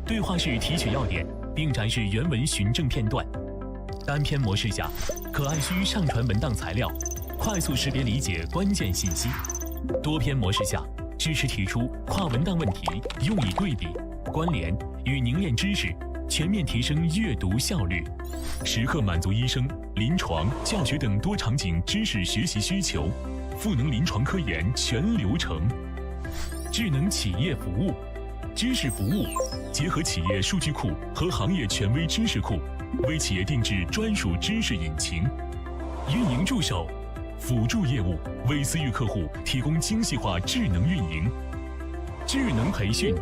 对话式提取要点，并展示原文循证片段。单篇模式下，可按需上传文档材料，快速识别理解关键信息。多篇模式下，支持提出跨文档问题，用以对比、关联与凝练知识，全面提升阅读效率，时刻满足医生、临床、教学等多场景知识学习需求，赋能临床科研全流程。智能企业服务，知识服务结合企业数据库和行业权威知识库，为企业定制专属知识引擎。运营助手，辅助业务为私域客户提供精细化智能运营。智能培训，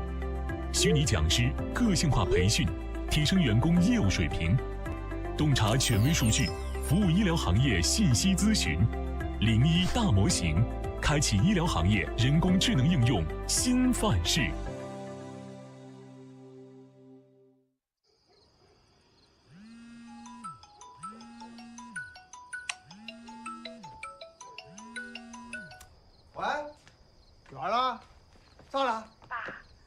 虚拟讲师个性化培训，提升员工业务水平。洞察权威数据，服务医疗行业信息咨询。01大模型，开启医疗行业人工智能应用新范式。喂，圆了，咋了？爸，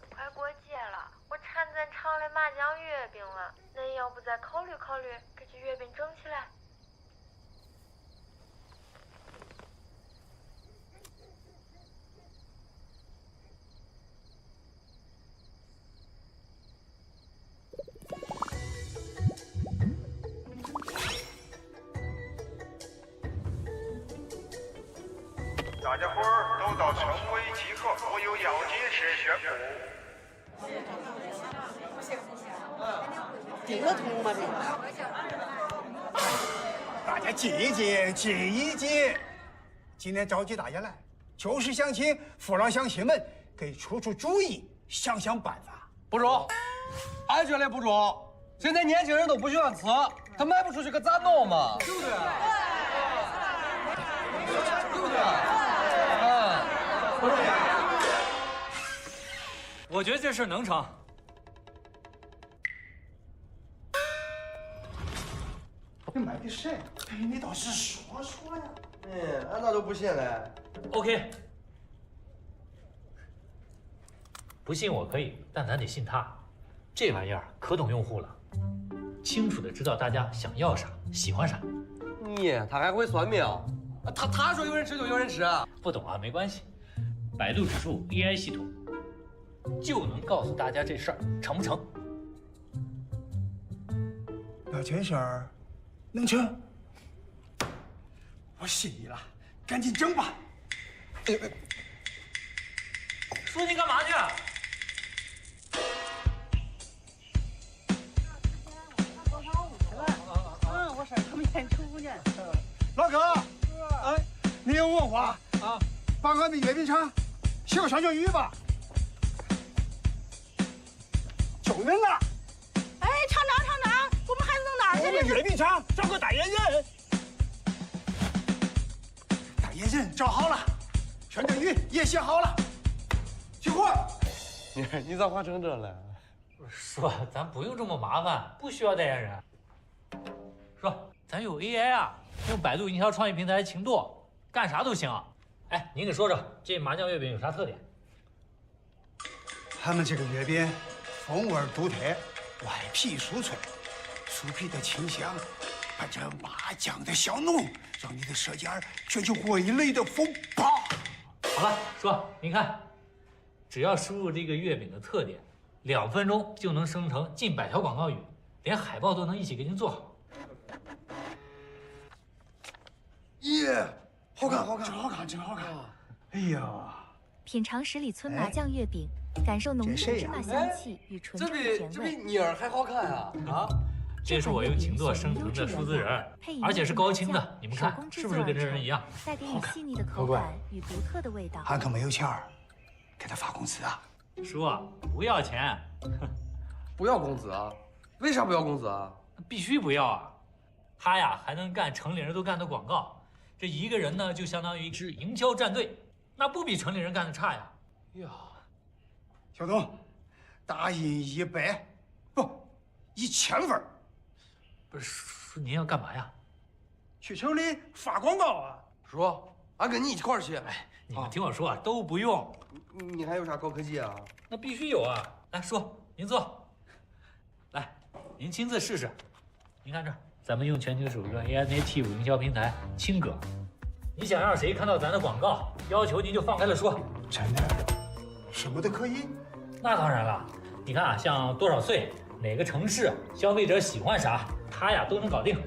快过节了，我馋咱厂的麻酱月饼了，恁要不再考虑考虑，给这月饼整起来？大家伙儿都到村委集合，我有要紧事宣布。顶了头吗？大家静一静，静一静。今天召集大家来，就是想请父老乡亲们给出出主意，想想办法。不中，俺觉得不中。现在年轻人都不喜欢吃，他卖不出去可咋弄嘛？对不对？对不对？我觉得这事能成。你买的谁？哎，你倒是说说呀！俺咋就不信嘞 OK， 不信我可以，但咱得信他。这玩意儿可懂用户了，清楚的知道大家想要啥、喜欢啥。他还会算命？他说有人吃就有人吃。不懂啊，没关系。百度指数 AI 系统就能告诉大家这事儿成不成。那这事儿能成？我信你了，赶紧整吧。说你干嘛去？我说他们演出呢。老哥，哎，你有文化啊，把俺们阅兵场写个上叫语吧。救人了！哎，厂长，我们孩子弄哪儿去？我们阅兵场找个代言人。代言人找好了，宣传语也写好了，去货。你咋画成这了？说咱不用这么麻烦，不需要代言人。说咱有 AI 啊，用百度营销创意平台情舵，干啥都行。哎，您给说说这麻酱月饼有啥特点？俺们这个月饼风味独特，外皮酥脆，酥皮的清香伴着麻酱的香浓，让你的舌尖卷起味蕾的风暴。好了，说您看，只要输入这个月饼的特点，2分钟就能生成近100条广告语，连海报都能一起给您做好。耶，好看，真好看！哎呀，品尝十里村麻酱月饼，感受浓郁的芝麻香气与纯正的甜这味。比妮儿还好看啊！这是我用情舵生成的数字人，而且是高清的，你们看是不是跟真人一样？带给你细腻的口感与独特的味道。俺可没有钱儿，给他发工资啊！叔，不要钱，不要工资啊？为啥不要工资啊？必须不要啊！他呀还能干城里人都干的广告。这一个人呢，就相当于一支营销战队，那不比城里人干的差呀！呀，小东，打印100，不，1000份。不是叔，您要干嘛呀？去城里发广告啊！叔，俺跟你一块儿去。哎，你们听我说啊，都不用。你还有啥高科技啊？那必须有啊！来，叔，您坐。您亲自试试。您看这儿，咱们用全球首个 AI native 营销平台轻歌。你想让谁看到咱的广告，要求您就放开了说。真的，什么都可以？那当然了，你看啊，像多少岁、哪个城市、消费者喜欢啥，它呀都能搞定。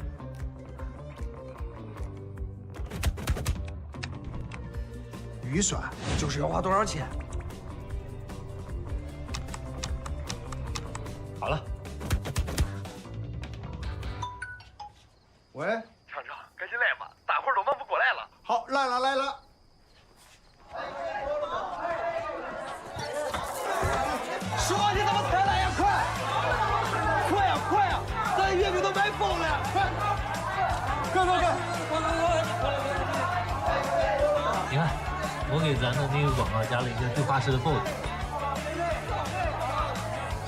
预算就是要花多少钱？好了，喂，厂长，赶紧来吧，大伙儿都忙不过来了。好，来了来了。师傅，你怎么才来呀？快！快呀快呀！咱月饼都卖疯了！快！你看，我给咱的那个广告加了一个对话式的 BOSS。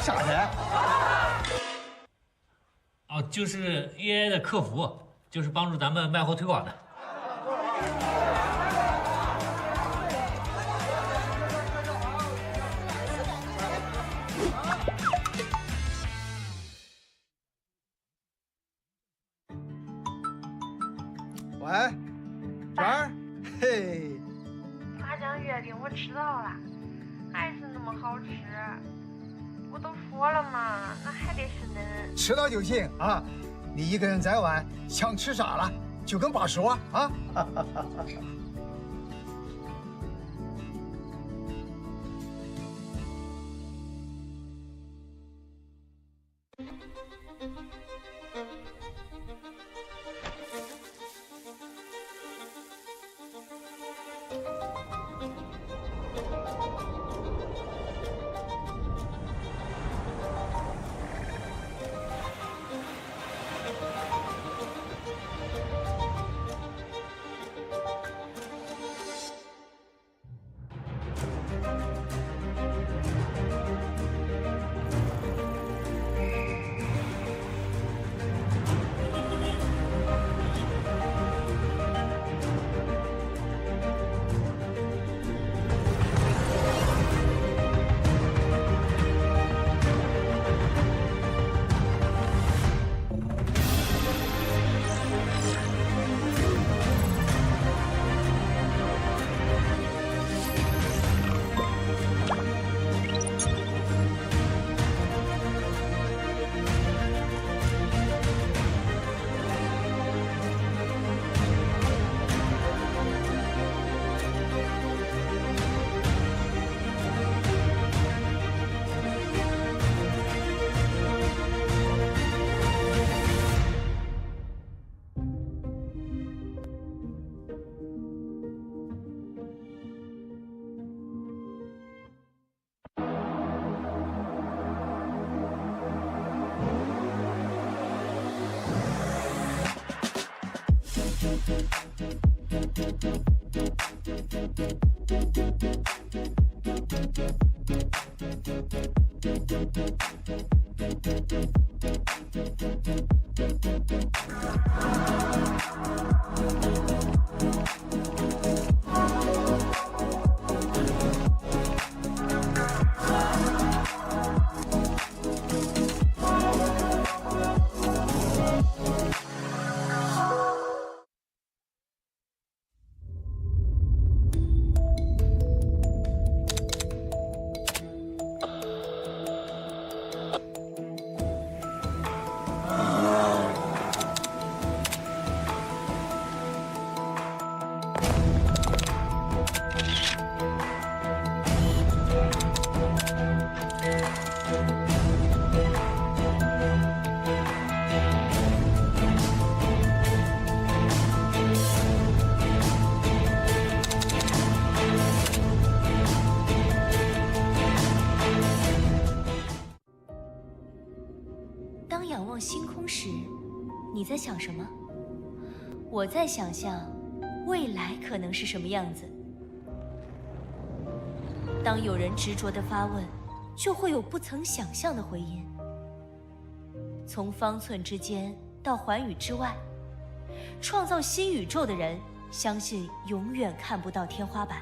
啥人？哦，就是 AI 的客服，就是帮助咱们卖货推广的。喂，娟儿，嘿，麻酱月饼我吃到了，还是那么好吃。我都说了嘛，那还得是恁。吃到就行啊！你一个人在外，想吃啥了就跟爸说啊。当仰望星空时，你在想什么？我在想象未来可能是什么样子。当有人执着地发问，就会有不曾想象的回音。从方寸之间到寰宇之外，创造新宇宙的人相信永远看不到天花板。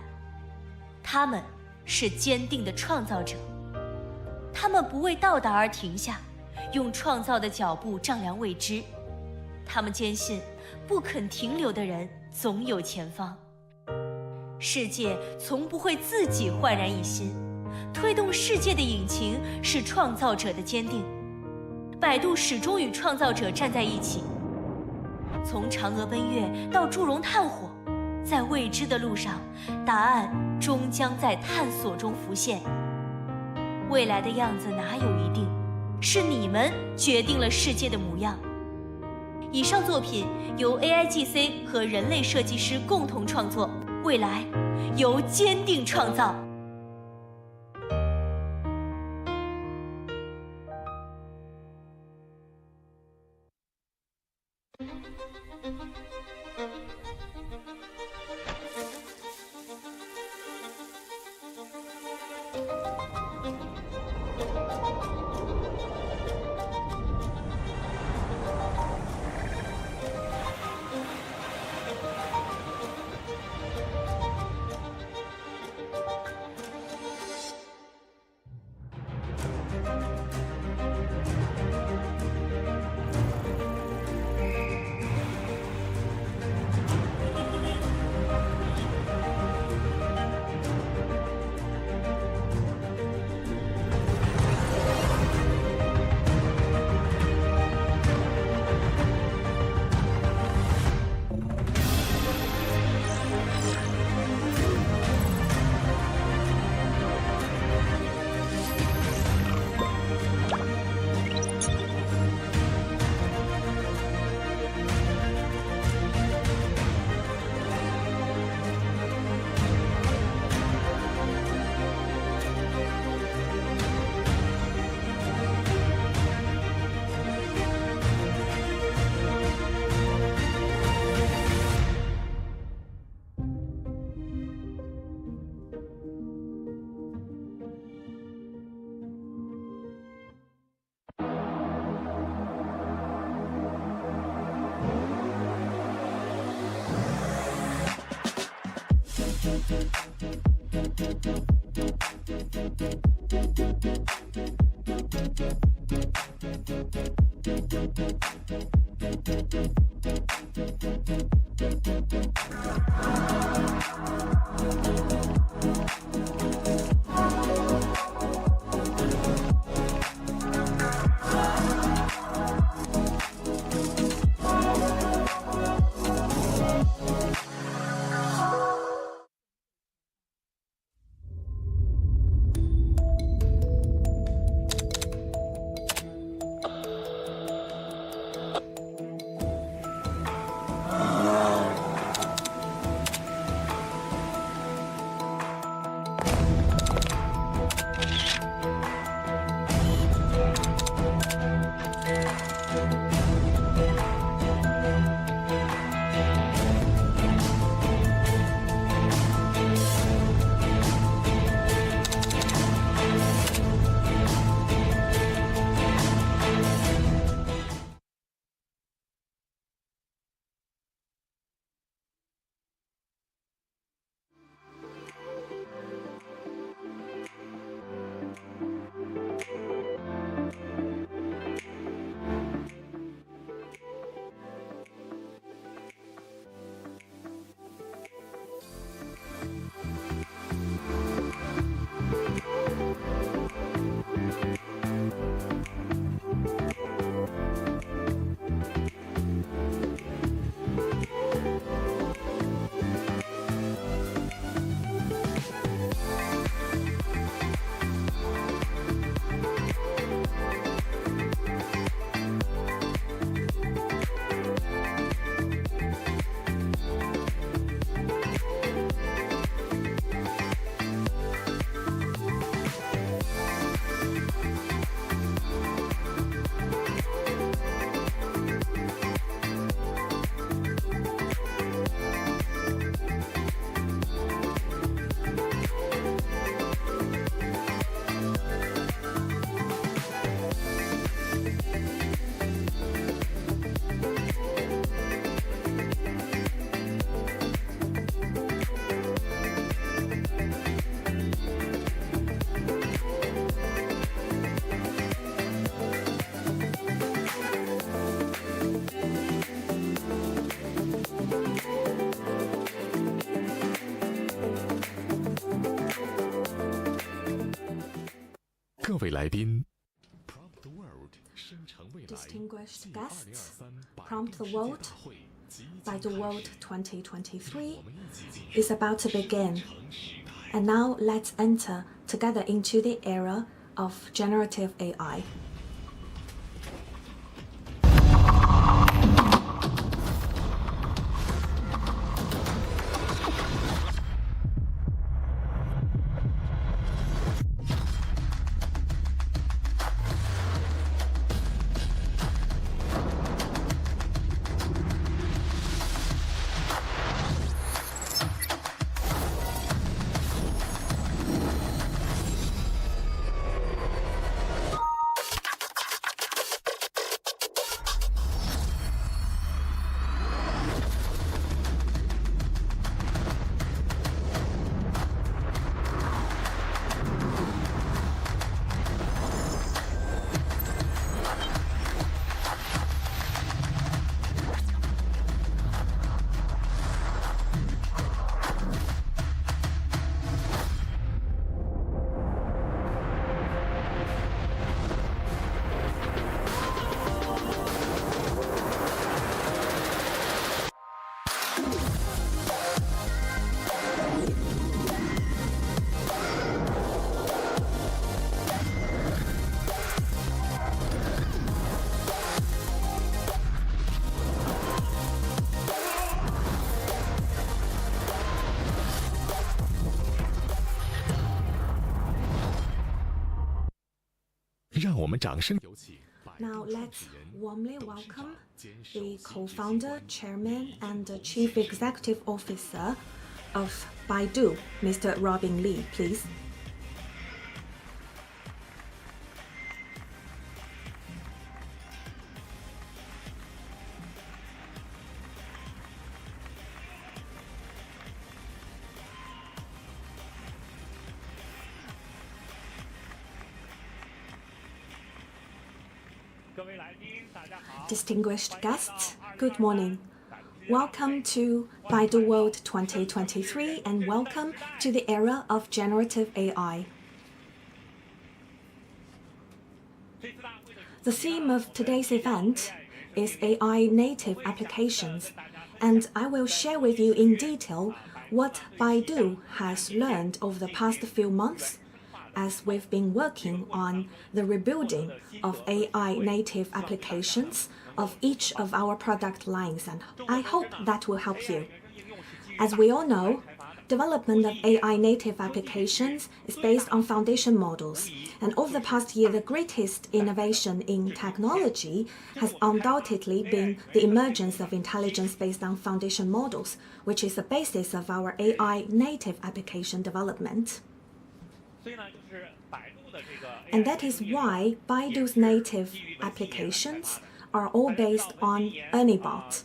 他们是坚定的创造者，他们不为到达而停下，用创造的脚步丈量未知。他们坚信，不肯停留的人总有前方。世界从不会自己焕然一新，推动世界的引擎是创造者的坚定。百度始终与创造者站在一起。从嫦娥奔月到祝融炭火，在未知的路上，答案终将在探索中浮现。未来的样子哪有一定，是你们决定了世界的模样。以上作品由 AIGC 和人类设计师共同创作，未来由坚定创造。位来宾。 Distinguished guests, Prompt the World, Baidu World 2023 is about to begin. And now let's enter together into the era of generative AI. Now let's warmly welcome the co-founder, chairman, and chief executive officer of Baidu, Mr. Robin Li, please. Distinguished guests, good morning. Welcome to Baidu World 2023 and welcome to the era of generative AI. The theme of today's event is AI native applications, and I will share with you in detail what Baidu has learned over the past few months as we've been working on the rebuilding of AI native applications of each of our product lines, and I hope that will help you. As we all know, development of AI native applications is based on foundation models, and over the past year, the greatest innovation in technology has undoubtedly been the emergence of intelligence based on foundation models, which is the basis of our AI native application development. And that is why Baidu's native applications are all based on ErnieBot.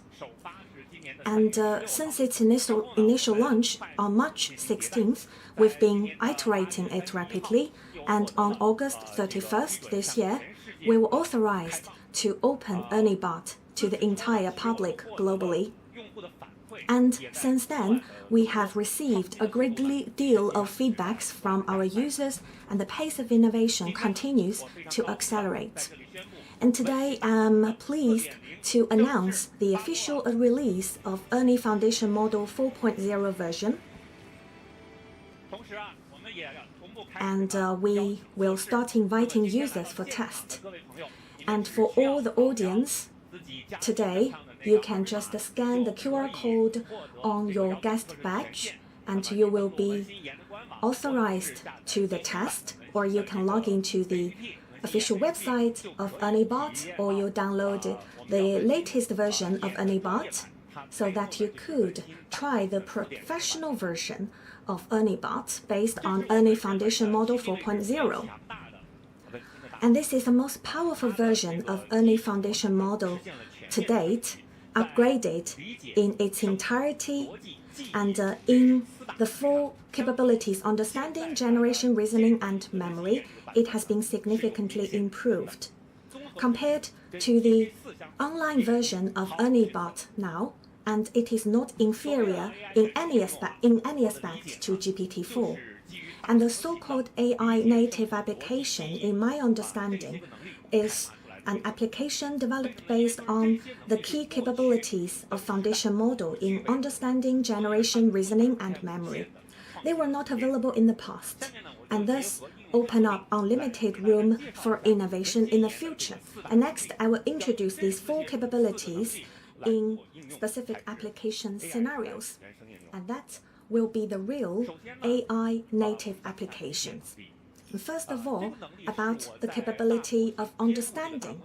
And since its initial launch on March 16th, we've been iterating it rapidly, and on August 31st this year, we were authorized to open ErnieBot to the entire public globally. And since then, we have received a great deal of feedbacks from our users, and the pace of innovation continues to accelerate. And today, I'm pleased to announce the official release of Ernie Foundation Model 4.0 version. And we will start inviting users for test. And for all the audience, today, you can just scan the QR code on your guest badge, and you will be authorized to the test, or you can log into the official website of ErnieBot, or you download the latest version of ErnieBot so that you could try the professional version of ErnieBot based on Ernie Foundation Model 4.0. And this is the most powerful version of Ernie Foundation Model to date, upgraded in its entirety and in the full capabilities, understanding, generation, reasoning, and memory. It has been significantly improved. Compared to the online version of ErnieBot now, and it is not inferior in any aspect to GPT-4. And the so-called AI native application, in my understanding, is an application developed based on the key capabilities of foundation model in understanding, generation, reasoning, and memory. They were not available in the past, and thus open up unlimited room for innovation in the future. And next, I will introduce these 4 capabilities in specific application scenarios, and that will be the real AI native applications. First of all, about the capability of understanding.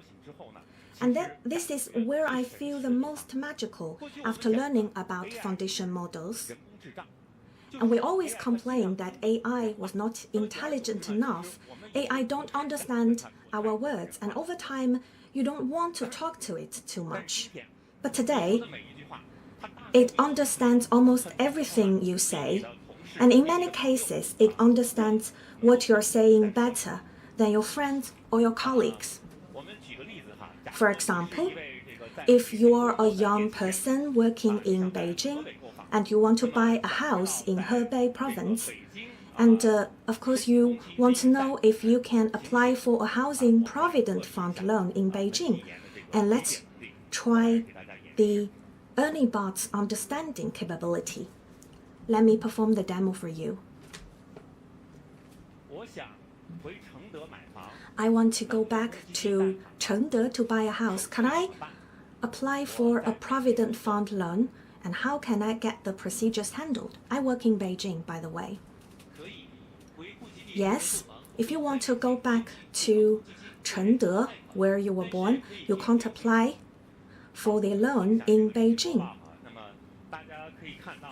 And then this is where I feel the most magical after learning about foundation models. And we always complain that AI was not intelligent enough. AI don't understand our words, and over time, you don't want to talk to it too much. But today, it understands almost everything you say, and in many cases, it understands what you're saying better than your friends or your colleagues. For example, if you are a young person working in Beijing and you want to buy a house in Hebei province, and of course you want to know if you can apply for a housing provident fund loan in Beijing, and let's try the Ernie Bot's understanding capability. Let me perform the demo for you. I want to go back to Chengde to buy a house. Can I apply for a provident fund loan, and how can I get the procedures handled? I work in Beijing, by the way. Yes, if you want to go back to Chengde, where you were born, you can't apply for the loan in Beijing.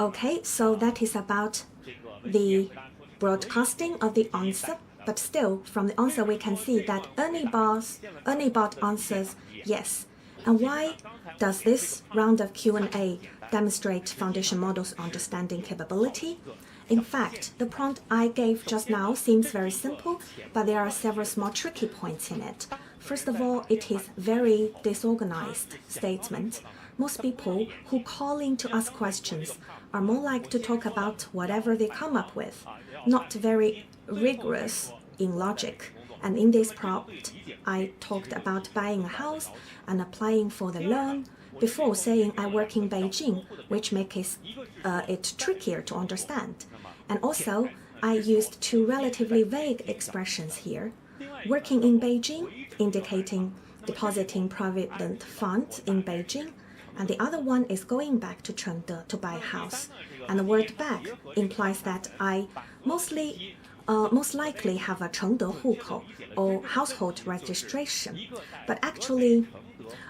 Okay, so that is about the broadcasting of the answer, but still, from the answer we can see that Ernie Bot answers yes. And why does this round of Q&A demonstrate foundation model's understanding capability? In fact, the prompt I gave just now seems very simple, but there are several small tricky points in it. First of all, it is very disorganized statement. Most people who call in to ask questions are more like to talk about whatever they come up with, not very rigorous in logic. And in this prompt, I talked about buying a house and applying for the loan before saying I work in Beijing, which makes it trickier to understand. And also, I used 2 relatively vague expressions here. Working in Beijing, indicating depositing provident funds in Beijing, and the other one is going back to Chengde to buy a house. And the word back implies that I most likely have a Chengde 户口 or household registration. But actually,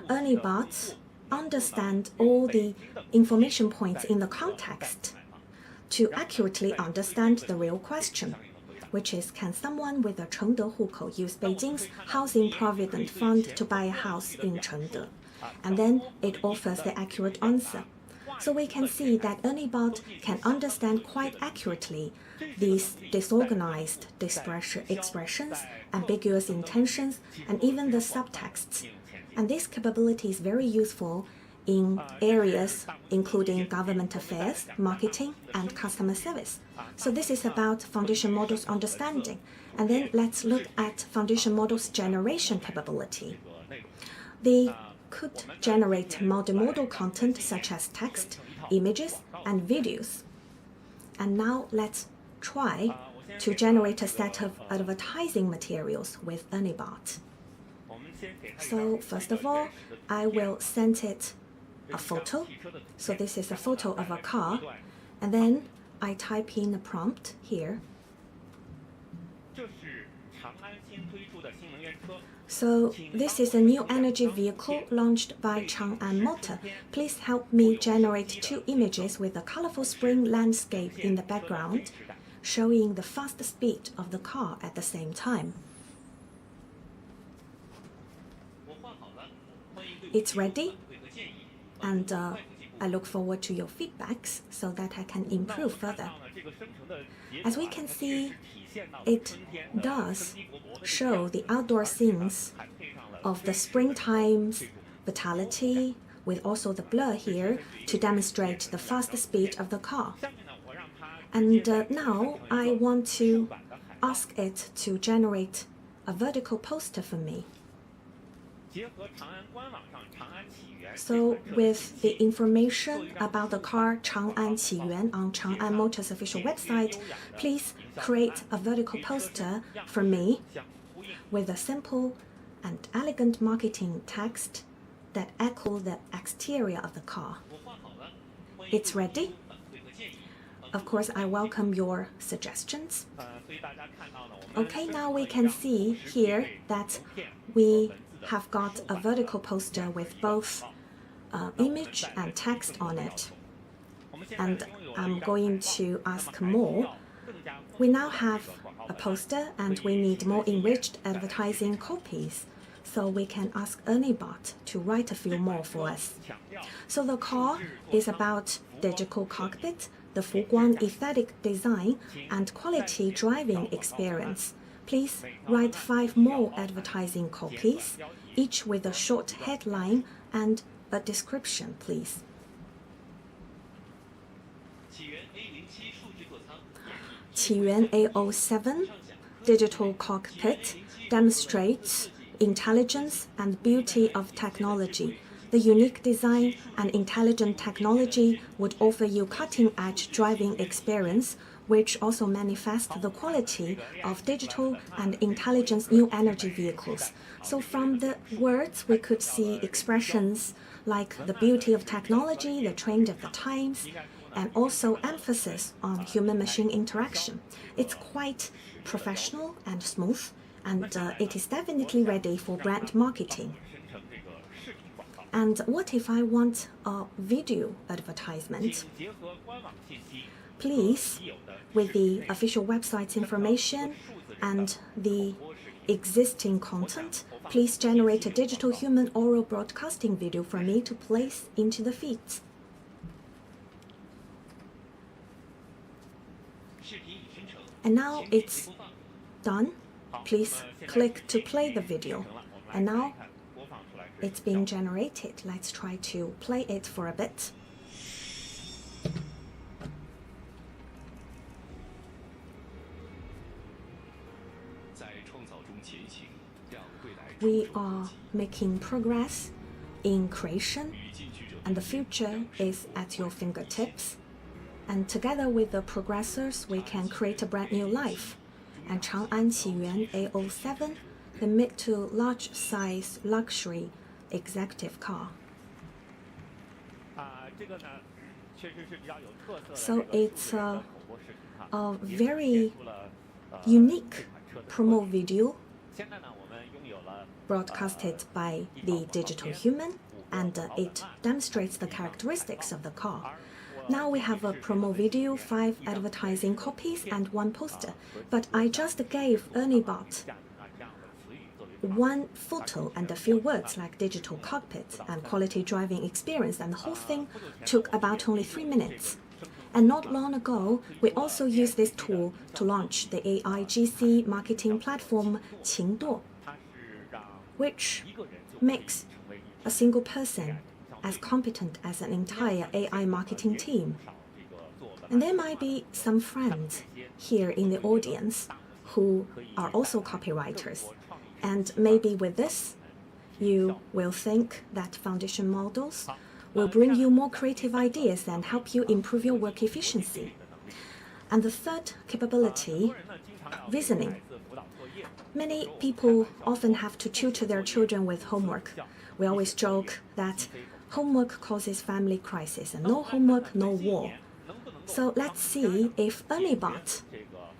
Ernie bots understand all the information points in the context to accurately understand the real question, which is, can someone with a Chengde 户口 use Beijing's Housing Provident Fund to buy a house in Chengde? And then it offers the accurate answer. So we can see that Ernie bot can understand quite accurately these disorganized expressions, ambiguous intentions, and even the subtexts. And this capability is very useful in areas including government affairs, marketing, and customer service. So this is about foundation models understanding. And then let's look at foundation models generation capability. They could generate multimodal content such as text, images, and videos. And now let's try to generate a set of advertising materials with Ernie bot. So first of all, I will send it a photo. So this is a photo of a car. And then I type in a prompt here. So this is a new energy vehicle launched by Chang'an Motor. Please help me generate 2 images with a colorful spring landscape in the background, showing the fast speed of the car at the same time. It's ready, and I look forward to your feedbacks so that I can improve further. As we can see, it does show the outdoor scenes of the springtime's vitality, with also the blur here to demonstrate the fast speed of the car. And now I want to ask it to generate a vertical poster for me. So with the information about the car Chang'an Qiyuan on Chang'an Motors official website, please create a vertical poster for me with a simple and elegant marketing text that echo the exterior of the car. It's ready. Of course, I welcome your suggestions. Okay, now we can see here that we have got a vertical poster with both image and text on it. And I'm going to ask more. We now have a poster and we need more enriched advertising copies. So we can ask ErnieBot to write a few more for us. So the car is about digital cockpit, the Fuguang aesthetic design, and quality driving experience. Please write 5 more advertising copies, each with a short headline and a description, please. Qiyuan A07 digital cockpit demonstrates intelligence and beauty of technology. The unique design and intelligent technology would offer you cutting-edge driving experience, which also manifests the quality of digital and intelligence new energy vehicles. So from the words, we could see expressions like the beauty of technology, the trend of the times, and also emphasis on human-machine interaction. It's quite professional and smooth, and it is definitely ready for brand marketing. And what if I want a video advertisement? Please, with the official website's information and the existing content, please generate a digital human oral broadcasting video for me to place into the feeds. And now it's done. Please click to play the video. And now it's being generated. Let's try to play it for a bit. We are making progress in creation, and the future is at your fingertips. And together with the progressors, we can create a brand new life. And Chang'an Qiyuan A07, the mid to large size luxury executive car. So it's a very unique promo video broadcasted by the digital human, and it demonstrates the characteristics of the car. Now we have a promo video, 5 advertising copies, and 1 poster. But I just gave ErnieBot 1 photo and a few words like digital cockpit and quality driving experience, and the whole thing took about only 3 minutes. And not long ago, we also used this tool to launch the AIGC marketing platform Qingduo, which makes a single person as competent as an entire AI marketing team. And there might be some friends here in the audience who are also copywriters. And maybe with this, you will think that foundation models will bring you more creative ideas and help you improve your work efficiency. And the third capability, reasoning. Many people often have to tutor their children with homework. We always joke that homework causes family crisis, and no homework, no war. So let's see if ErnieBot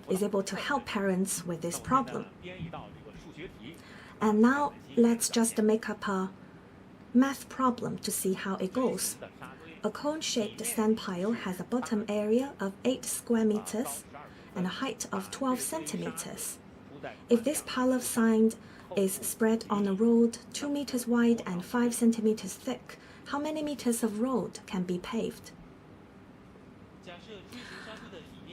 is able to help parents with this problem. And now let's just make up a math problem to see how it goes. A cone-shaped sand pile has a bottom area of 8 square meters and a height of 12 centimeters. If this pile of sand is spread on a road 2 meters wide and 5 centimeters thick, how many meters of road can be paved?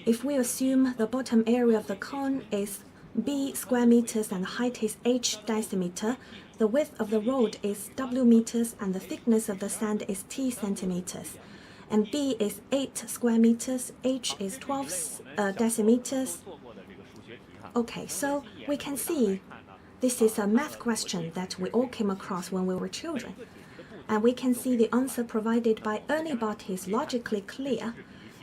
If we assume the bottom area of the cone is b square meters and the height is h decimeter, the width of the road is w meters and the thickness of the sand is t centimeters. and B is 8 square meters, H is 12 decimeters. Okay, so we can see this is a math question that we all came across when we were children. And we can see the answer provided by Ernie-bot is logically clear.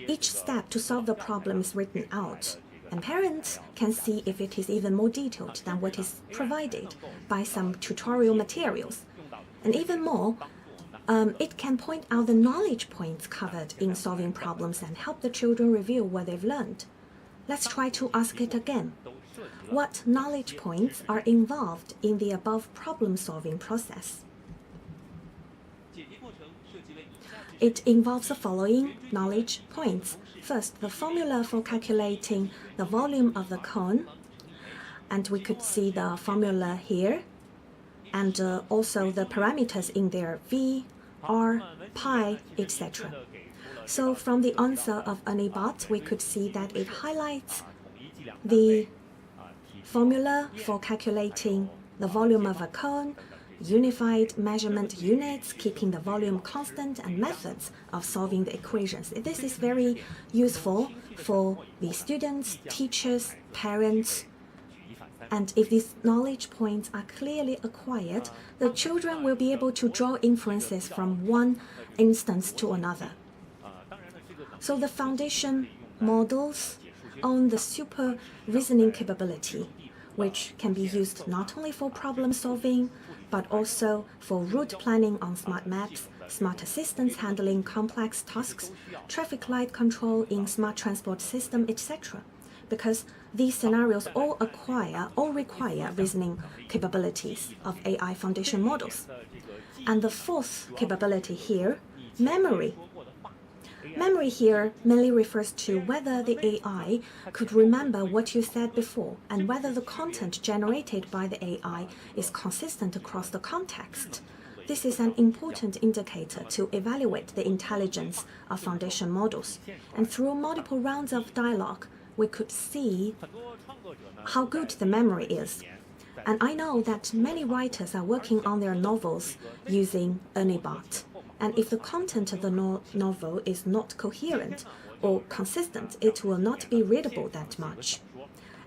Each step to solve the problem is written out. And parents can see if it is even more detailed than what is provided by some tutorial materials. And even more, it can point out the knowledge points covered in solving problems and help the children review what they've learned. Let's try to ask it again. What knowledge points are involved in the above problem-solving process? It involves the following knowledge points. First, the formula for calculating the volume of the cone, and we could see the formula here, and also the parameters in there, v, r, pi, etc. So from the answer of Ernie-bot, we could see that it highlights the formula for calculating the volume of a cone, unified measurement units, keeping the volume constant, and methods of solving the equations. This is very useful for the students, teachers, parents. And if these knowledge points are clearly acquired, the children will be able to draw inferences from one instance to another. So the foundation models own the super reasoning capability, which can be used not only for problem solving, but also for route planning on smart maps, smart assistants handling complex tasks, traffic light control in smart transport system, etc. Because these scenarios all require reasoning capabilities of AI foundation models. And the fourth capability here, memory. Memory here mainly refers to whether the AI could remember what you said before and whether the content generated by the AI is consistent across the context. This is an important indicator to evaluate the intelligence of foundation models. And through multiple rounds of dialogue, we could see how good the memory is. And I know that many writers are working on their novels using Ernie-bot. And if the content of the novel is not coherent or consistent, it will not be readable that much.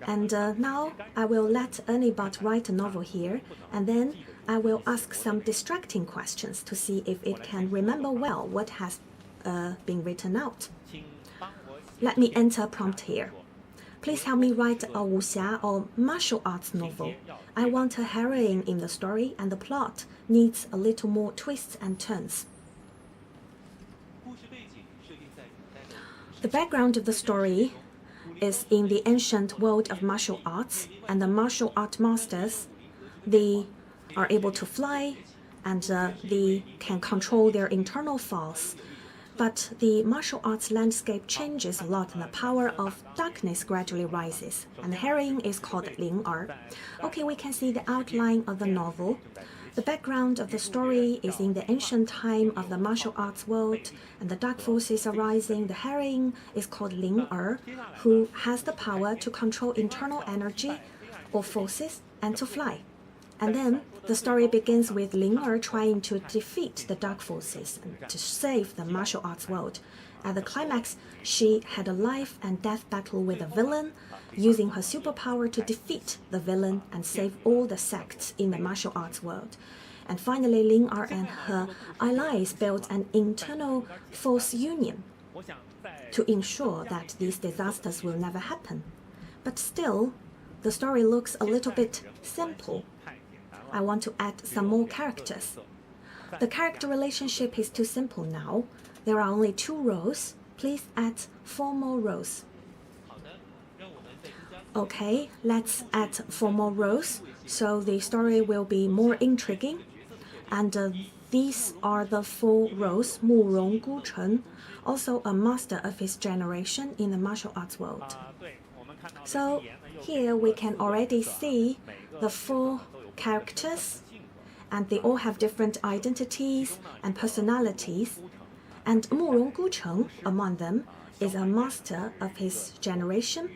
And now I will let Ernie-bot write a novel here, and then I will ask some distracting questions to see if it can remember well what has been written out. Let me enter a prompt here. Please help me write a wuxia or martial arts novel. I want a heroine in the story, and the plot needs a little more twists and turns. The background of the story is in the ancient world of martial arts, and the martial art masters, they are able to fly, and they can control their internal force. But the martial arts landscape changes a lot, and the power of darkness gradually rises. And the heroine is called Ling Er. Okay, we can see the outline of the novel. The background of the story is in the ancient time of the martial arts world, and the dark forces are rising. The heroine is called Ling Er, who has the power to control internal energy or forces and to fly. And then the story begins with Ling Er trying to defeat the dark forces and to save the martial arts world. At the climax, she had a life and death battle with a villain, using her superpower to defeat the villain and save all the sects in the martial arts world. And finally, Ling Er and her allies built an internal force union to ensure that these disasters will never happen. But still, the story looks a little bit simple. I want to add some more characters. The character relationship is too simple now. There are only 2 rows. Please add 4 more rows. Okay, let's add 4 more rows, so the story will be more intriguing. And these are the 4 rows. Mu Rong Gu Chen, also a master of his generation in the martial arts world. So here we can already see the 4 characters, and they all have different identities and personalities. And Mu Rong Gu Chen, among them, is a master of his generation.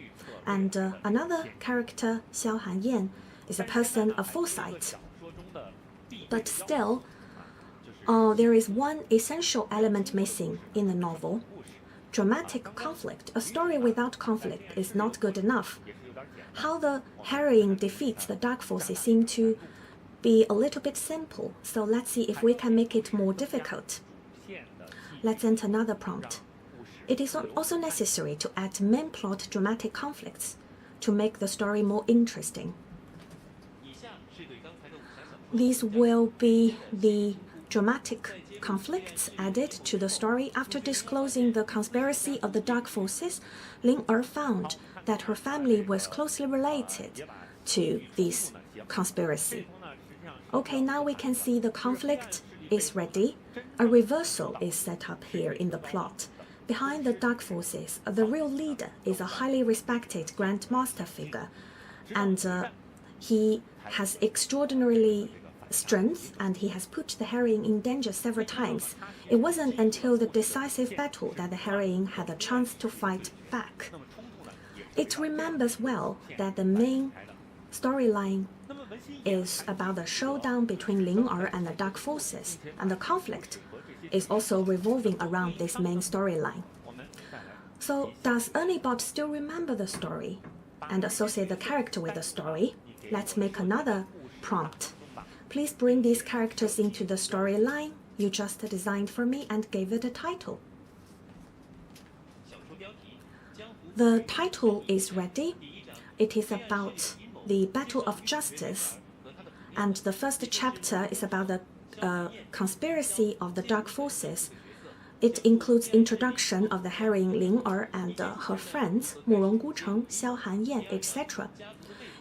And another character, Xiao Hanyan, is a person of foresight. But still, there is one essential element missing in the novel: dramatic conflict. A story without conflict is not good enough. How the heroine defeats the dark forces seem to be a little bit simple, so let's see if we can make it more difficult. Let's enter another prompt. It is also necessary to add main plot dramatic conflicts to make the story more interesting. These will be the dramatic conflicts added to the story. After disclosing the conspiracy of the dark forces, Ling Er found that her family was closely related to this conspiracy. Okay, now we can see the conflict is ready. A reversal is set up here in the plot. Behind the dark forces, the real leader is a highly respected Grandmaster figure, and he has extraordinarily strength, and he has put the heroine in danger several times. It wasn't until the decisive battle that the heroine had a chance to fight back. It remembers well that the main storyline is about the showdown between Ling Er and the dark forces, and the conflict is also revolving around this main storyline. So does Erniebot still remember the story and associate the character with the story? Let's make another prompt. Please bring these characters into the storyline you just designed for me and give it a title. The title is ready. It is about the Battle of Justice, and the first chapter is about the conspiracy of the dark forces. It includes introduction of the heroine Ling Er and her friends Murong Gucheng, Xiao Hanyan, etc.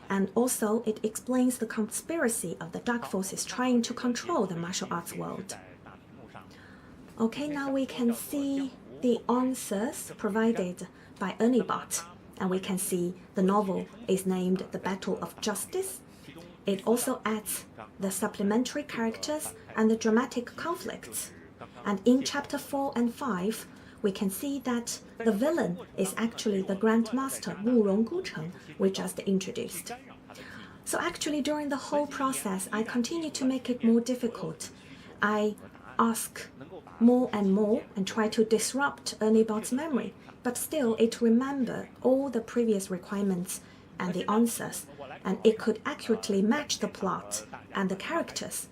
And also it explains the conspiracy of the dark forces trying to control the martial arts world. Okay, now we can see the answers provided by Erniebot, and we can see the novel is named The Battle of Justice. It also adds the supplementary characters and the dramatic conflicts. And in chapter 4 and 5, we can see that the villain is actually the Grandmaster Murong Gucheng we just introduced. So actually during the whole process, I continue to make it more difficult. I ask more and more and try to disrupt Erniebot's memory, but still it remembers all the previous requirements and the answers, and it could accurately match the plot and the characters.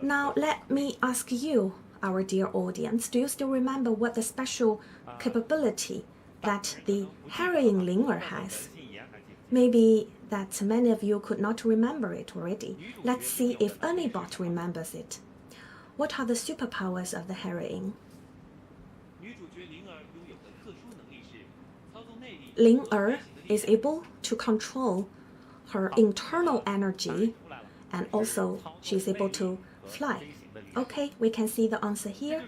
Now let me ask you, our dear audience, do you still remember what the special capability that the heroine Ling Er has? Maybe that many of you could not remember it already. Let's see if Erniebot remembers it. What are the superpowers of the heroine? Ling Er is able to control her internal energy, and also she's able to fly. Okay, we can see the answer here.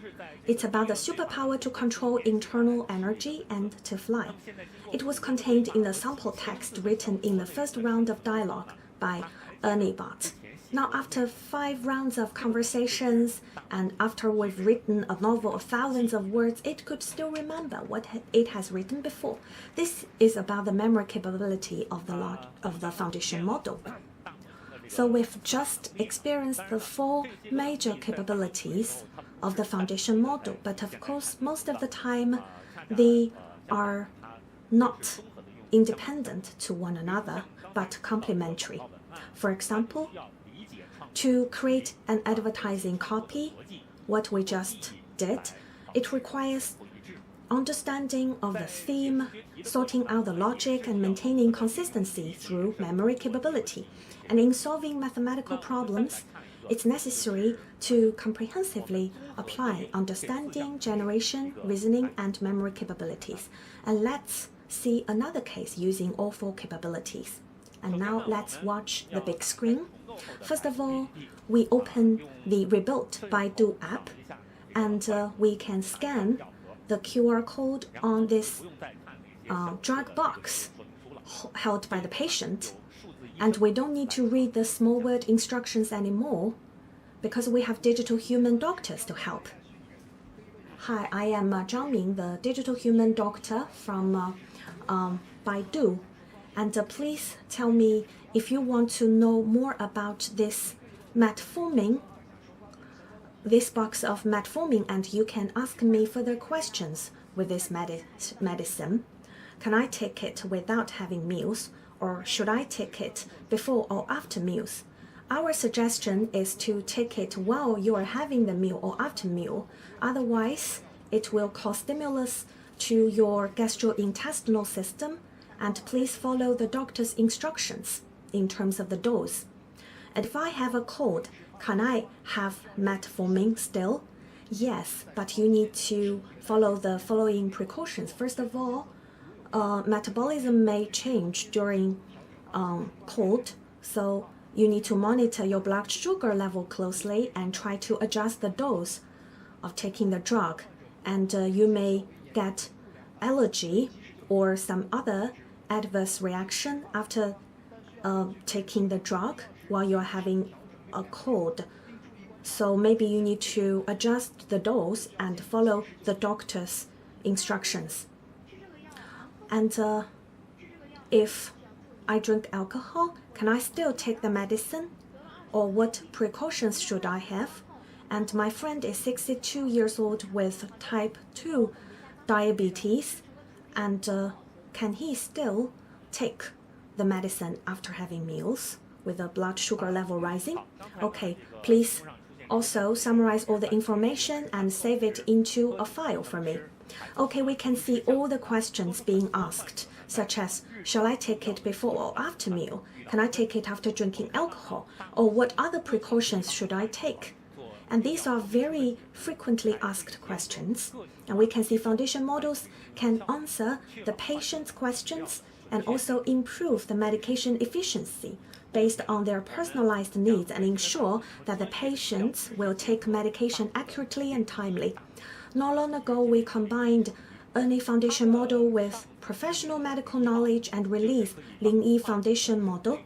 It's about the superpower to control internal energy and to fly. It was contained in the sample text written in the first round of dialogue by Erniebot. Now, after 5 rounds of conversations, and after we've written a novel of thousands of words, it could still remember what it has written before. This is about the memory capability of the foundation model. So we've just experienced the 4 major capabilities of the foundation model, but of course, most of the time, they are not independent to one another, but complementary. For example, to create an advertising copy, what we just did, it requires understanding of the theme, sorting out the logic, and maintaining consistency through memory capability. And in solving mathematical problems, it's necessary to comprehensively apply understanding, generation, reasoning, and memory capabilities. And let's see another case using all 4 capabilities. And now let's watch the big screen. First of all, we open the rebuilt Baidu app, and we can scan the QR code on this drug box held by the patient. And we don't need to read the small word instructions anymore because we have digital human doctors to help. Hi, I am Zhang Ming, the digital human doctor from Baidu. And please tell me if you want to know more about this metformin this box of metformin and you can ask me further questions with this medicine. Can I take it without having meals, or should I take it before or after meals? Our suggestion is to take it while you are having the meal or after meal. Otherwise, it will cause stimulus to your gastrointestinal system, and please follow the doctor's instructions in terms of the dose. And if I have a cold, can I have metformin still? Yes, but you need to follow the following precautions. First of all, metabolism may change during cold, so you need to monitor your blood sugar level closely and try to adjust the dose of taking the drug. And you may get allergy or some other adverse reaction after taking the drug while you're having a cold. So maybe you need to adjust the dose and follow the doctor's instructions. And if I drink alcohol, can I still take the medicine? Or what precautions should I have? And my friend is 62 years old with type 2 diabetes, and can he still take the medicine after having meals with the blood sugar level rising? Okay, please also summarize all the information and save it into a file for me. Okay, we can see all the questions being asked, such as, shall I take it before or after meal? Can I take it after drinking alcohol? Or what other precautions should I take? And these are very frequently asked questions. And we can see foundation models can answer the patient's questions and also improve the medication efficiency based on their personalized needs and ensure that the patients will take medication accurately and timely. Not long ago, we combined ERNIE Foundation model with professional medical knowledge and released Lingyi Foundation model.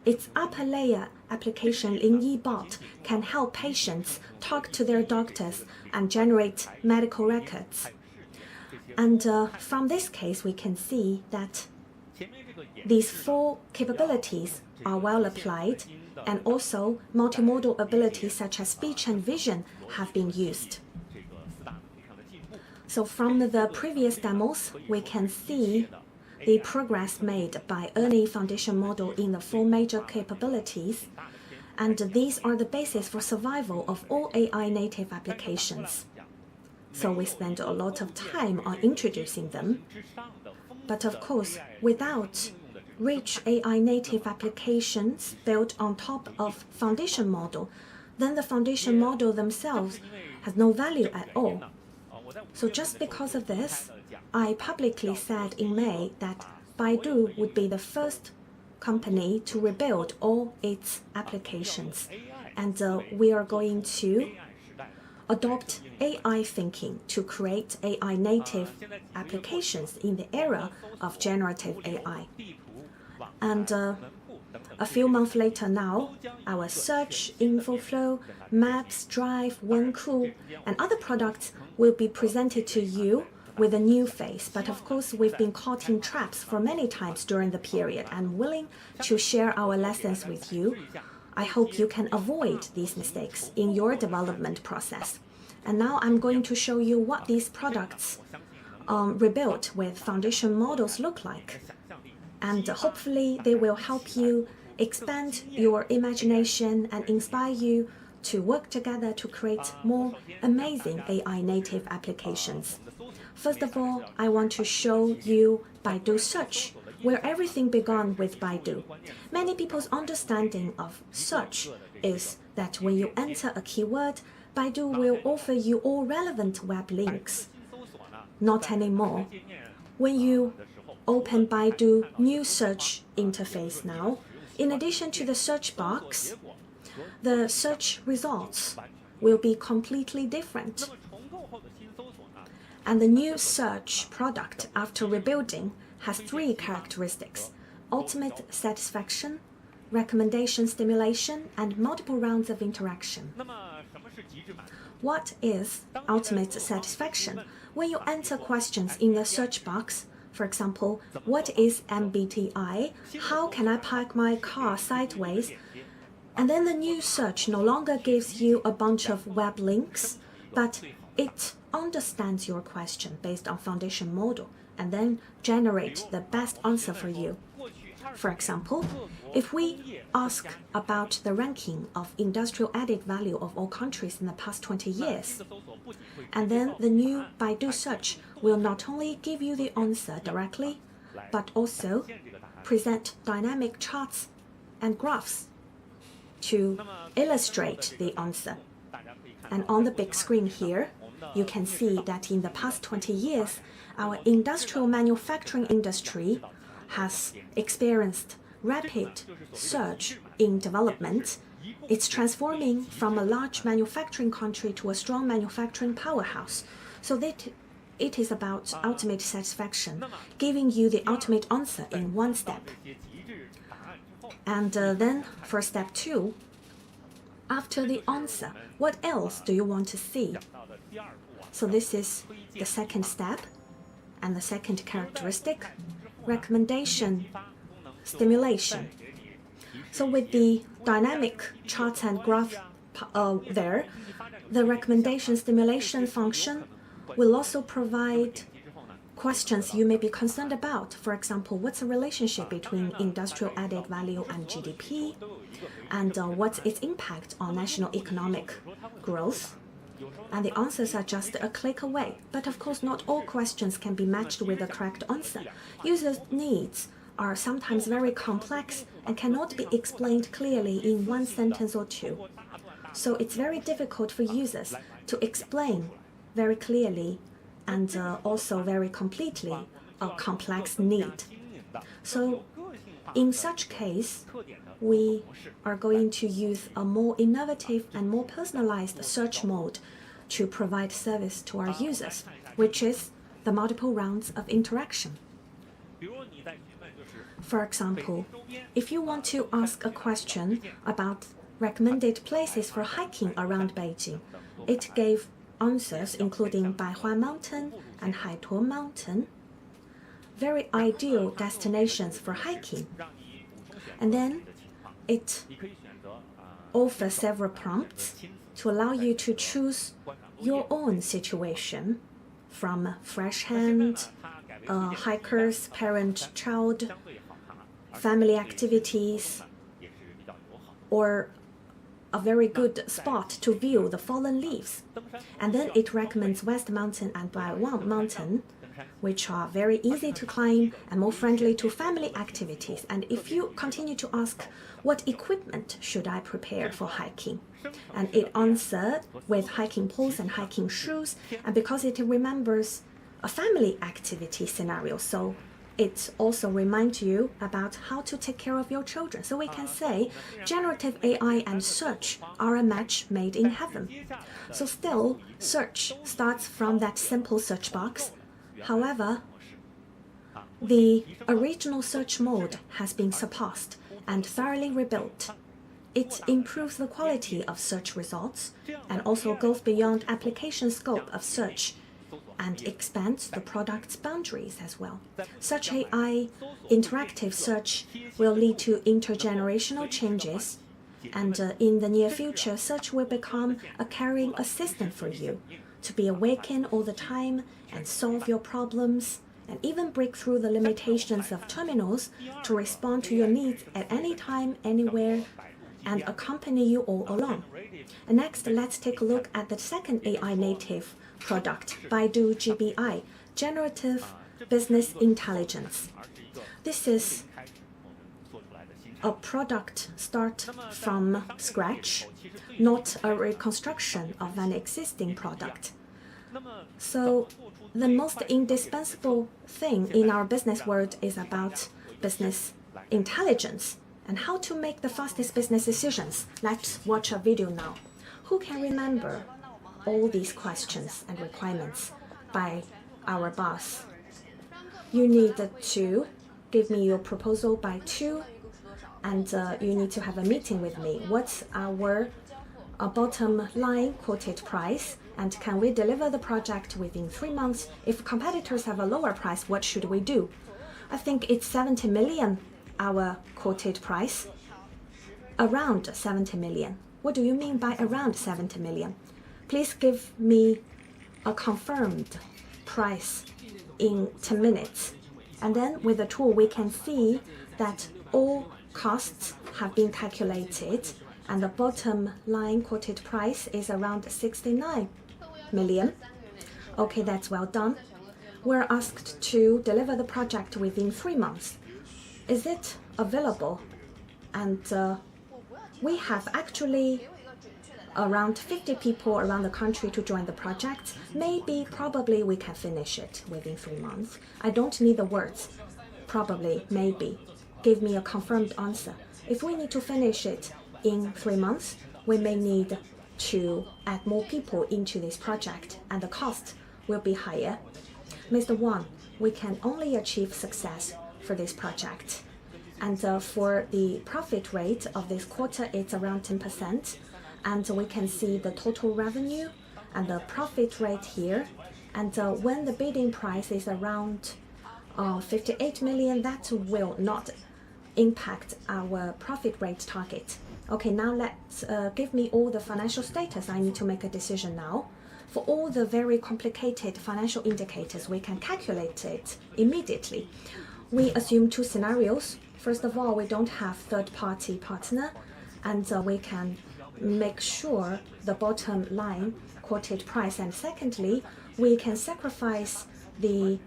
Its upper layer application, Lingyi Bot, can help patients talk to their doctors and generate medical records. And from this case, we can see that these four capabilities are well applied, and also multimodal abilities such as speech and vision have been used. So from the previous demos, we can see the progress made by ERNIE Foundation model in the four major capabilities, and these are the basis for survival of all AI native applications. So we spend a lot of time on introducing them. But of course, without rich AI native applications built on top of foundation model, then the foundation model themselves has no value at all. So just because of this, I publicly said in May that Baidu would be the first company to rebuild all its applications. And we are going to adopt AI thinking to create AI native applications in the era of generative AI. And a few months later now, our search, InfoFlow, Maps, Drive, Wenku, and other products will be presented to you with a new face. But of course, we've been caught in traps for many times during the period and willing to share our lessons with you. I hope you can avoid these mistakes in your development process. And now I'm going to show you what these products rebuilt with foundation models look like. And hopefully they will help you expand your imagination and inspire you to work together to create more amazing AI native applications. First of all, I want to show you Baidu Search, where everything began with Baidu. Many people's understanding of search is that when you enter a keyword, Baidu will offer you all relevant web links. Not anymore. When you open Baidu new search interface now, in addition to the search box, the search results will be completely different. And the new search product after rebuilding has three characteristics: ultimate satisfaction, recommendation stimulation, and multiple rounds of interaction. What is ultimate satisfaction? When you enter questions in the search box, for example, what is MBTI? How can I park my car sideways? And then the new search no longer gives you a bunch of web links, but it understands your question based on foundation model and then generate the best answer for you. For example, if we ask about the ranking of industrial added value of all countries in the past 20 years, and then the new Baidu search will not only give you the answer directly, but also present dynamic charts and graphs to illustrate the answer. And on the big screen here, you can see that in the past 20 years, our industrial manufacturing industry has experienced rapid surge in development. It's transforming from a large manufacturing country to a strong manufacturing powerhouse. So that it is about ultimate satisfaction, giving you the ultimate answer in one step. And then for step 2, after the answer, what else do you want to see? So this is the second step and the second characteristic, recommendation stimulation. So with the dynamic charts and graph there, the recommendation stimulation function will also provide questions you may be concerned about. For example, what's the relationship between industrial added value and GDP? And what's its impact on national economic growth? And the answers are just a click away. But of course, not all questions can be matched with the correct answer. Users' needs are sometimes very complex and cannot be explained clearly in one sentence or two. So it's very difficult for users to explain very clearly and also very completely a complex need. So in such case, we are going to use a more innovative and more personalized search mode to provide service to our users, which is the multiple rounds of interaction. For example, if you want to ask a question about recommended places for hiking around Beijing, it gave answers including Baihua Mountain and Haituo Mountain, very ideal destinations for hiking. And then it offers several prompts to allow you to choose your own situation, from fresh hand, hikers, parent-child, family activities, or a very good spot to view the fallen leaves. And then it recommends West Mountain and Baidu Mountain, which are very easy to climb and more friendly to family activities. And if you continue to ask, what equipment should I prepare for hiking? And it answered with hiking poles and hiking shoes. And because it remembers a family activity scenario, so it also reminds you about how to take care of your children. So we can say generative AI and search are a match made in heaven. So still, search starts from that simple search box. However, the original search mode has been surpassed and thoroughly rebuilt. It improves the quality of search results and also goes beyond application scope of search and expands the product's boundaries as well. Such AI interactive search will lead to intergenerational changes, and in the near future, search will become a caring assistant for you to be awakened all the time and solve your problems, and even break through the limitations of terminals to respond to your needs at any time, anywhere, and accompany you all along. And next, let's take a look at the second AI native product, Baidu GBI, Generative Business Intelligence. This is a product start from scratch, not a reconstruction of an existing product. So the most indispensable thing in our business world is about business intelligence and how to make the fastest business decisions. Let's watch a video now. Who can remember all these questions and requirements by our boss? You need to give me your proposal by 2, and you need to have a meeting with me. What's our bottom line quoted price? And can we deliver the project within 3 months? If competitors have a lower price, what should we do? I think it's 70 million, our quoted price. around 70 million. What do you mean by around 70 million? Please give me a confirmed price in 10 minutes. And then with the tool, we can see that all costs have been calculated, and the bottom line quoted price is around 69 million. Okay, that's well done. We're asked to deliver the project within 3 months. Is it available? And we have actually around 50 people around the country to join the project. Maybe, probably we can finish it within 3 months. I don't need the words. Probably, maybe. Give me a confirmed answer. If we need to finish it in 3 months, we may need to add more people into this project, and the cost will be higher. Mr. Wang, we can only achieve success for this project. And for the profit rate of this quarter, it's around 10%. And we can see the total revenue and the profit rate here. And when the bidding price is around 58 million, that will not impact our profit rate target. Okay, now let's give me all the financial status. I need to make a decision now. For all the very complicated financial indicators, we can calculate it immediately. We assume 2 scenarios. First of all, we don't have third-party partner, and we can make sure the bottom line quoted price. And secondly, we can sacrifice the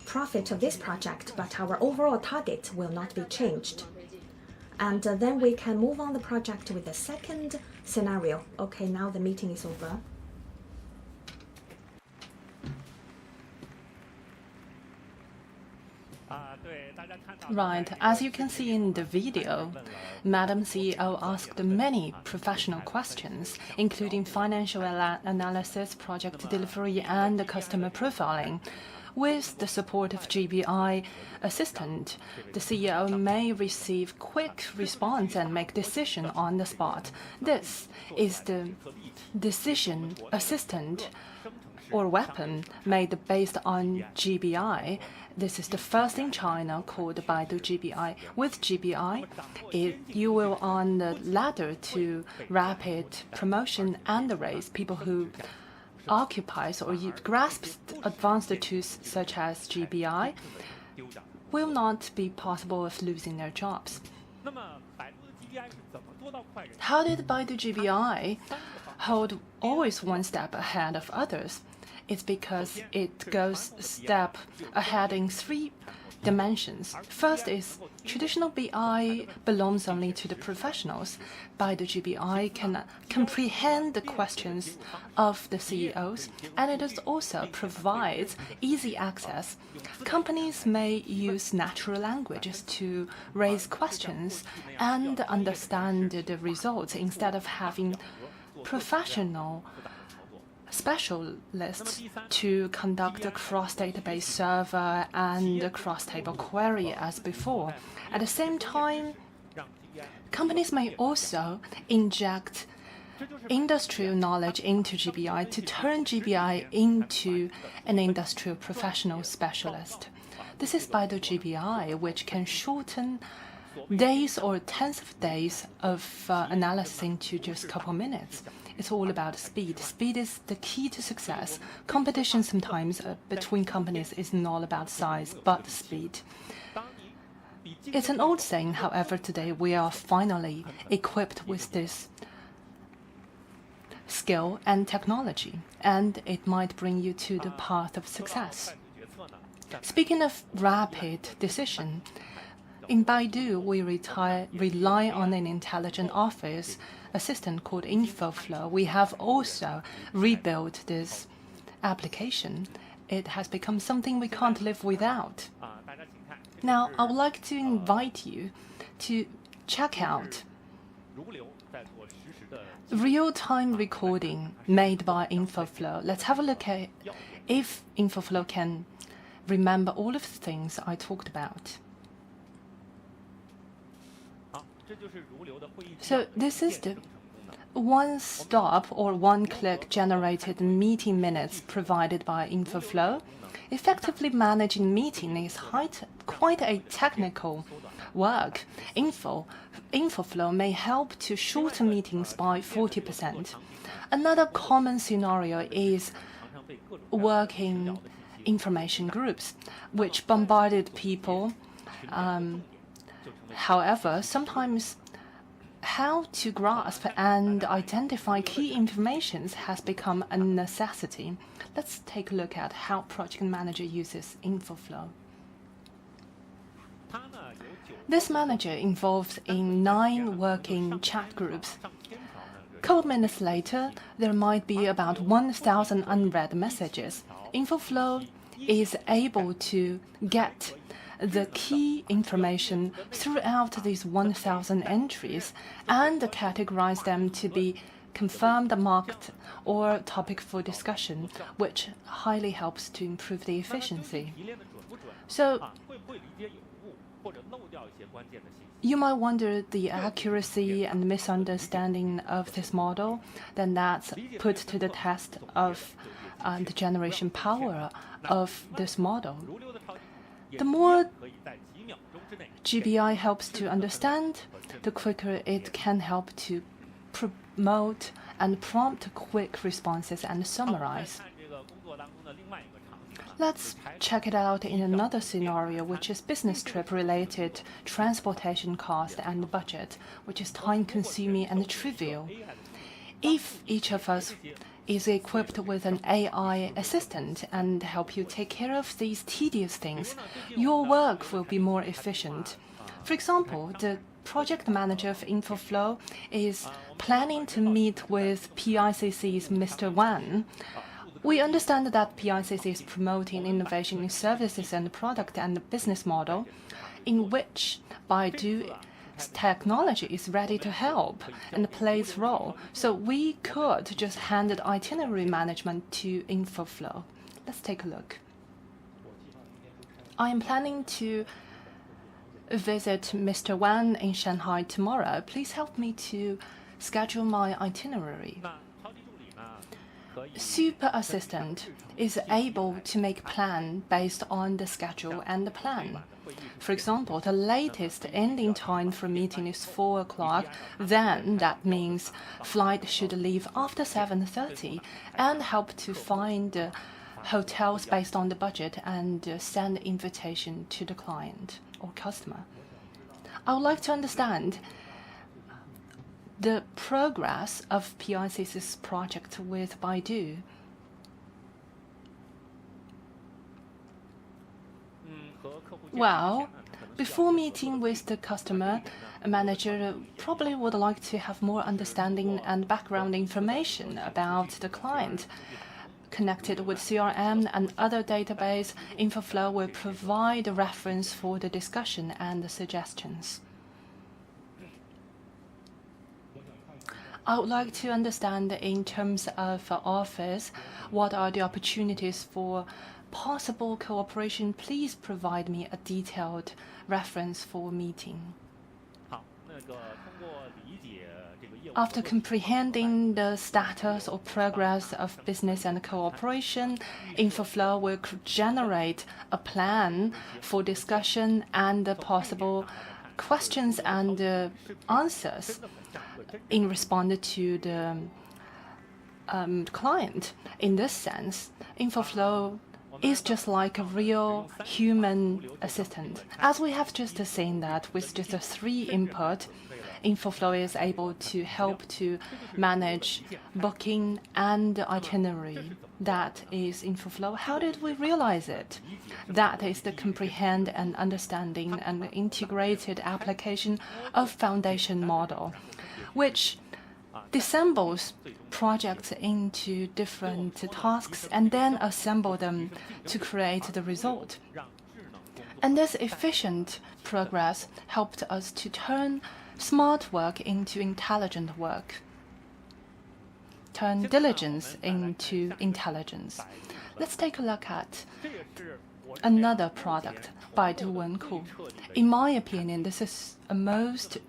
profit of this project, but our overall target will not be changed. And then we can move on the project with the second scenario. Okay, now the meeting is over. Right, as you can see in the video, Madam CEO asked many professional questions, including financial analysis, project delivery, and customer profiling. With the support of GBI assistant, the CEO may receive quick response and make decision on the spot. This is the decision assistant or weapon made based on GBI. This is the first in China called Baidu GBI. With GBI, you will on the ladder to rapid promotion and the raise. People who occupies or grasps advanced tools such as GBI will not be possible of losing their jobs. How did Baidu GBI hold always one step ahead of others? It's because it goes a step ahead in 3 dimensions. First is traditional BI belongs only to the professionals. Baidu GBI can comprehend the questions of the CEOs, and it also provides easy access. Companies may use natural languages to raise questions and understand the results instead of having professional specialists to conduct a cross-database server and a cross-table query as before. At the same time, companies may also inject industrial knowledge into GBI to turn GBI into an industrial professional specialist. This is Baidu GBI, which can shorten days or tens of days of analysis into just a couple minutes. It's all about speed. Speed is the key to success. Competition sometimes between companies isn't all about size, but speed. It's an old saying, however, today we are finally equipped with this skill and technology, and it might bring you to the path of success. Speaking of rapid decision, in Baidu, we rely on an intelligent office assistant called InfoFlow. We have also rebuilt this application. It has become something we can't live without. Now, I would like to invite you to check out real-time recording made by InfoFlow. Let's have a look at if InfoFlow can remember all of the things I talked about. So this is the one-stop or one-click generated meeting minutes provided by InfoFlow. Effectively managing meeting is quite a technical work, InfoFlow may help to shorten meetings by 40%. Another common scenario is working information groups, which bombarded people. However, sometimes how to grasp and identify key information has become a necessity. Let's take a look at how Project Manager uses InfoFlow. This manager involves in 9 working chat groups. Couple minutes later, there might be about 1,000 unread messages. InfoFlow is able to get the key information throughout these 1,000 entries and categorize them to be confirmed, marked, or topic for discussion, which highly helps to improve the efficiency. So, you might wonder the accuracy and misunderstanding of this model, then that's put to the test of the generation power of this model. The more GBI helps to understand, the quicker it can help to promote and prompt quick responses and summarize. Let's check it out in another scenario, which is business trip-related transportation cost and budget, which is time-consuming and trivial. If each of us is equipped with an AI assistant and help you take care of these tedious things, your work will be more efficient. For example, the project manager of InfoFlow is planning to meet with PICC's Mr. Wan. We understand that PICC is promoting innovation in services and product and business model, in which Baidu technology is ready to help and play its role. So we could just hand the itinerary management to InfoFlow. Let's take a look. I am planning to visit Mr. Wan in Shanghai tomorrow. Please help me to schedule my itinerary. Super Assistant is able to make a plan based on the schedule and the plan. For example, the latest ending time for a meeting is 4 o'clock. Then that means flight should leave after 7:30 and help to find hotels based on the budget and send invitation to the client or customer. I would like to understand the progress of PICC's project with Baidu. Well, before meeting with the customer, a manager probably would like to have more understanding and background information about the client. Connected with CRM and other database, InfoFlow will provide a reference for the discussion and the suggestions. I would like to understand in terms of office, what are the opportunities for possible cooperation? Please provide me a detailed reference for meeting. After comprehending the status or progress of business and cooperation, InfoFlow will generate a plan for discussion and possible questions and answers in response to the client. In this sense, InfoFlow is just like a real human assistant. As we have just seen that with just 3 input, InfoFlow is able to help to manage booking and itinerary. That is InfoFlow. How did we realize it? That is the comprehend and understanding and integrated application of foundation model, which disassembles projects into different tasks and then assemble them to create the result. And this efficient progress helped us to turn smart work into intelligent work, turn diligence into intelligence. Let's take a look at another product, Baidu World. In my opinion, this is a most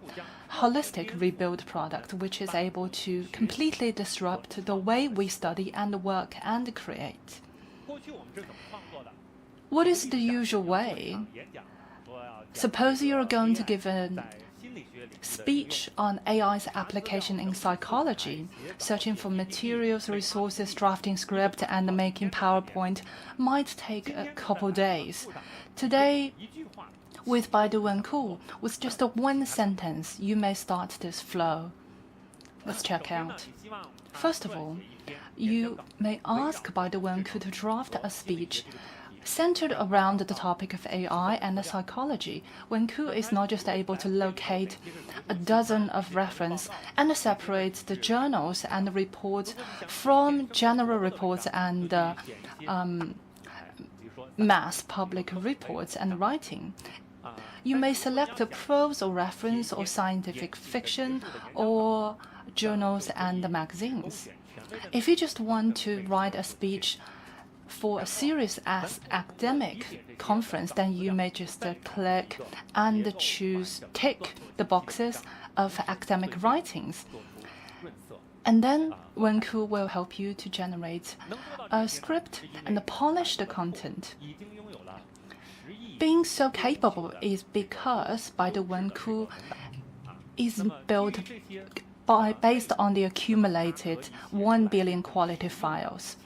holistic rebuild product which is able to completely disrupt the way we study and work and create. What is the usual way? Suppose you're going to give a speech on AI's application in psychology. Searching for materials, resources, drafting script, and making PowerPoint might take a couple days. Today, with Baidu Wenku, with just one sentence, you may start this flow. Let's check out. First of all, you may ask Baidu Wenku to draft a speech centered around the topic of AI and psychology. Wenku is not just able to locate a dozen of reference and separate the journals and reports from general reports and mass public reports and writing. You may select a prose or reference or scientific fiction or journals and magazines. If you just want to write a speech for a serious academic conference, then you may just click and tick the boxes of academic writings. And then Wenku will help you to generate a script and polish the content. Being so capable is because Baidu Wenku is built based on the accumulated 1 billion quality files,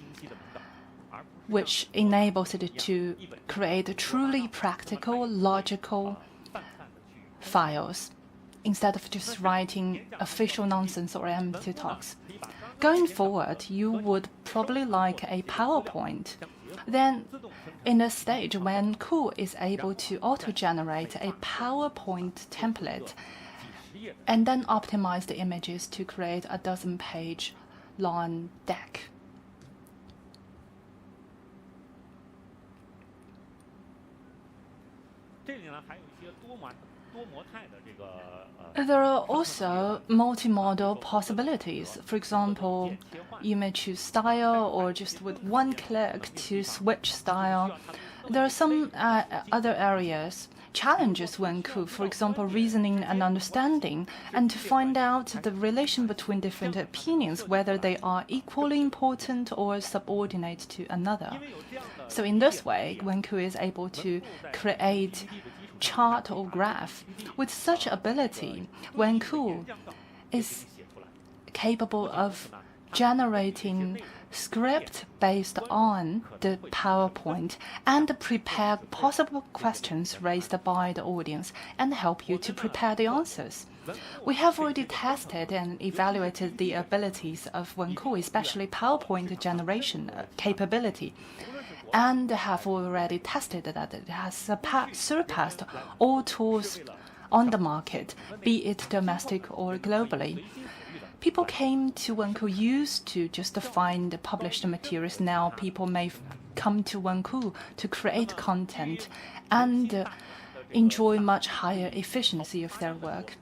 which enables it to create truly practical, logical files instead of just writing official nonsense or empty talks. Going forward, you would probably like a PowerPoint. Then, in a stage when Wenku is able to auto-generate a PowerPoint template and then optimize the images to create a dozen-page long deck. There are also multimodal possibilities. For example, you may choose style or just with one click to switch style. There are some other areas, challenges Wenku, for example, reasoning and understanding, and to find out the relation between different opinions, whether they are equally important or subordinate to another. So in this way, Wenku is able to create chart or graph. With such ability, Wenku is capable of generating script based on the PowerPoint and prepare possible questions raised by the audience and help you to prepare the answers. We have already tested and evaluated the abilities of Wenku, especially PowerPoint generation capability, and have already tested that it has surpassed all tools on the market, be it domestic or globally. People came to Wenku used to just find published materials. Now people may come to Wenku to create content and enjoy much higher efficiency of their work.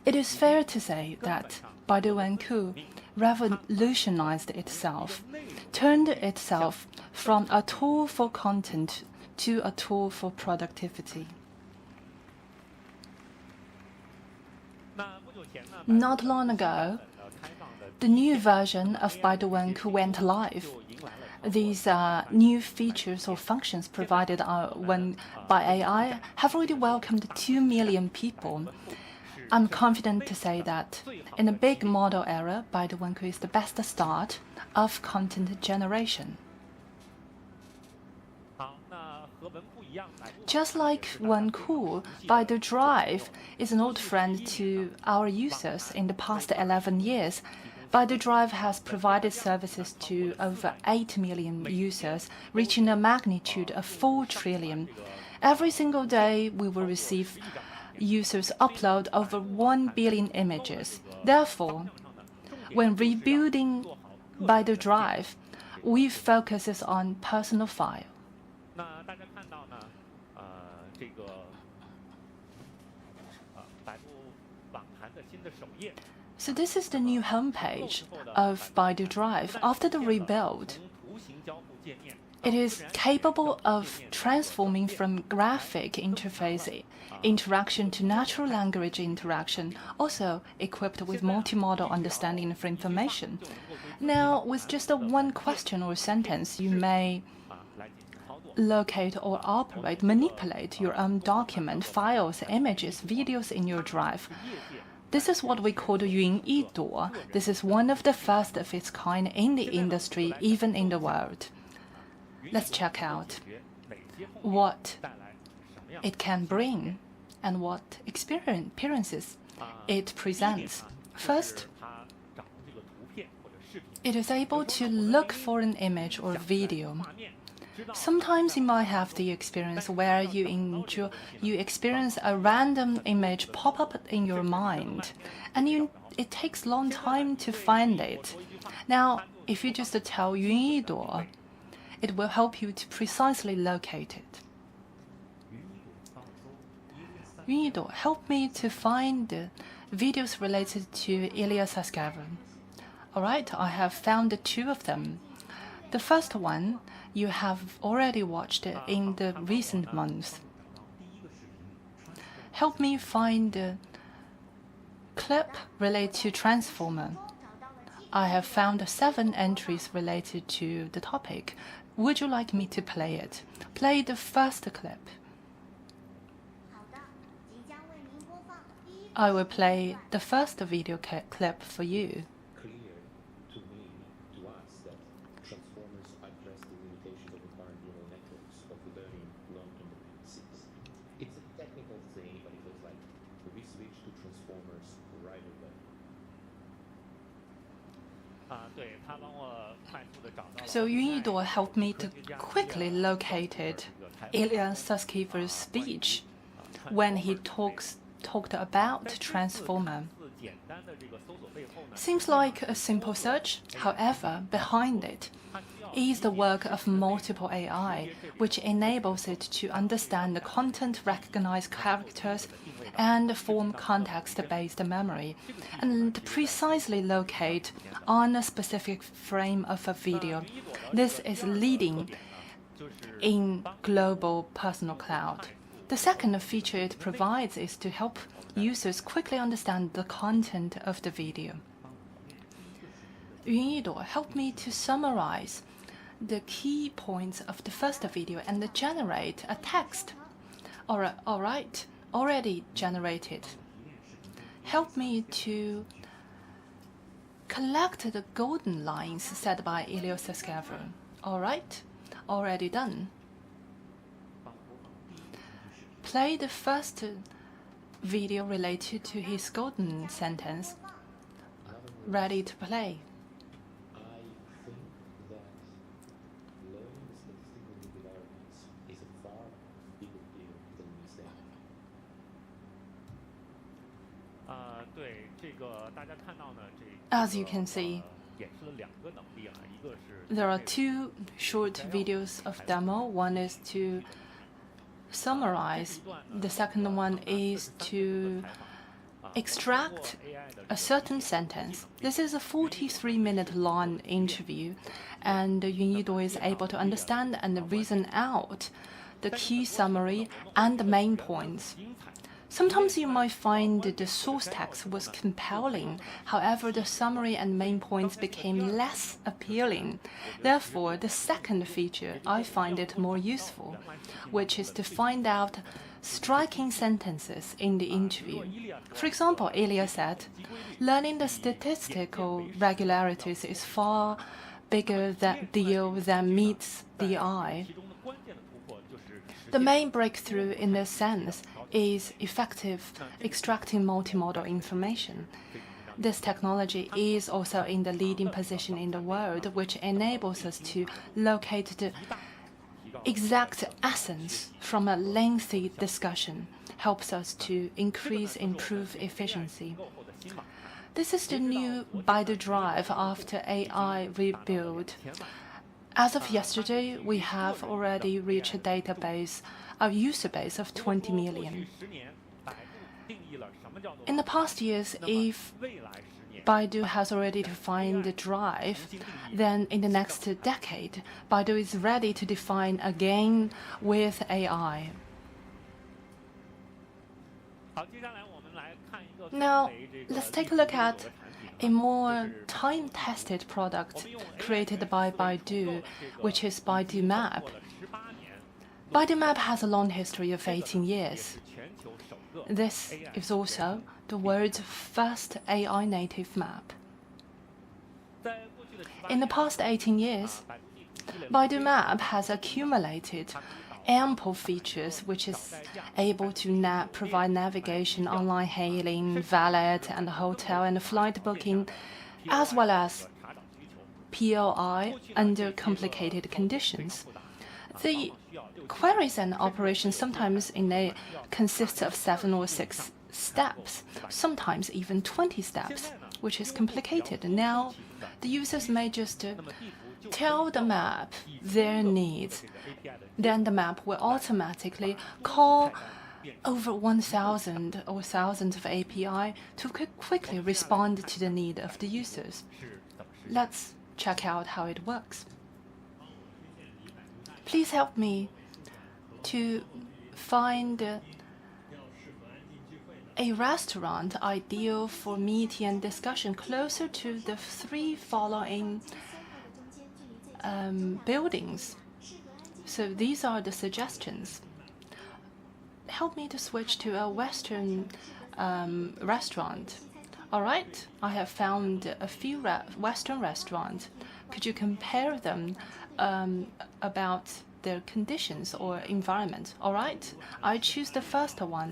It is fair to say that Baidu Wenku revolutionized itself, turned itself from a tool for content to a tool for productivity. Not long ago, the new version of Baidu Wenku went live. These new features or functions provided by AI have already welcomed 2 million people. I'm confident to say that in a big model era, Baidu Wenku is the best start of content generation. Just like Wenku, Baidu Drive is an old friend to our users. In the past 11 years, Baidu Drive has provided services to over 8 million users, reaching a magnitude of 4 trillion. Every single day, we will receive users upload over 1 billion images. Therefore, when rebuilding Baidu Drive, we focus on personal file. So this is the new homepage of Baidu Drive. After the rebuild, it is capable of transforming from graphic interface interaction to natural language interaction, also equipped with multimodal understanding of information. Now, with just one question or sentence, you may locate or operate, manipulate your own document, files, images, videos in your drive. This is what we call 云一朵. This is one of the first of its kind in the industry, even in the world. Let's check out what it can bring and what experiences it presents. First, it is able to look for an image or video. Sometimes you might have the experience where you experience a random image pop up in your mind, and it takes a long time to find it. Now, if you just tell 云一朵, it will help you to precisely locate it. 云一朵, help me to find the videos related to Ilya Sutskever. Alright, I have found 2 of them. The first one you have already watched in the recent months. Help me find a clip related to Transformer. I have found 7 entries related to the topic. Would you like me to play it? Play the first clip. I will play the first video clip for you. So 云一朵 helped me to quickly locate Ilya Sutskever's speech when he talked about Transformer. Seems like a simple search, however, behind it is the work of multiple AI, which enables it to understand the content, recognize characters, and form context-based memory, and precisely locate on a specific frame of a video. This is leading in global personal cloud. The second feature it provides is to help users quickly understand the content of the video. 云一朵 helped me to summarize the key points of the first video and generate a text. Alright, already generated. Help me to collect the golden lines said by Ilya Sutskever. Alright, already done. Play the first video related to his golden sentence. Ready to play. As you can see, there are 2 short videos of demo. One is to summarize. The second one is to extract a certain sentence. This is a 43-minute long interview, and Yun Yiduo is able to understand and reason out the key summary and the main points. Sometimes you might find the source text was compelling, however, the summary and main points became less appealing. Therefore, the second feature, I find it more useful, which is to find out striking sentences in the interview. For example, Ilya said, learning the statistical regularities is far bigger deal than meets the eye. The main breakthrough in this sense is effective extracting multimodal information. This technology is also in the leading position in the world, which enables us to locate the exact essence from a lengthy discussion, helps us to improve efficiency. This is the new Baidu Drive after AI rebuild. As of yesterday, we have already reached a user base of 20 million. In the past years, if Baidu has already defined the drive, then in the next decade, Baidu is ready to define again with AI. Now, let's take a look at a more time-tested product created by Baidu, which is Baidu Map. Baidu Map has a long history of 18 years. This is also the world's first AI native map. In the past 18 years, Baidu Map has accumulated ample features which is able to provide navigation, online hailing, valet and hotel and flight booking, as well as POI under complicated conditions. The queries and operations sometimes consist of 7 or 6 steps, sometimes even 20 steps, which is complicated. Now, the users may just tell the map their needs. Then the map will automatically call over 1,000 or thousands of API to quickly respond to the need of the users. Let's check out how it works. Please help me to find a restaurant ideal for meeting and discussion closer to the 3 following buildings. So these are the suggestions. Help me to switch to a Western restaurant. All right, I have found a few Western restaurants. Could you compare them about their conditions or environment? All right, I choose the first one.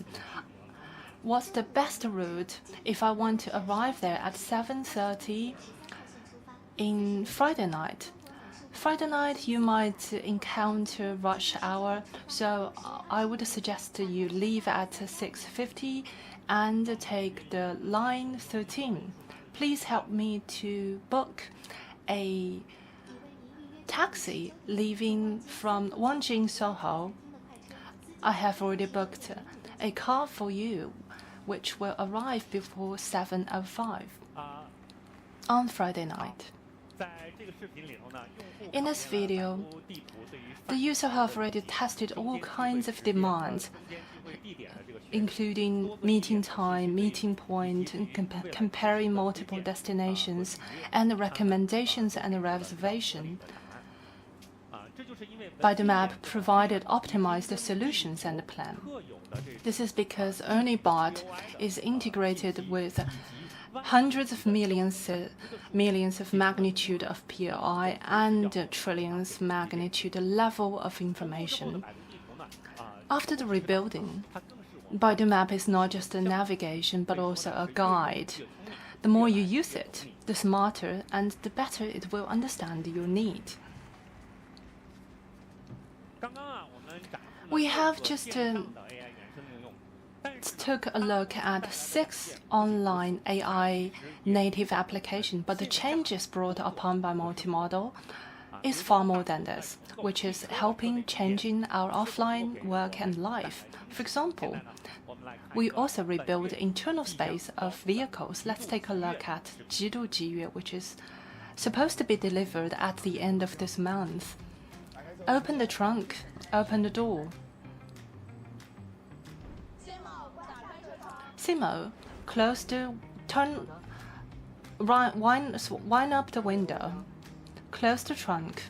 What's the best route if I want to arrive there at 7:30 in Friday night? Friday night, you might encounter rush hour, so I would suggest you leave at 6:50 and take the line 13. Please help me to book a taxi leaving from Wangjing, Soho. I have already booked a car for you, which will arrive before 7:05 on Friday night. In this video, the user have already tested all kinds of demands, including meeting time, meeting point, and comparing multiple destinations, and recommendations and reservation. Baidu Map provided optimized solutions and plan. This is because ErnieBot is integrated with hundreds of millions of magnitude of POI and trillions magnitude level of information. After the rebuilding, Baidu Map is not just a navigation but also a guide. The more you use it, the smarter and the better it will understand your need. We have just took a look at 6 online AI native applications, but the changes brought upon by multimodal is far more than this, which is helping changing our offline work and life. For example, we also rebuild the internal space of vehicles. Let's take a look at Jidu Jiyue, which is supposed to be delivered at the end of this month. Open the trunk, open the door. Simo, close the wind up the window, close the trunk.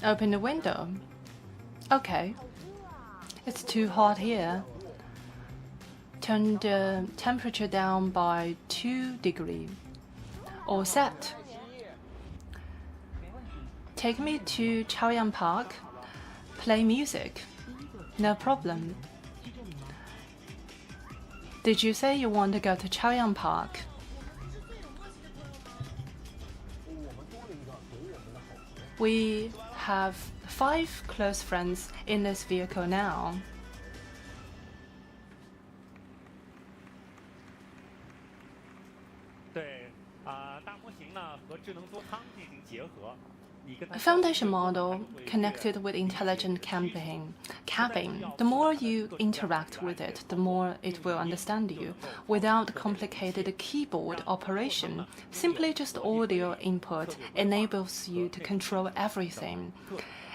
Open the window. Okay, it's too hot here. Turn the temperature down by 2 degrees. All set. Take me to Shougang Park. Play music. No problem. Did you say you want to go to Shougang Park? We have 5 close friends in this vehicle now. A foundation model connected with intelligent cabin. The more you interact with it, the more it will understand you. Without complicated keyboard operation, simply just audio input enables you to control everything.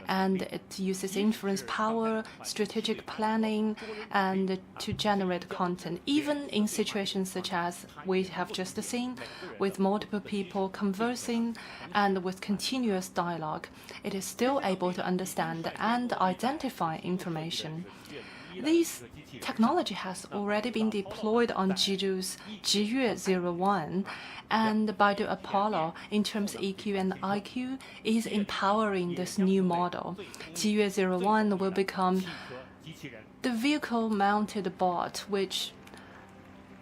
and it uses inference power, strategic planning, and to generate content. Even in situations such as we have just seen, with multiple people conversing and with continuous dialogue, it is still able to understand and identify information. This technology has already been deployed on Jidu's Zhiyue 01, and Baidu Apollo, in terms of EQ and IQ, is empowering this new model. Zhiyue 01 will become the vehicle-mounted bot which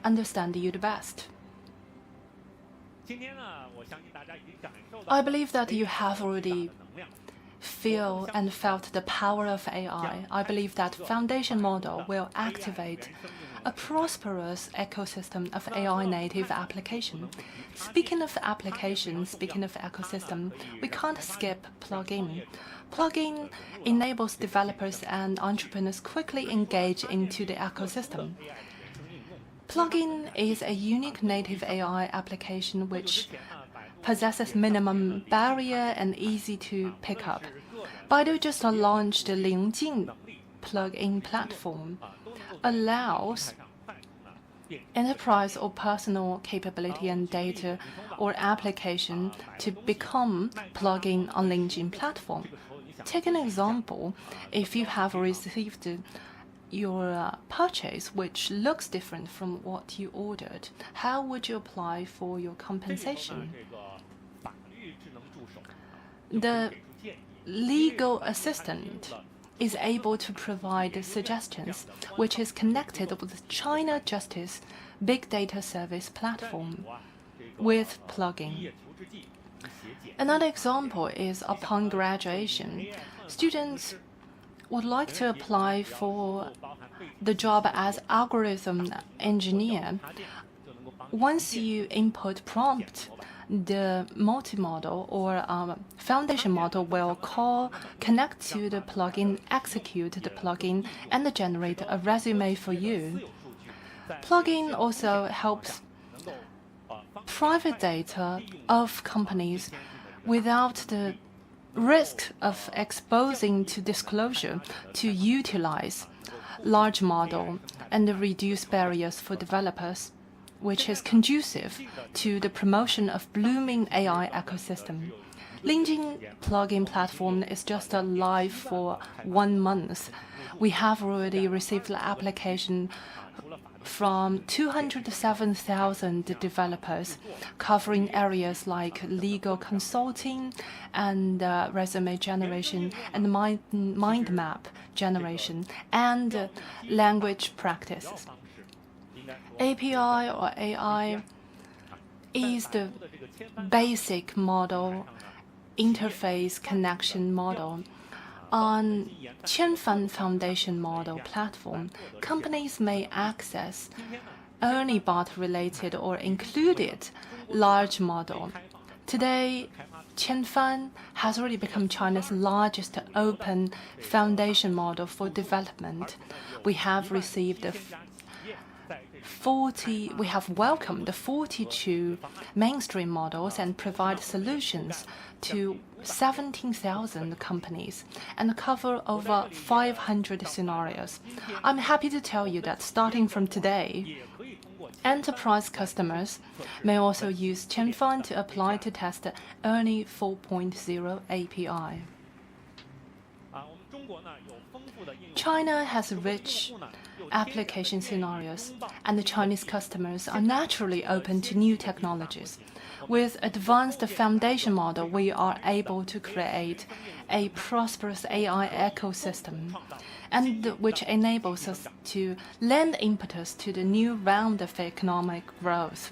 understands you the best. I believe that you have already feel and felt the power of AI. I believe that foundation model will activate a prosperous ecosystem of AI native application. Speaking of application, speaking of ecosystem, we can't skip plugin. Plugin enables developers and entrepreneurs quickly engage into the ecosystem. Plugin is a unique native AI application which possesses minimum barrier and easy to pick up. Baidu just launched the Lingjing plug-in platform, allows enterprise or personal capability and data or application to become plug-in on Lingjing platform. Take an example. If you have received your purchase which looks different from what you ordered, how would you apply for your compensation? The legal assistant is able to provide suggestions, which is connected with China Justice Big Data Service platform with plugin. Another example is upon graduation, students would like to apply for the job as algorithm engineer. Once you input prompt, the multimodal or foundation model will connect to the plugin, execute the plugin, and generate a resume for you. Plugin also helps private data of companies without the risk of exposing to disclosure to utilize large model and reduce barriers for developers, which is conducive to the promotion of blooming AI ecosystem. Lingjing plugin platform is just live for 1 month. We have already received the application from 207,000 developers, covering areas like legal consulting and resume generation and mind map generation and language practices. API or AI is the basic model interface connection model. On Qianfan Foundation model platform, companies may access any bot-related or included large model. Today, Qianfan has already become China's largest open foundation model for development. We have welcomed the 42 mainstream models and provide solutions to 17,000 companies and cover over 500 scenarios. I'm happy to tell you that starting from today, enterprise customers may also use Qianfan to apply to test the ERNIE 4.0 API. China has rich application scenarios, and the Chinese customers are naturally open to new technologies. With advanced foundation model, we are able to create a prosperous AI ecosystem, and which enables us to lend impetus to the new round of economic growth.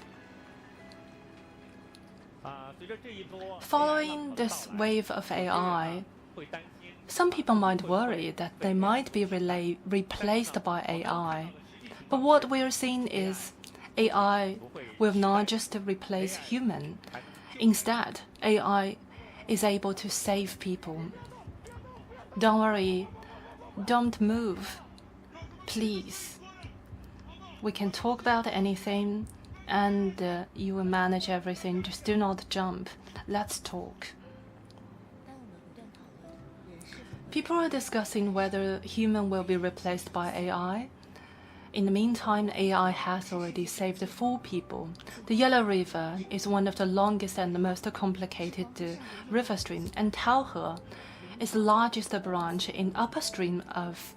Following this wave of AI, some people might worry that they might be replaced by AI. But what we are seeing is AI will not just replace human. Instead, AI is able to save people. Don't worry, don't move, please. We can talk about anything and you will manage everything. Just do not jump. Let's talk. People are discussing whether human will be replaced by AI. In the meantime, AI has already saved 4 people. The Yellow River is one of the longest and the most complicated river stream, and Taohe is the largest branch in upstream of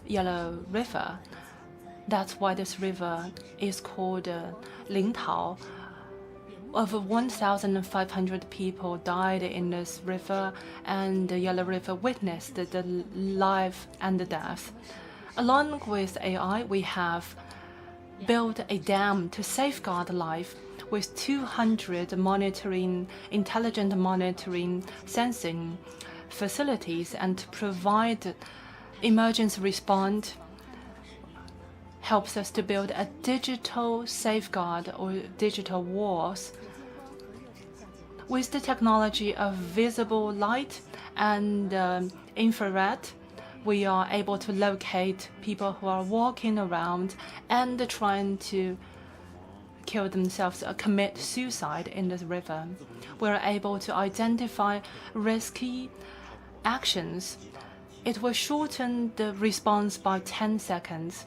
Yellow River. That's why this river is called Lingtao. Over 1,500 people died in this river, and the Yellow River witnessed the life and the death. Along with AI, we have built a dam to safeguard life with 200 intelligent monitoring sensing facilities, and to provide emergency response helps us to build a digital safeguard or digital walls. With the technology of visible light and infrared, we are able to locate people who are walking around and trying to kill themselves or commit suicide in this river. We're able to identify risky actions. It will shorten the response by 10 seconds.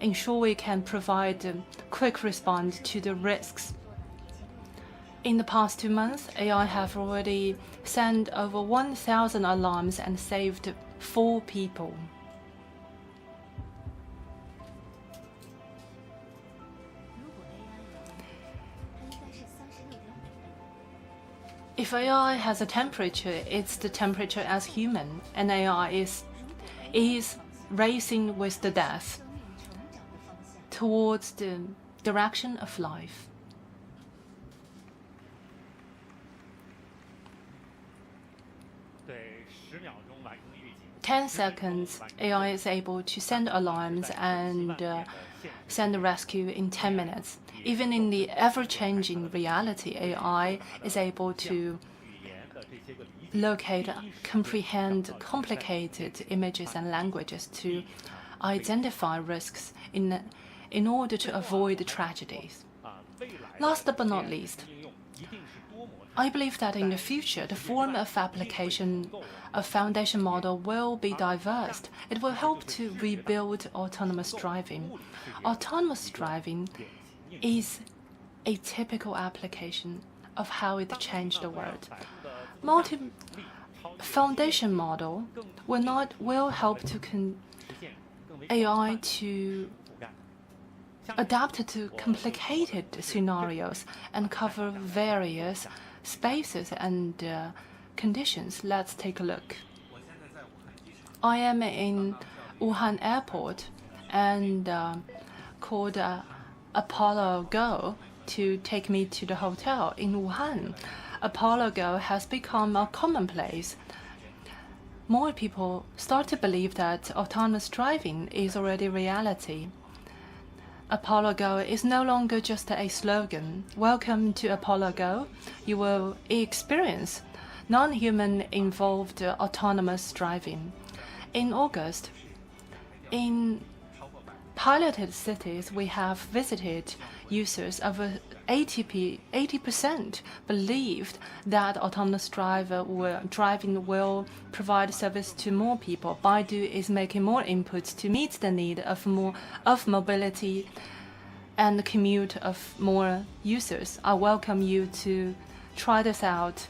Ensure we can provide a quick response to the risks. In the past 2 months, AI have already sent over 1,000 alarms and saved 4 people. If AI has a temperature, it's the temperature as human, and AI is racing with the death towards the direction of life. In 10 seconds, AI is able to send alarms and send a rescue in 10 minutes. Even in the ever-changing reality, AI is able to locate, comprehend complicated images and languages to identify risks in order to avoid tragedies. Last but not least, I believe that in the future, the form of application of foundation model will be diverse. It will help to rebuild autonomous driving. Autonomous driving is a typical application of how it changed the world. Foundation model will help to AI to adapt to complicated scenarios and cover various spaces and conditions. Let's take a look. I am in Wuhan Airport and called Apollo Go to take me to the hotel in Wuhan. Apollo Go has become a commonplace. More people start to believe that autonomous driving is already reality. Apollo Go is no longer just a slogan. Welcome to Apollo Go. You will experience non-human involved autonomous driving. In August, in piloted cities, we have visited users. Over 80% believed that autonomous driving will provide service to more people. Baidu is making more inputs to meet the need of mobility and commute of more users. I welcome you to try this out.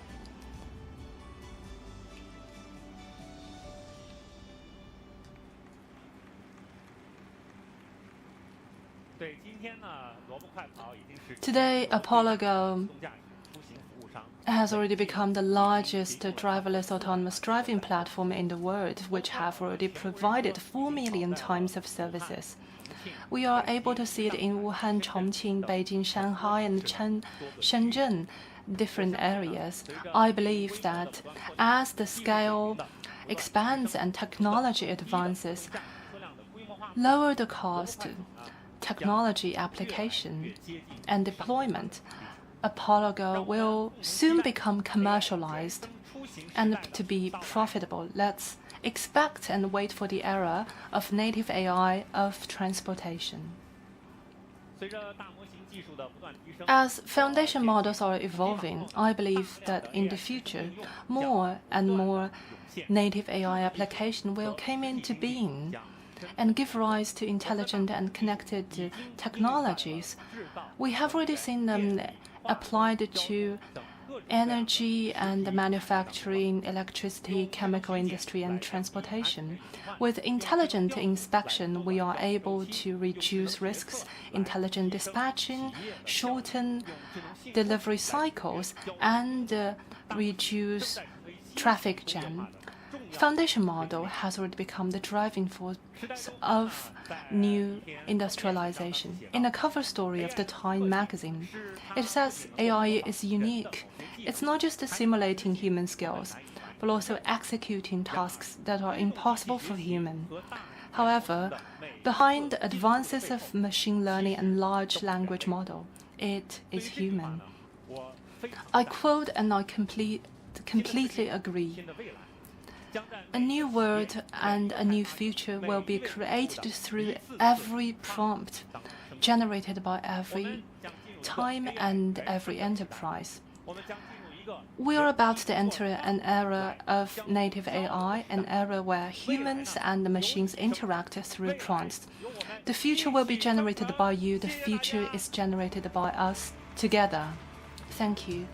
Today, Apollo Go has already become the largest driverless autonomous driving platform in the world, which have already provided 4 million times of services. We are able to see it in Wuhan, Chongqing, Beijing, Shanghai, and Shenzhen, different areas. I believe that as the scale expands and technology advances, lower the cost, technology application and deployment, Apollo Go will soon become commercialized and to be profitable. Let's expect and wait for the era of native AI of transportation. As foundation models are evolving, I believe that in the future, more and more native AI application will come into being and give rise to intelligent and connected technologies. We have already seen them applied to energy and manufacturing, electricity, chemical industry, and transportation. With intelligent inspection, we are able to reduce risks, intelligent dispatching, shorten delivery cycles, and reduce traffic jam. Foundation model has already become the driving force of new industrialization. In a cover story of the Time magazine, it says AI is unique. It's not just simulating human skills, but also executing tasks that are impossible for human. However, behind the advances of machine learning and large language model, it is human. I quote and I completely agree. A new world and a new future will be created through every prompt generated by every time and every enterprise. We are about to enter an era of native AI, an era where humans and the machines interact through prompts. The future will be generated by you. The future is generated by us together. Thank you.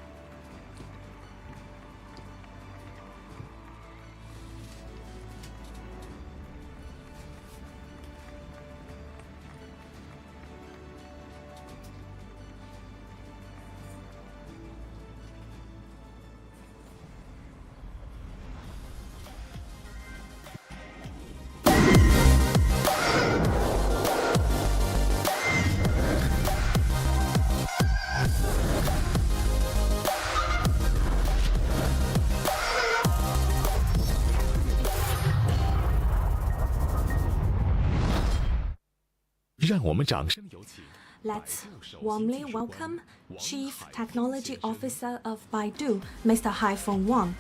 Let's warmly welcome Chief Technology Officer of Baidu, Mr. Haifeng Wang.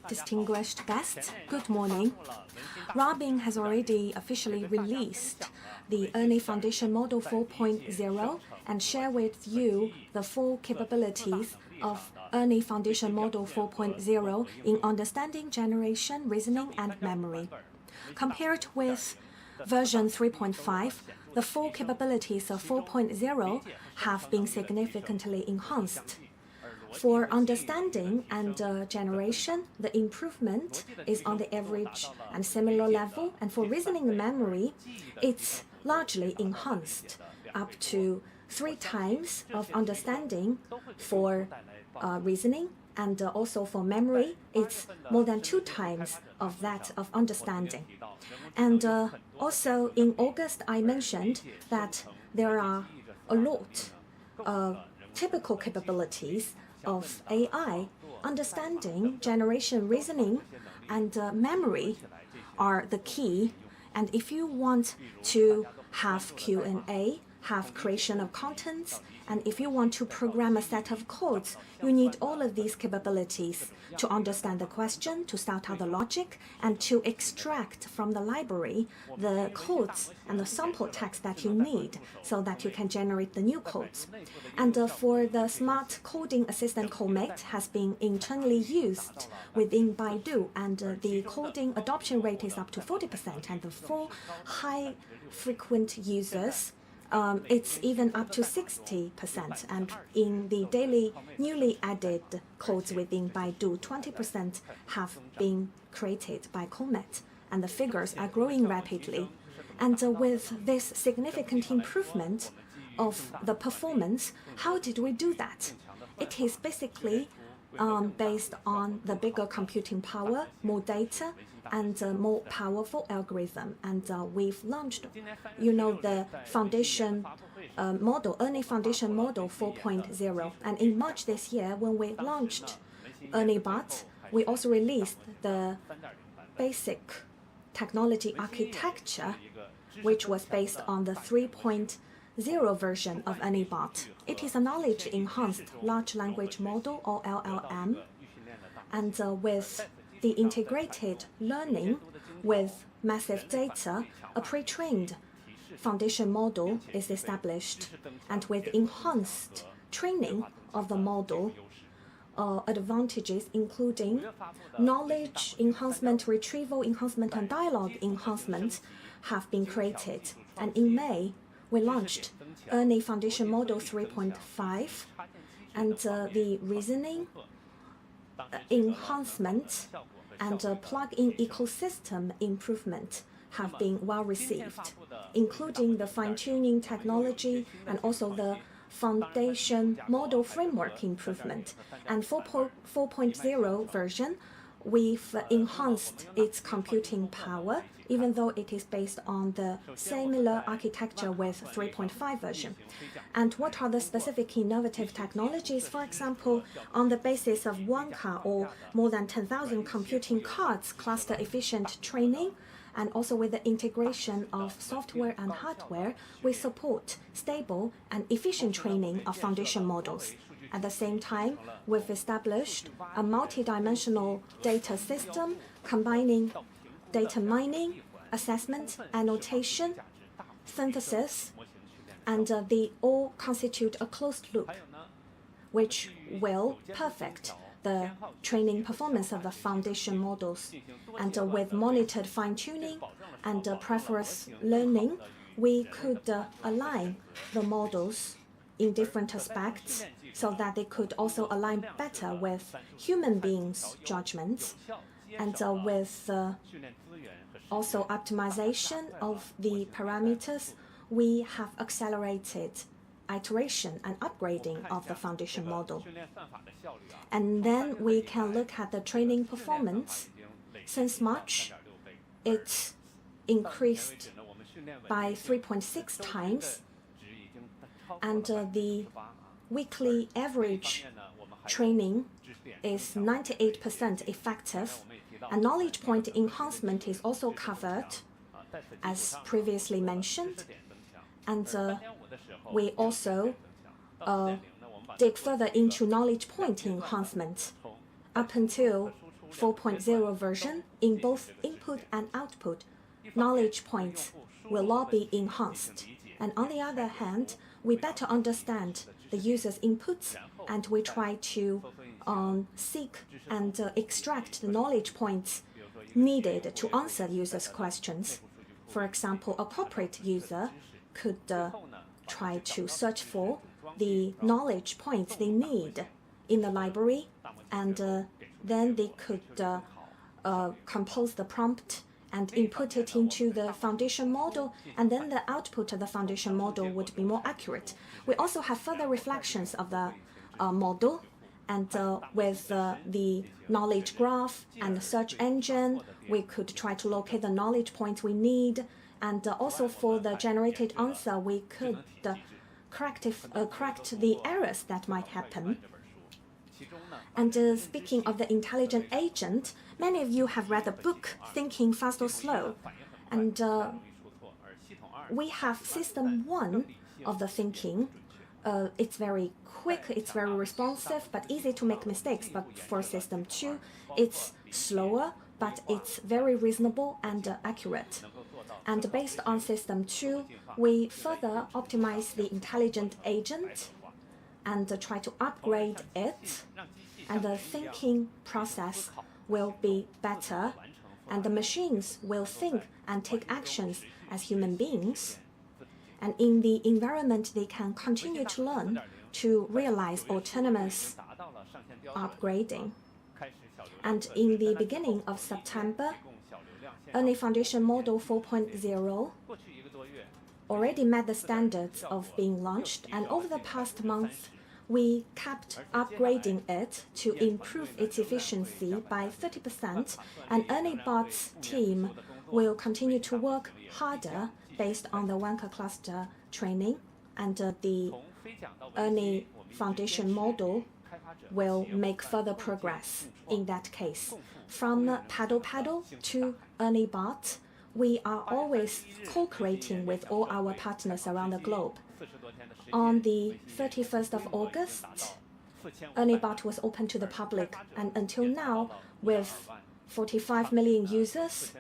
Distinguished guests, good morning. Robin has already officially released the ERNIE Foundation Model 4.0 and share with you the full capabilities of ERNIE Foundation Model 4.0 in understanding, generation, reasoning, and memory. Compared with version 3.5, the full capabilities of 4.0 have been significantly enhanced. For understanding and generation, the improvement is on the average and similar level, and for reasoning and memory, it's largely enhanced, up to 3 times of understanding for reasoning, and also for memory, it's more than 2 times of that of understanding. And also in August, I mentioned that there are a lot of typical capabilities of AI. Understanding, generation, reasoning, and memory are the key. And if you want to have Q&A, have creation of contents, and if you want to program a set of codes, you need all of these capabilities to understand the question, to start out the logic, and to extract from the library the codes and the sample text that you need so that you can generate the new codes. And for the smart coding assistant CodeMate has been internally used within Baidu, and the coding adoption rate is up to 40%, and for high frequent users, it's even up to 60%, and in the daily newly added codes within Baidu, 20% have been created by CodeMate, and the figures are growing rapidly. And with this significant improvement of the performance, how did we do that? It is basically based on the bigger computing power, more data, and more powerful algorithm. And we've launched, the foundation model, ERNIE Foundation Model 4.0. And in March this year, when we launched ERNIE Bot, we also released the basic technology architecture, which was based on the 3.0 4.0 version of AnyBot. It is a knowledge-enhanced large language model, or LLM, and with the integrated learning with massive data, a pre-trained foundation model is established, and with enhanced training of the model, advantages including knowledge enhancement, retrieval enhancement, and dialogue enhancement have been created. And in May, we launched Ernie Foundation Model 3.5, and the reasoning enhancement and plug-in ecosystem improvement have been well received, including the fine-tuning technology and also the foundation model framework improvement. And 4.0 version, we've enhanced its computing power, even though it is based on the similar architecture with 3.5 version. And what are the specific innovative technologies? For example, on the basis of one car or more than 10,000 computing cards, cluster efficient training, and also with the integration of software and hardware, we support stable and efficient training of foundation models. At the same time, we've established a multidimensional data system combining data mining, assessment, annotation, synthesis, and they all constitute a closed loop, which will perfect the training performance of the foundation models. And with monitored fine-tuning and preference learning, we could align the models in different aspects so that they could also align better with human beings' judgments, and with also optimization of the parameters, we have accelerated iteration and upgrading of the foundation model. And then we can look at the training performance. Since March, it's increased by 3.6 times, and the weekly average training is 98% effective. And knowledge point enhancement is also covered, as previously mentioned. And we also dig further into knowledge point enhancement. Up until 4.0 version, in both input and output, knowledge points will all be enhanced. And on the other hand, we better understand the user's inputs, and we try to seek and extract the knowledge points needed to answer users' questions. For example, a corporate user could try to search for the knowledge points they need in the library, and then they could compose the prompt and input it into the foundation model, and then the output of the foundation model would be more accurate. We also have further reflections of the model, and with the knowledge graph and the search engine, we could try to locate the knowledge points we need, and also for the generated answer, we could correct the errors that might happen. And speaking of the intelligent agent, many of you have read the book Thinking Fast or Slow, and we have system 1 of the thinking. It's very quick, it's very responsive, but easy to make mistakes. But for system 2, it's slower, but it's very reasonable and accurate. And based on system 2, we further optimize the intelligent agent and try to upgrade it, and the thinking process will be better, and the machines will think and take actions as human beings. And in the environment, they can continue to learn to realize autonomous upgrading. And in the beginning of September, Ernie Foundation Model 4.0 already met the standards of being launched, and over the past month, we kept upgrading it to improve its efficiency by 30%, and AnyBot's team will continue to work harder based on the Wanker cluster training, and the Ernie Foundation model will make further progress in that case. From Paddle to AnyBot, we are always co-creating with all our partners around the globe. On the 31st of August, UniBot was open to the public, and until now, with 45 million users,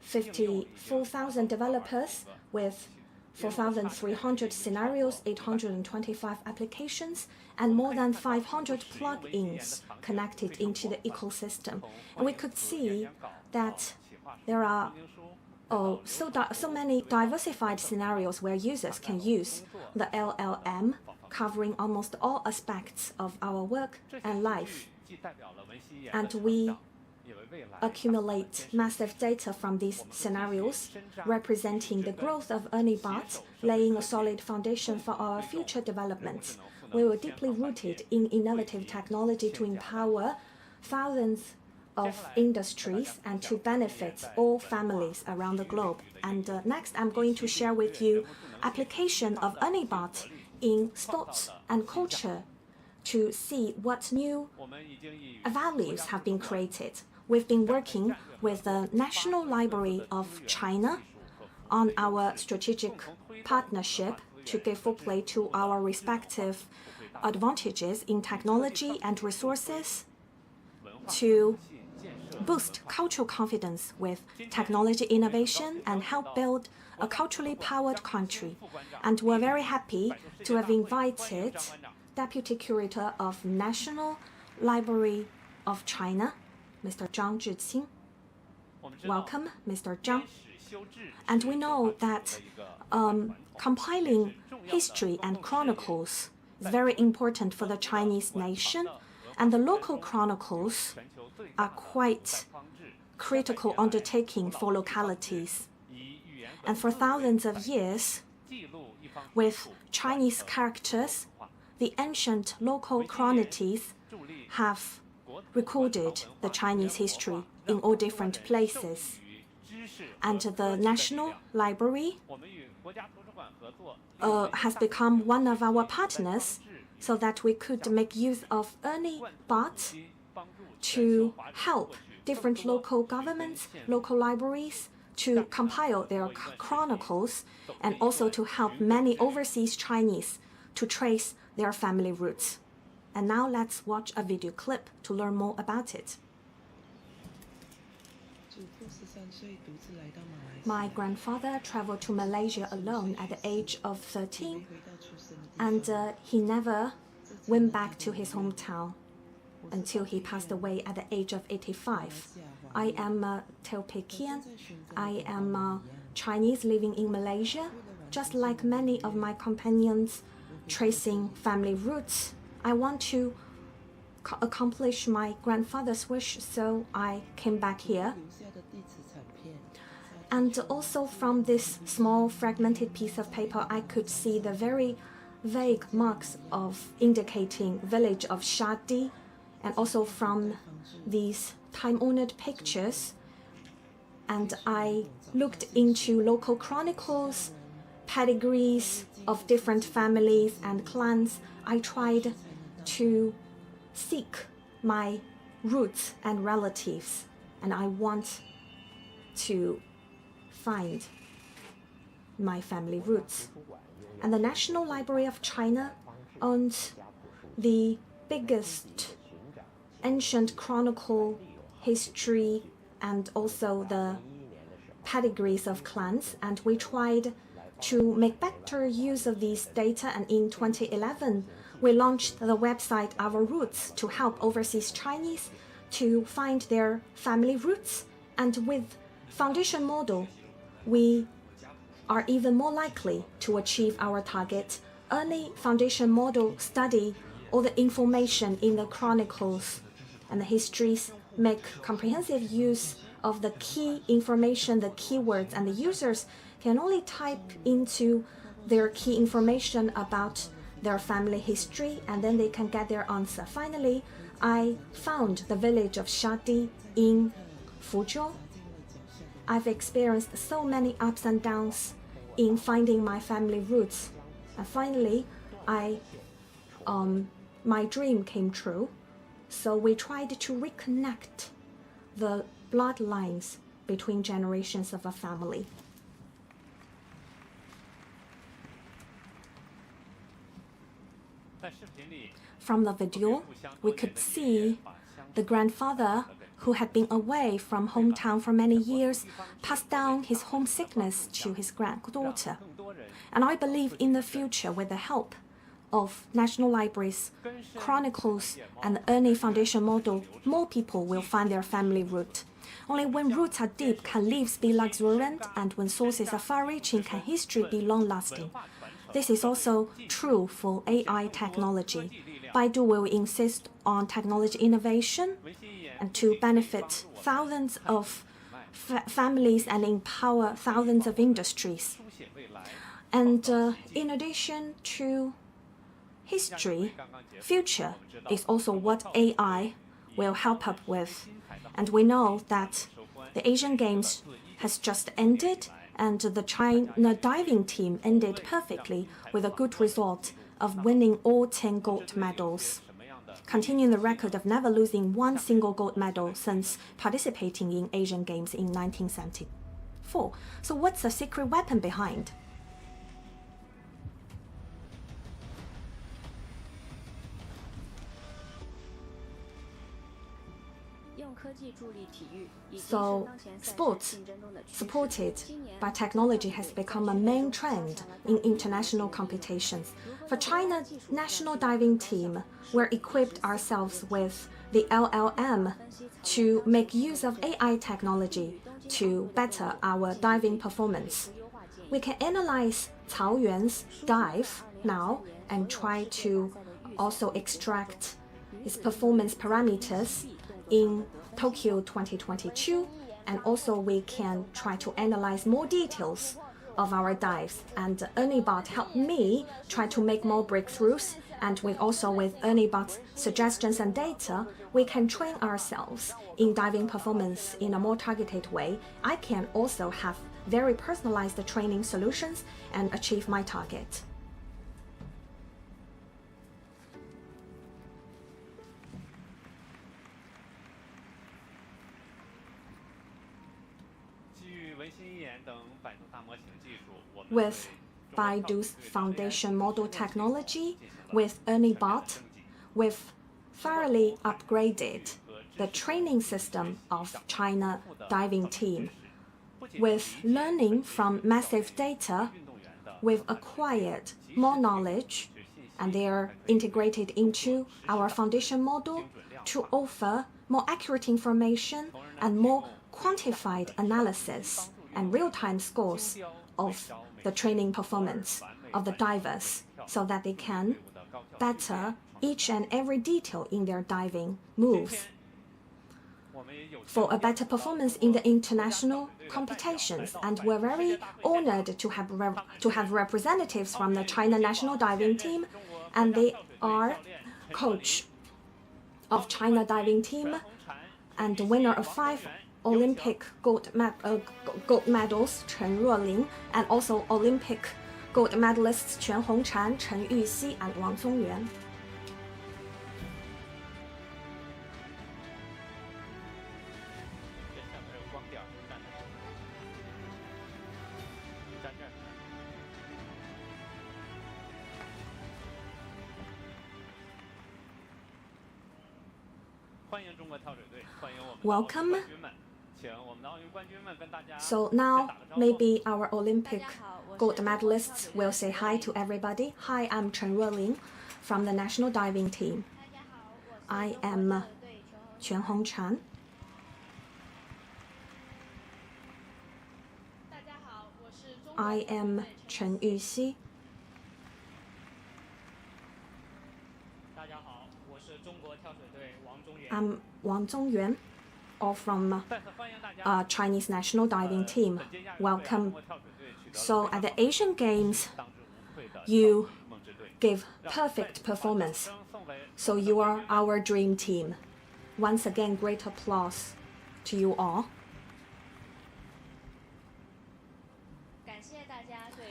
54,000 developers, with 4,300 scenarios, 825 applications, and more than 500 plugins connected into the ecosystem. And we could see that there are so many diversified scenarios where users can use the LLM, covering almost all aspects of our work and life. And we accumulate massive data from these scenarios, representing the growth of UniBot, laying a solid foundation for our future development. We were deeply rooted in innovative technology to empower thousands of industries and to benefit all families around the globe. And next, I'm going to share with you application of UniBot in sports and culture to see what new values have been created. We've been working with the National Library of China on our strategic partnership to give full play to our respective advantages in technology and resources to boost cultural confidence with technology innovation and help build a culturally powered country. And we're very happy to have invited Deputy Curator of National Library of China, Mr. Zhang Zhiqing. Welcome, Mr. Zhang. And we know that compiling history and chronicles is very important for the Chinese nation, and the local chronicles are quite critical undertaking for localities. And for thousands of years, with Chinese characters, the ancient local chronicles have recorded the Chinese history in all different places. And the National Library has become one of our partners so that we could make use of UniBot to help different local governments, local libraries to compile their chronicles, and also to help many overseas Chinese to trace their family roots. And now let's watch a video clip to learn more about it. My grandfather traveled to Malaysia alone at the age of 13, and he never went back to his hometown until he passed away at the age of 85. I am Teopekian. I am Chinese living in Malaysia. Just like many of my companions tracing family roots, I want to accomplish my grandfather's wish, so I came back here. And also from this small fragmented piece of paper, I could see the very vague marks of indicating village of Shadi, and also from these time-honored pictures. And I looked into local chronicles, pedigrees of different families and clans. I tried to seek my roots and relatives, and I want to find my family roots. And the National Library of China owns the biggest ancient chronicle history and also the pedigrees of clans, and we tried to make better use of these data. And in 2011, we launched the website Our Roots to help overseas Chinese to find their family roots. And with foundation model, we are even more likely to achieve our target. Early foundation model study all the information in the chronicles and the histories, make comprehensive use of the key information, the keywords, and the users can only type into their key information about their family history, and then they can get their answer. Finally, I found the village of Shadi in Fuzhou. I've experienced so many ups and downs in finding my family roots. And finally, my dream came true. So we tried to reconnect the bloodlines between generations of a family. From the video, we could see the grandfather who had been away from hometown for many years passed down his homesickness to his granddaughter. And I believe in the future, with the help of National Libraries, Chronicles, and the Ernie Foundation model, more people will find their family root. Only when roots are deep can lives be luxuriant, and when sources are far-reaching can history be long-lasting. This is also true for AI technology. Baidu will insist on technology innovation and to benefit thousands of families and empower thousands of industries. And in addition to history, future is also what AI will help up with. And we know that the Asian Games has just ended, and the China diving team ended perfectly with a good result of winning all 10 gold medals, continuing the record of never losing one single gold medal since participating in Asian Games in 1974. So what's the secret weapon behind? So, sports supported by technology has become a main trend in international competitions. For China national diving team, we're equipped ourselves with the LLM to make use of AI technology to better our diving performance. We can analyze Cao Yuan's dive now and try to also extract his performance parameters in Tokyo 2022, and also we can try to analyze more details of our dives. And ErnieBot helped me try to make more breakthroughs, and with ErnieBot's suggestions and data, we can train ourselves in diving performance in a more targeted way. I can also have very personalized training solutions and achieve my target. With Baidu's foundation model technology, with ErnieBot, we've thoroughly upgraded the training system of China diving team. With learning from massive data, we've acquired more knowledge, and they are integrated into our foundation model to offer more accurate information and more quantified analysis and real-time scores of the training performance of the divers, so that they can better each and every detail in their diving moves. For a better performance in the international competitions, and we're very honored to have representatives from the China national diving team, and they are coach of China diving team and the winner of 5 Olympic gold medals, Chen Ruoling, and also Olympic gold medalists Quan Hongchan, Chen Yuxi, and Wang Zongyuan. Welcome. So now maybe our Olympic gold medalists will say hi to everybody. Hi, I'm Chen Ruoling from the national diving team. I am Quan Hongchan. I am Chen Yuxi. I'm Wang Zongyuan, all from Chinese national diving team. Welcome. So at the Asian Games, you gave perfect performance. So you are our dream team. Once again, great applause to you all.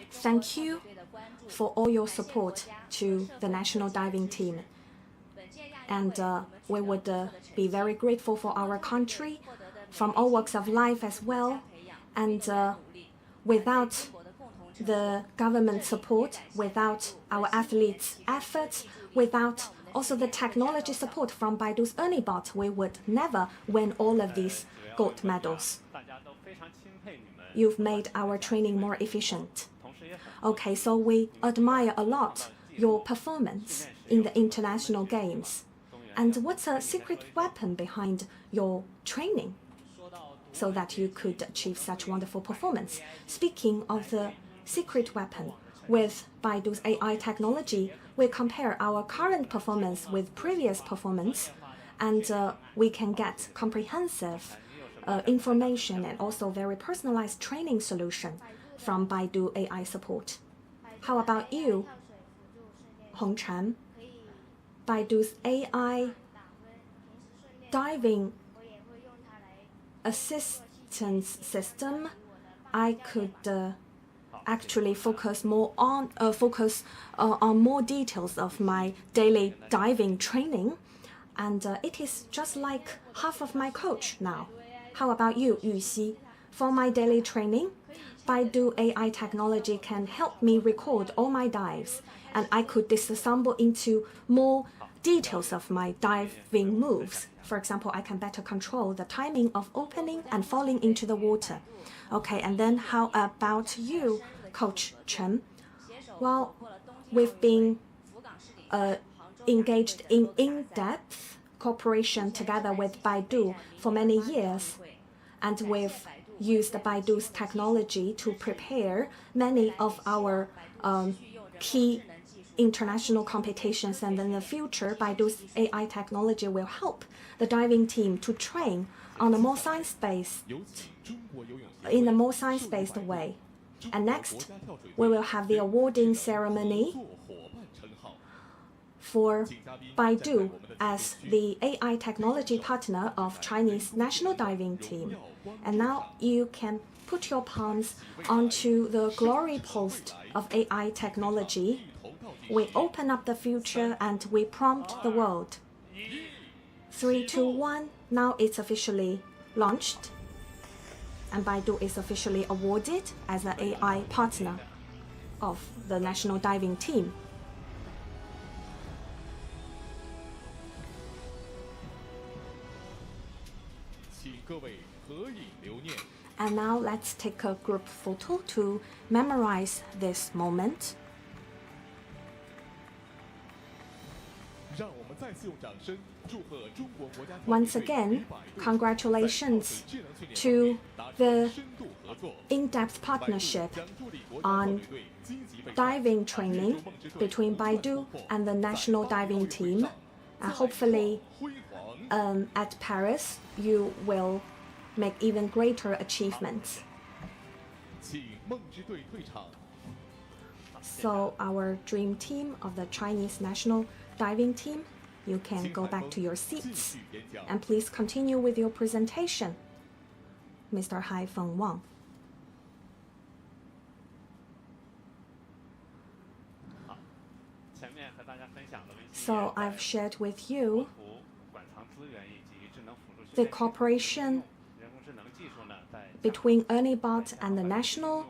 Thank you for all your support to the national diving team. And we would be very grateful for our country from all walks of life as well. And without the government support, without our athletes' efforts, without also the technology support from Baidu's ErnieBot, we would never win all of these gold medals. You've made our training more efficient. Okay, so we admire a lot your performance in the international games. And what's a secret weapon behind your training so that you could achieve such wonderful performance? Speaking of the secret weapon, with Baidu's AI technology, we compare our current performance with previous performance, and we can get comprehensive information and also very personalized training solution from Baidu AI support. How about you, Hongchan? Baidu's AI diving assistance system, I could actually focus on more details of my daily diving training, and it is just like half of my coach now. How about you, Yuxi? For my daily training, Baidu AI technology can help me record all my dives, and I could disassemble into more details of my diving moves. For example, I can better control the timing of opening and falling into the water. Okay, and then how about you, Coach Chen? Well, we've been engaged in in-depth cooperation together with Baidu for many years, and we've used Baidu's technology to prepare many of our key international competitions, and in the future, Baidu's AI technology will help the diving team to train on a more science-based, in a more science-based way. And next, we will have the awarding ceremony for Baidu as the AI technology partner of Chinese national diving team. And now you can put your palms onto the glory post of AI technology. We open up the future and we prompt the world. 3, 2, 1, now it's officially launched, and Baidu is officially awarded as an AI partner of the national diving team. And now let's take a group photo to memorize this moment. Once again, congratulations to the in-depth partnership on diving training between Baidu and the national diving team. And hopefully, at Paris, you will make even greater achievements. So our dream team of the Chinese national diving team, you can go back to your seats and please continue with your presentation, Mr. Haifeng Wang. So I've shared with you the cooperation between ErnieBot and the National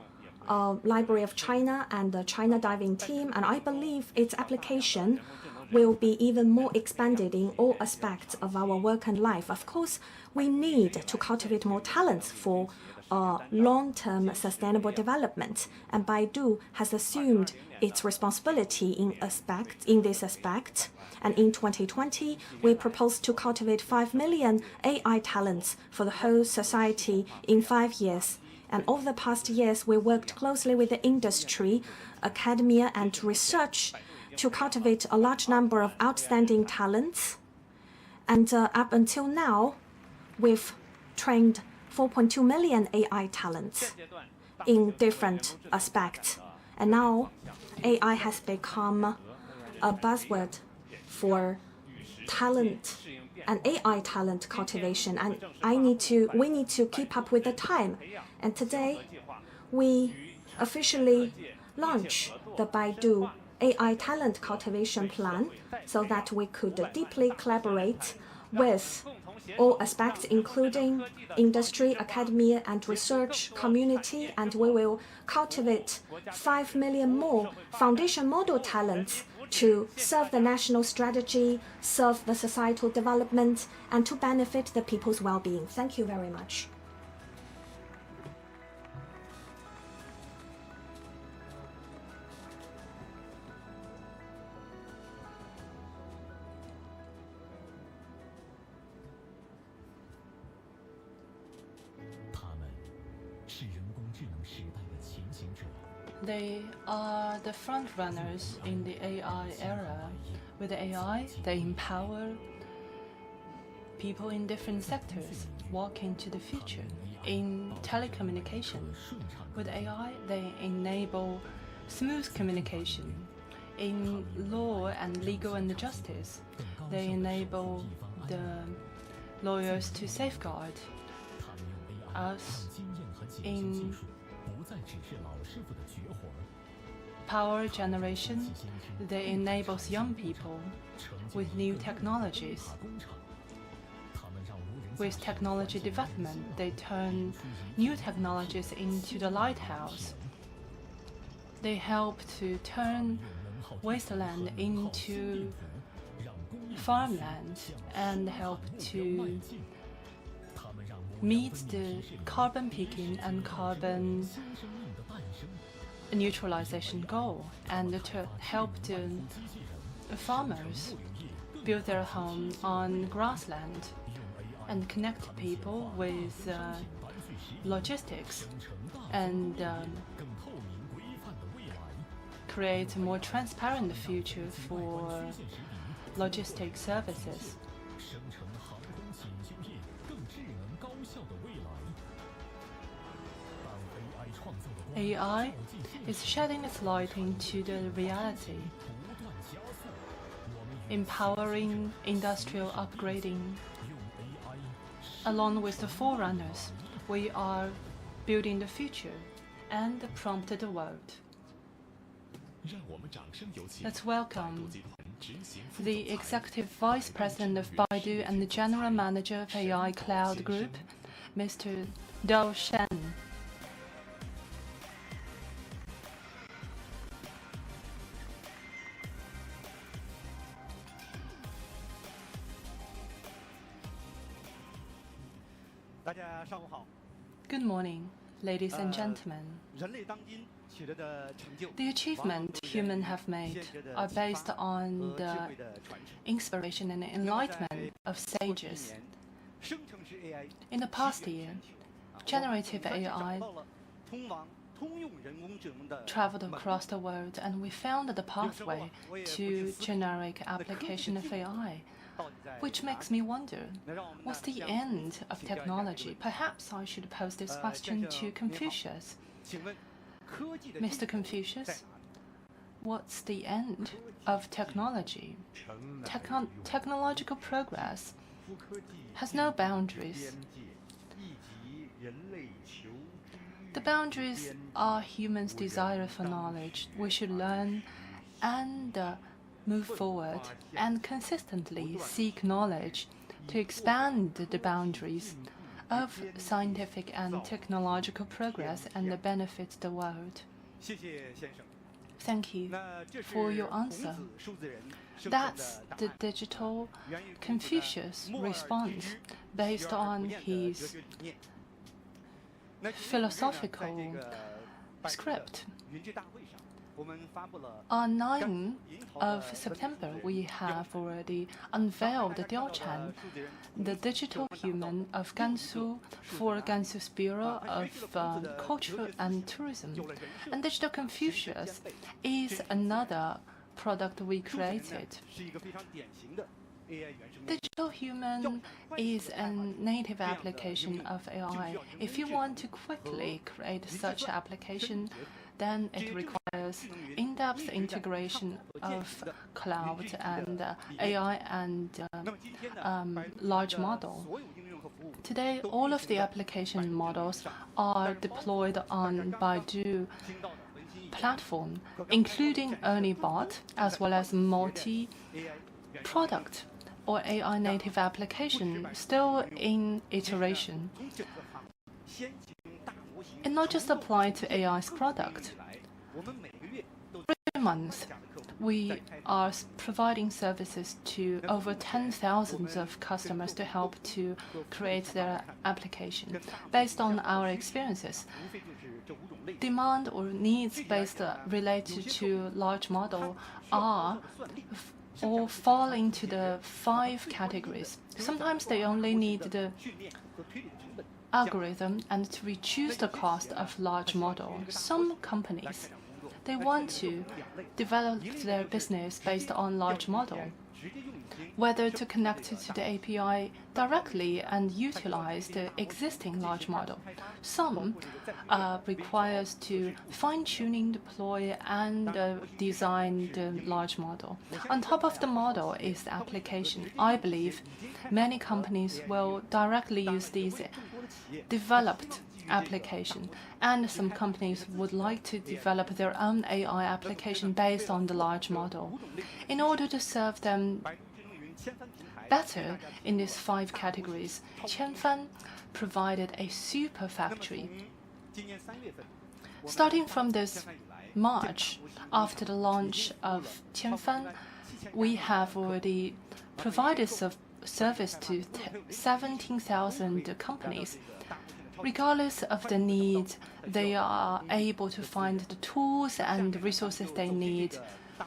Library of China and the China diving team, and I believe its application will be even more expanded in all aspects of our work and life. Of course, we need to cultivate more talents for long-term sustainable development, and Baidu has assumed its responsibility in this aspect. And in 2020, we propose to cultivate 5 million AI talents for the whole society in 5 years. And over the past years, we worked closely with the industry, academia, and research to cultivate a large number of outstanding talents. And up until now, we've trained 4.2 million AI talents in different aspects. And now, AI has become a buzzword for talent and AI talent cultivation, and we need to keep up with the time. And today, we officially launch the Baidu AI talent cultivation plan so that we could deeply collaborate with all aspects, including industry, academia, and research community, and we will cultivate 5 million more foundation model talents to serve the national strategy, serve the societal development, and to benefit the people's well-being. Thank you very much. They are the front runners in the AI era. With AI, they empower people in different sectors walk into the future. In telecommunication, with AI, they enable smooth communication. In law and legal and justice, they enable the lawyers to safeguard us. In power generation, they enable young people with new technologies. With technology development, they turn new technologies into the lighthouse. They help to turn wasteland into farmland and help to meet the carbon peaking and carbon neutralization goal, and to help the farmers build their home on grassland and connect people with logistics and create a more transparent future for logistic services. AI is shedding its light into the reality, empowering industrial upgrading. Along with the forerunners, we are building the future and prompt the world. Let's welcome the Executive Vice President of Baidu and the General Manager of AI Cloud Group, Mr. Dao Shen. Good morning, ladies and gentlemen. The achievements humans have made are based on the inspiration and enlightenment of sages. In the past year, generative AI traveled across the world, and we found the pathway to generic application of AI, which makes me wonder, what's the end of technology? Perhaps I should pose this question to Confucius. Mr. Confucius, what's the end of technology? Technological progress has no boundaries. The boundaries are humans' desire for knowledge. We should learn and move forward and consistently seek knowledge to expand the boundaries of scientific and technological progress and benefit the world. Thank you for your answer. That's the digital Confucius response based on his philosophical script. On 9th of September, we have already unveiled Diao Chan, the digital human of Gansu for Gansu's Bureau of Culture and Tourism. And Digital Confucius is another product we created. Digital human is a native application of AI. If you want to quickly create such application, then it requires in-depth integration of cloud and AI and large model. Today, all of the application models are deployed on Baidu platform, including ErnieBot, as well as multi-product or AI native application still in iteration. It not just applies to AI's product. Every month, we are providing services to over 10,000 of customers to help to create their application. Based on our experiences, demand or needs based related to large model are all fall into the 5 categories. Sometimes they only need the algorithm and to reduce the cost of large model. Some companies, they want to develop their business based on large model, whether to connect it to the API directly and utilize the existing large model. Some requires to fine-tuning, deploy, and design the large model. On top of the model is the application. I believe many companies will directly use these developed application, and some companies would like to develop their own AI application based on the large model. In order to serve them better in these 5 categories, Qianfan provided a super factory. Starting from this March, after the launch of Qianfan, we have already provided service to 17,000 companies. Regardless of the need, they are able to find the tools and resources they need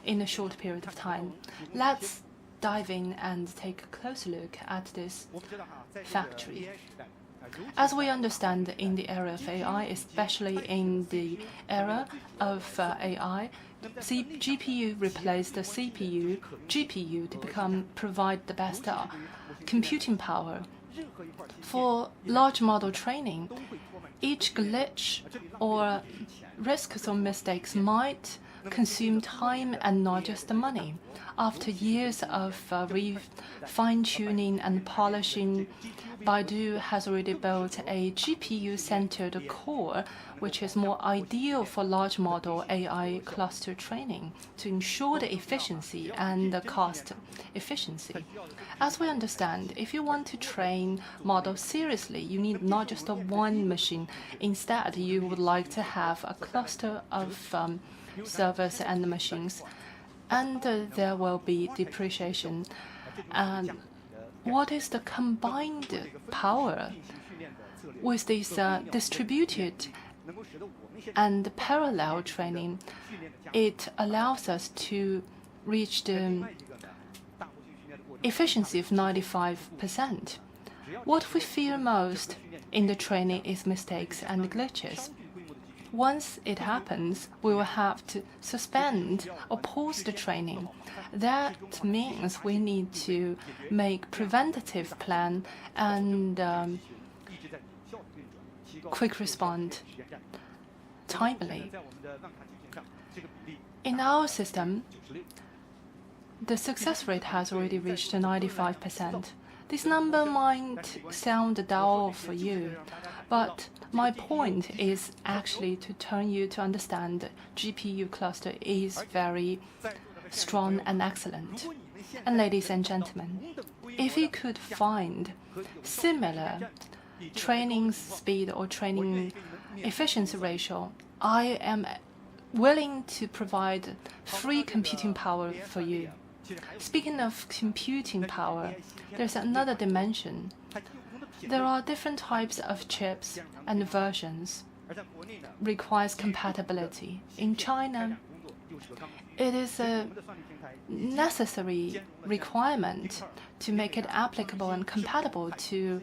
in a short period of time. Let's dive in and take a closer look at this factory. As we understand in the area of AI, especially in the era of AI, GPU replaced the CPU, GPU to provide the best computing power. For large model training, each glitch or risks or mistakes might consume time and not just the money. After years of fine-tuning and polishing, Baidu has already built a GPU-centered core, which is more ideal for large model AI cluster training to ensure the efficiency and the cost efficiency. As we understand, if you want to train models seriously, you need not just one machine. Instead, you would like to have a cluster of servers and machines, and there will be depreciation. And what is the combined power with this distributed and parallel training? It allows us to reach the efficiency of 95%. What we fear most in the training is mistakes and glitches. Once it happens, we will have to suspend or pause the training. That means we need to make preventative plan and quick respond timely. In our system, the success rate has already reached 95%. This number might sound dull for you, but my point is actually to turn you to understand GPU cluster is very strong and excellent. And ladies and gentlemen, if you could find similar training speed or training efficiency ratio, I am willing to provide free computing power for you. Speaking of computing power, there's another dimension. There are different types of chips and versions. Requires compatibility. In China, it is a necessary requirement to make it applicable and compatible to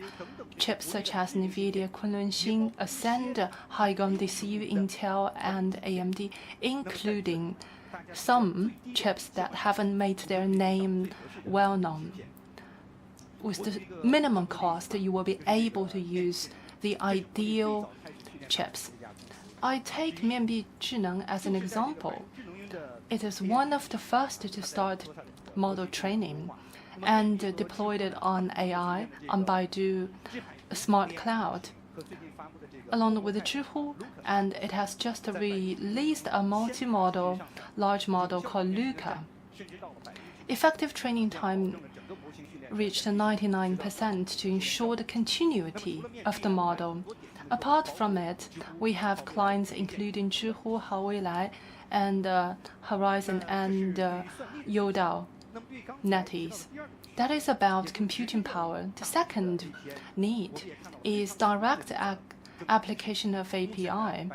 chips such as NVIDIA, Kunlunxin, Ascend, High-End DCU, Intel, and AMD, including some chips that haven't made their name well known. With the minimum cost, you will be able to use the ideal chips. I take Mianbi Zhineng as an example. It is one of the first to start model training and deployed it on AI on Baidu Smart Cloud, along with Zhihu, and it has just released a multi-model large model called Luca. Effective training time reached 99% to ensure the continuity of the model. Apart from it, we have clients including Zhihu, Haoweilai, and Horizon and Youdao NetEase. That is about computing power. The second need is direct application of API.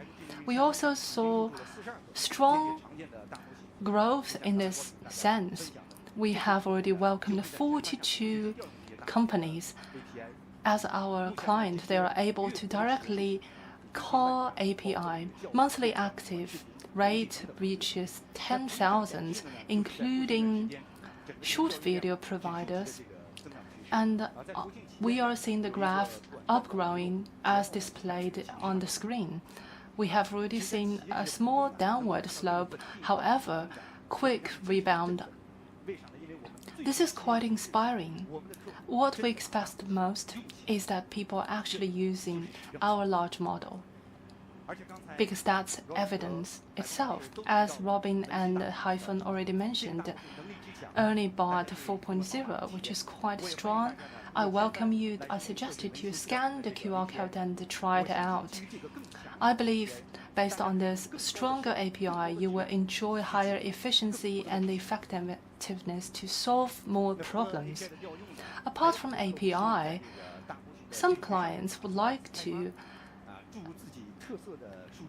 We also saw strong growth in this sense. We have already welcomed 42 companies as our client. They are able to directly call API. Monthly active rate reaches 10,000, including short video providers. And we are seeing the graph upgrowing as displayed on the screen. We have already seen a small downward slope, however, quick rebound. This is quite inspiring. What we expect most is that people are actually using our large model, because that's evidence itself. As Robin and Hyphen already mentioned, only bought 4.0, which is quite strong. I welcome you. I suggested you scan the QR code and try it out. I believe based on this stronger API, you will enjoy higher efficiency and effectiveness to solve more problems. Apart from API, some clients would like to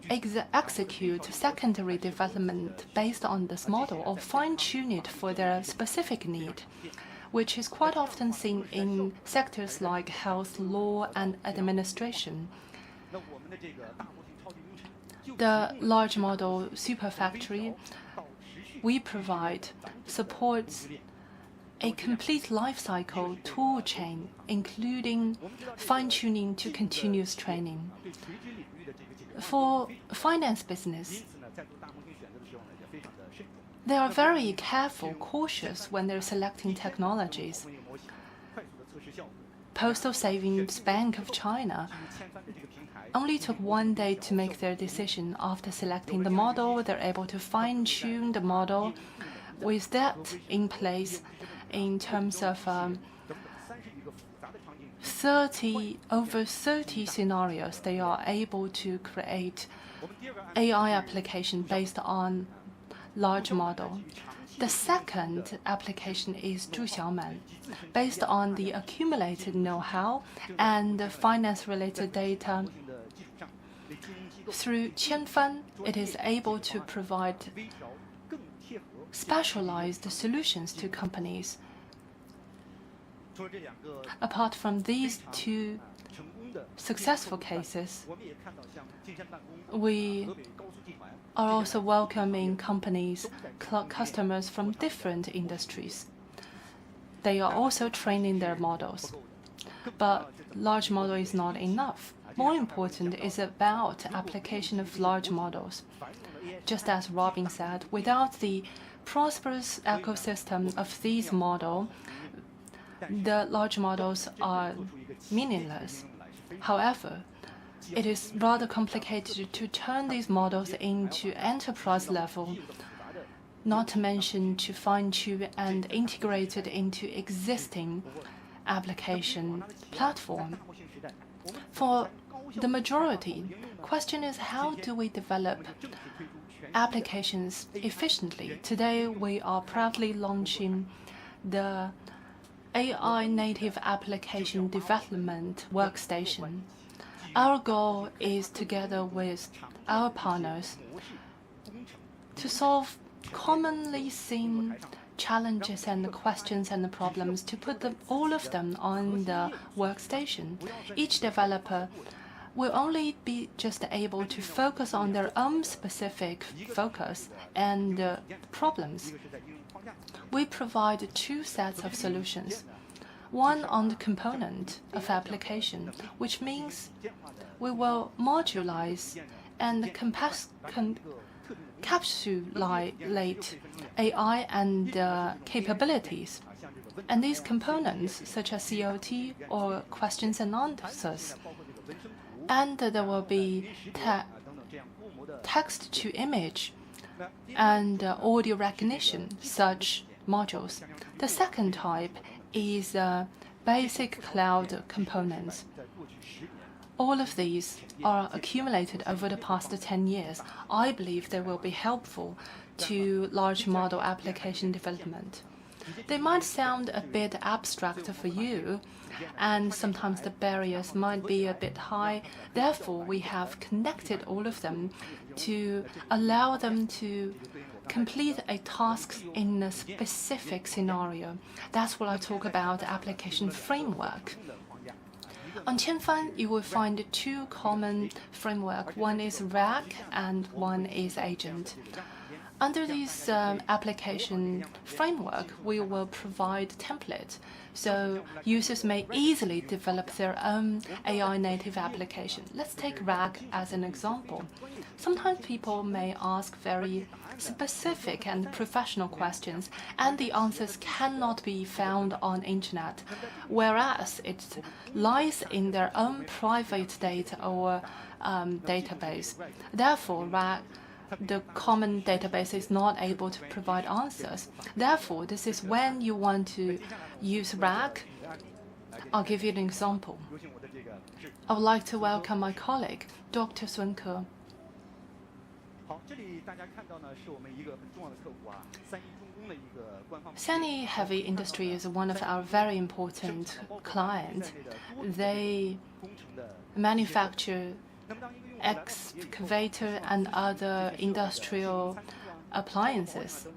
execute secondary development based on this model or fine-tune it for their specific need, which is quite often seen in sectors like health, law, and administration. The large model super factory we provide supports a complete lifecycle tool chain, including fine-tuning to continuous training. For finance business, they are very careful, cautious when they're selecting technologies. Postal Savings Bank of China only took 1 day to make their decision. After selecting the model, they're able to fine-tune the model. With that in place, in terms of over 30 scenarios, they are able to create AI application based on large model. The second application is Zhuxiaoman. Based on the accumulated know-how and finance-related data, through Qianfan, it is able to provide specialized solutions to companies. Apart from these two successful cases, we are also welcoming companies, customers from different industries. They are also training their models. But large model is not enough. More important is about application of large models. Just as Robin said, without the prosperous ecosystem of these models, the large models are meaningless. However, it is rather complicated to turn these models into enterprise level, not to mention to fine-tune and integrate it into existing application platform. For the majority, question is how do we develop applications efficiently? Today, we are proudly launching the AI native application development workstation. Our goal is, together with our partners, to solve commonly seen challenges and the questions and the problems, to put all of them on the workstation. Each developer will only be just able to focus on their own specific focus and problems. We provide two sets of solutions. One on the component of application, which means we will modularize and encapsulate AI and capabilities. And these components, such as COT or questions and answers, and there will be text to image and audio recognition, such modules. The second type is basic cloud components. All of these are accumulated over the past 10 years. I believe they will be helpful to large model application development. They might sound a bit abstract for you, and sometimes the barriers might be a bit high. Therefore, we have connected all of them to allow them to complete a task in a specific scenario. That's what I talk about application framework. On Qianfan, you will find two common frameworks. One is RAG and one is agent. Under this application framework, we will provide templates, so users may easily develop their own AI native application. Let's take RAG as an example. Sometimes people may ask very specific and professional questions, and the answers cannot be found on internet, whereas it lies in their own private data or database. Therefore, RAG, the common database, is not able to provide answers. Therefore, this is when you want to use RAG. I'll give you an example. I would like to welcome my colleague, Dr. Sun Ke. Sany Heavy Industry is one of our very important clients. They manufacture excavator and other industrial appliances.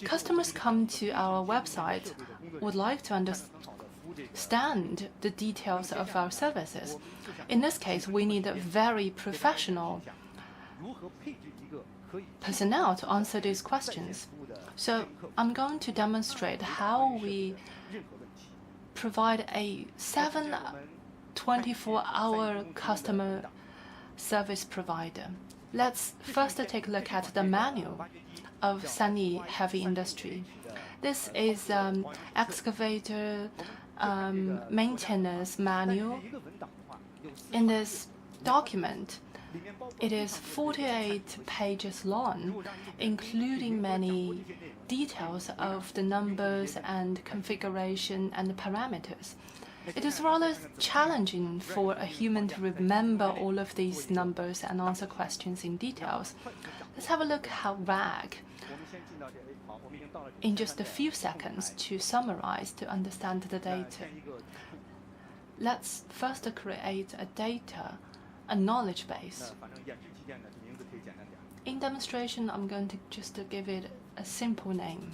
Customers come to our website, would like to understand the details of our services. In this case, we need a very professional personnel to answer these questions. So I'm going to demonstrate how we provide a 24-hour customer service provider. Let's first take a look at the manual of Sany Heavy Industry. This is excavator maintenance manual. In this document, it is 48 pages long, including many details of the numbers and configuration and parameters. It is rather challenging for a human to remember all of these numbers and answer questions in details. Let's have a look how RAG, in just a few seconds, to summarize, to understand the data. Let's first create a knowledge base. In demonstration, I'm going to just give it a simple name.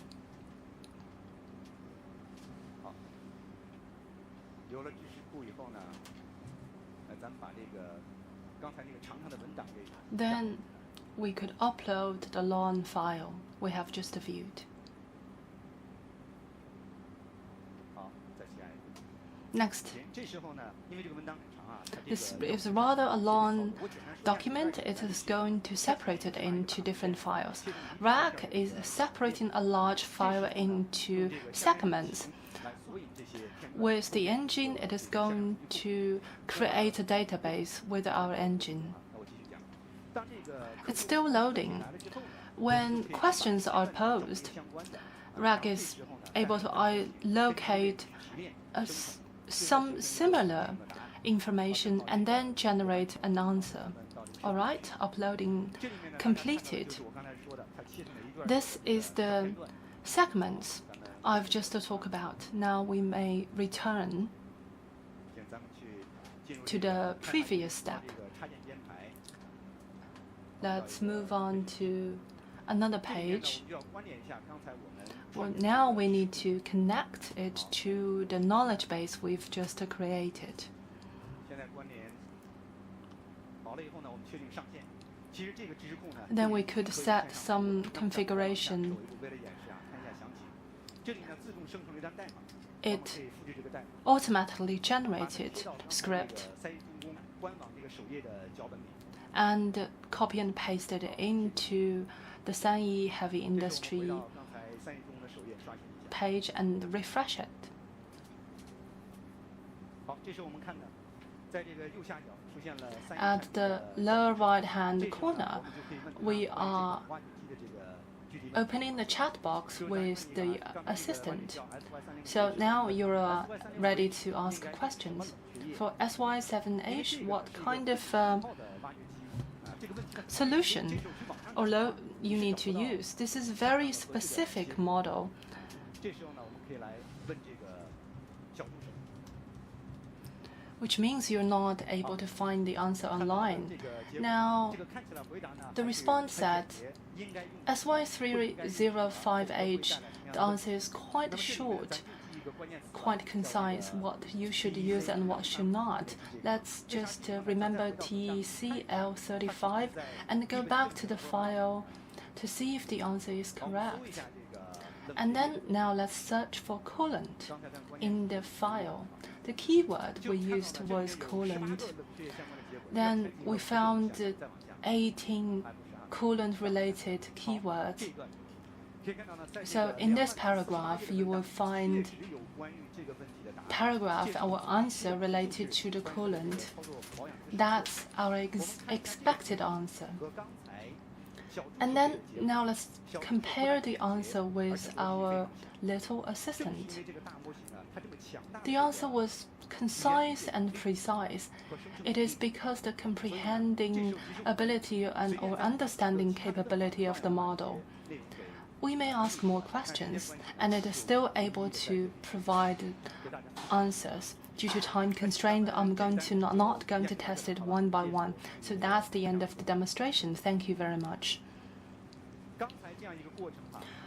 Then we could upload the long file we have just viewed. Next. This is rather a long document. It is going to separate it into different files. RAG is separating a large file into segments. With the engine, it is going to create a database with our engine. It's still loading. When questions are posed, RAG is able to locate some similar information and then generate an answer. All right, uploading completed. This is the segments I've just talked about. Now we may return to the previous step. Let's move on to another page. Well, now we need to connect it to the knowledge base we've just created. Then we could set some configuration. It automatically generated script and copy and paste it into the Sany Heavy Industry page and refresh it. At the lower right-hand corner, we are opening the chat box with the assistant. So now you're ready to ask questions. For SY7H, what kind of solution or you need to use? This is a very specific model. Which means you're not able to find the answer online. Now, the response said, SY305H, the answer is quite short, quite concise, what you should use and what should not. Let's just remember TCL35 and go back to the file to see if the answer is correct. And then now let's search for coolant in the file. The keyword we used was coolant. Then we found 18 coolant-related keywords. So in this paragraph, you will find paragraph or answer related to the coolant. That's our expected answer. And then now let's compare the answer with our little assistant. The answer was concise and precise. It is because the comprehending ability and or understanding capability of the model. We may ask more questions, and it is still able to provide answers. Due to time constraint, I'm not going to test it one by one. So that's the end of the demonstration. Thank you very much.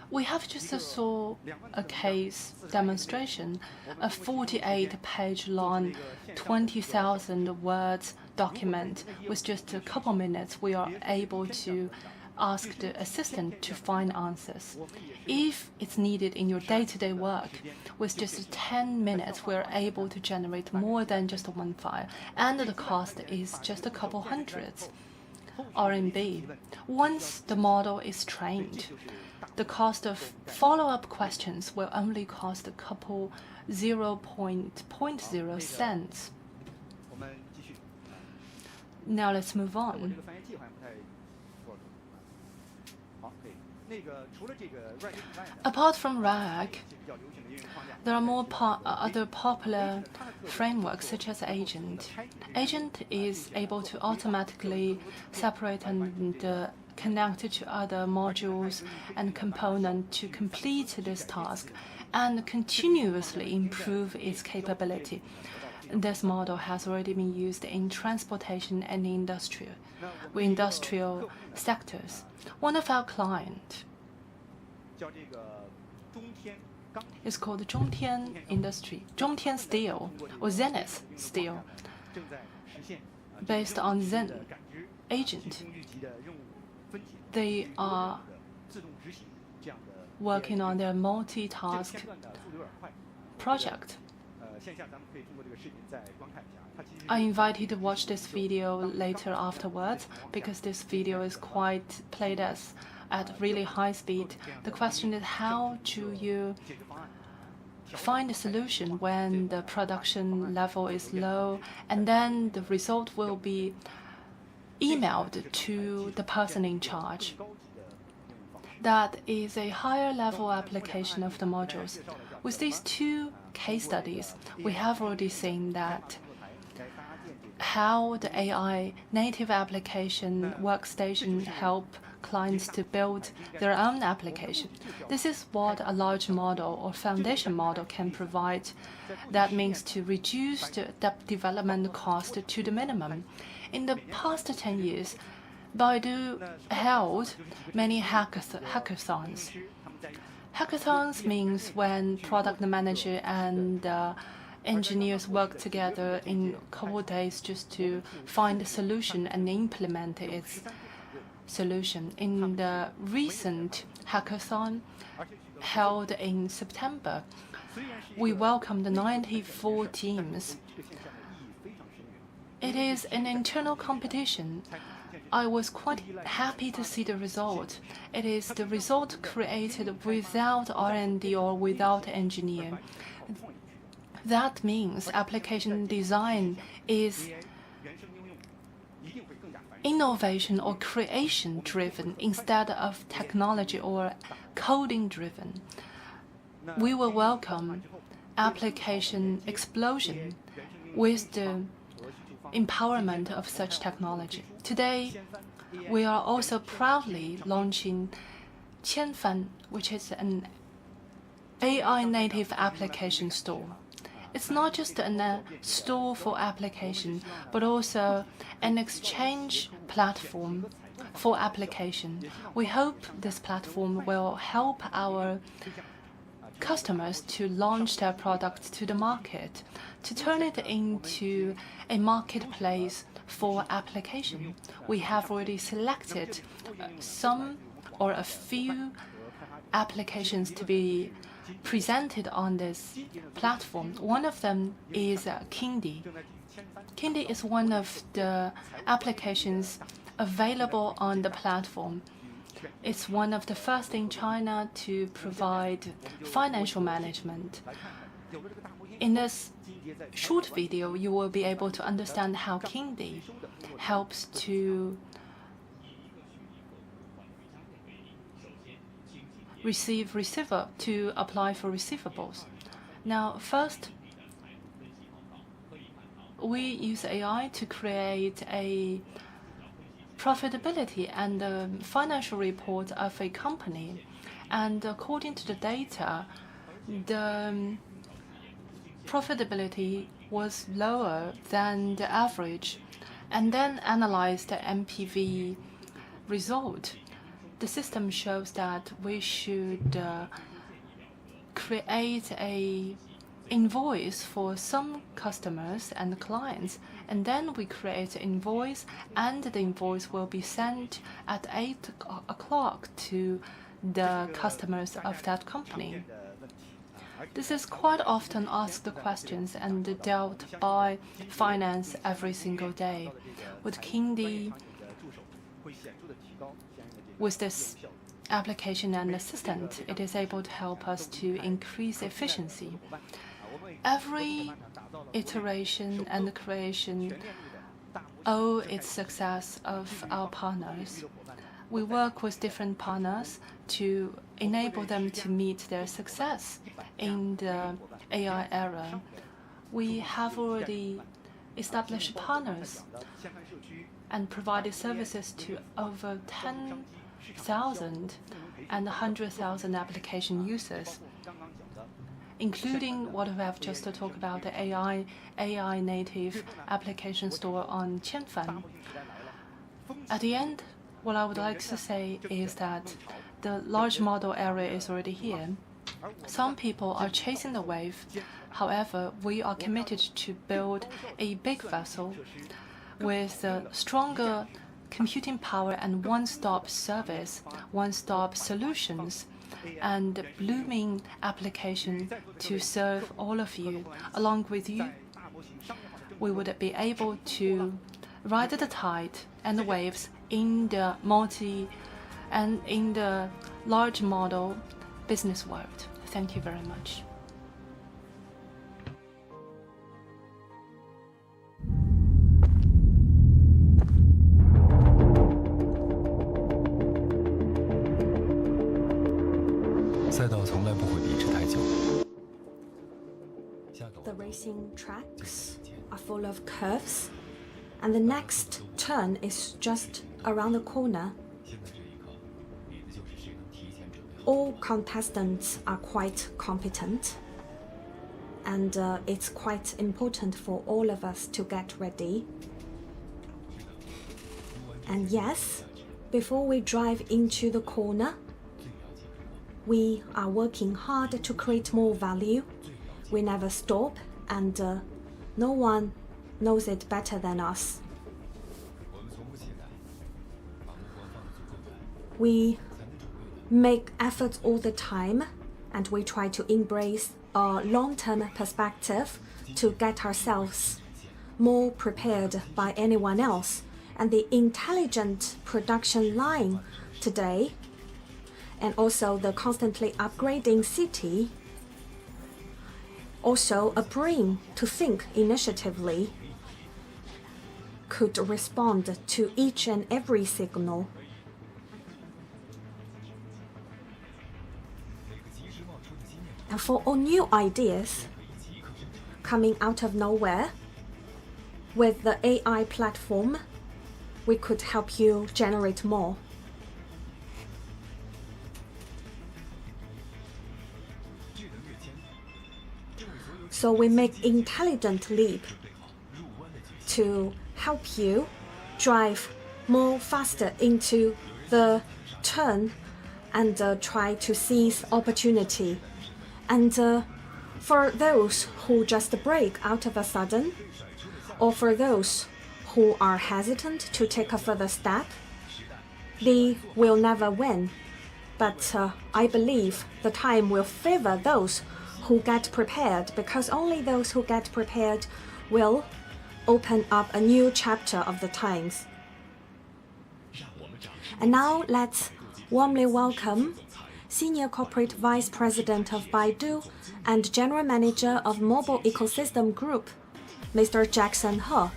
We have just saw a case demonstration, a 48-page long, 20,000 words document. With just a couple minutes, we are able to ask the assistant to find answers. If it's needed in your day-to-day work, with just 10 minutes, we're able to generate more than just one file, and the cost is just a couple hundreds RMB. Once the model is trained, the cost of follow-up questions will only cost a couple 0.0 cents. Now let's move on. Apart from RAG, there are more other popular frameworks such as Agent. Agent is able to automatically separate and connect to other modules and components to complete this task and continuously improve its capability. This model has already been used in transportation and industrial sectors. One of our clients is called Zhongtian Industry, Zhongtian Steel, or Zenith Steel, based on Zen Agent. They are working on their multitask project. I invite you to watch this video later afterwards, because this video is quite played at really high speed. The question is, how do you find a solution when the production level is low, and then the result will be emailed to the person in charge? That is a higher level application of the modules. With these two case studies, we have already seen that how the AI native application workstation help clients to build their own application. This is what a large model or foundation model can provide. That means to reduce the development cost to the minimum. In the past 10 years, Baidu held many hackathons. Hackathons means when product manager and engineers work together in a couple of days just to find a solution and implement its solution. In the recent hackathon held in September, we welcomed 94 teams. It is an internal competition. I was quite happy to see the result. It is the result created without R&D or without engineer. That means application design is innovation or creation driven instead of technology or coding driven. We will welcome application explosion with the empowerment of such technology. Today, we are also proudly launching Qianfan, which is an AI native application store. It's not just a store for application, but also an exchange platform for application. We hope this platform will help our customers to launch their products to the market, to turn it into a marketplace for application. We have already selected some or a few applications to be presented on this platform. One of them is Kindi. Kindi is one of the applications available on the platform. It's one of the first in China to provide financial management. In this short video, you will be able to understand how Kindi helps to to apply for receivables. Now, first, we use AI to create a profitability and a financial report of a company. And according to the data, the profitability was lower than the average, and then analyzed the MPV result. The system shows that we should create a invoice for some customers and clients, and then we create an invoice, and the invoice will be sent at 8 o'clock to the customers of that company. This is quite often asked questions and dealt by finance every single day. With Kindi, with this application and assistant, it is able to help us to increase efficiency. Every iteration and creation owe its success of our partners. We work with different partners to enable them to meet their success in the AI era. We have already established partners and provided services to over 10,000 and 100,000 application users, including what we have just talked about, the AI native application store on Qianfan. At the end, what I would like to say is that the large model era is already here. Some people are chasing the wave. However, we are committed to build a big vessel with stronger computing power and one-stop service, one-stop solutions, and blooming application to serve all of you. Along with you, we would be able to ride the tide and the waves in the in the large model business world. Thank you very much. The racing tracks are full of curves, and the next turn is just around the corner. All contestants are quite competent, and it's quite important for all of us to get ready. And yes, before we drive into the corner, we are working hard to create more value. We never stop, and no one knows it better than us. We make efforts all the time, and we try to embrace a long-term perspective to get ourselves more prepared by anyone else. And the intelligent production line today, and also the constantly upgrading city, also a brain to think initiatively, could respond to each and every signal. And for all new ideas coming out of nowhere, with the AI platform, we could help you generate more. So we make intelligent leap to help you drive more faster into the turn and try to seize opportunity. And for those who just break out of a sudden, or for those who are hesitant to take a further step, they will never win. But I believe the time will favor those who get prepared, because only those who get prepared will open up a new chapter of the times. And now let's warmly welcome Senior Corporate Vice President of Baidu and General Manager of Mobile Ecosystem Group, Mr. Jackson He.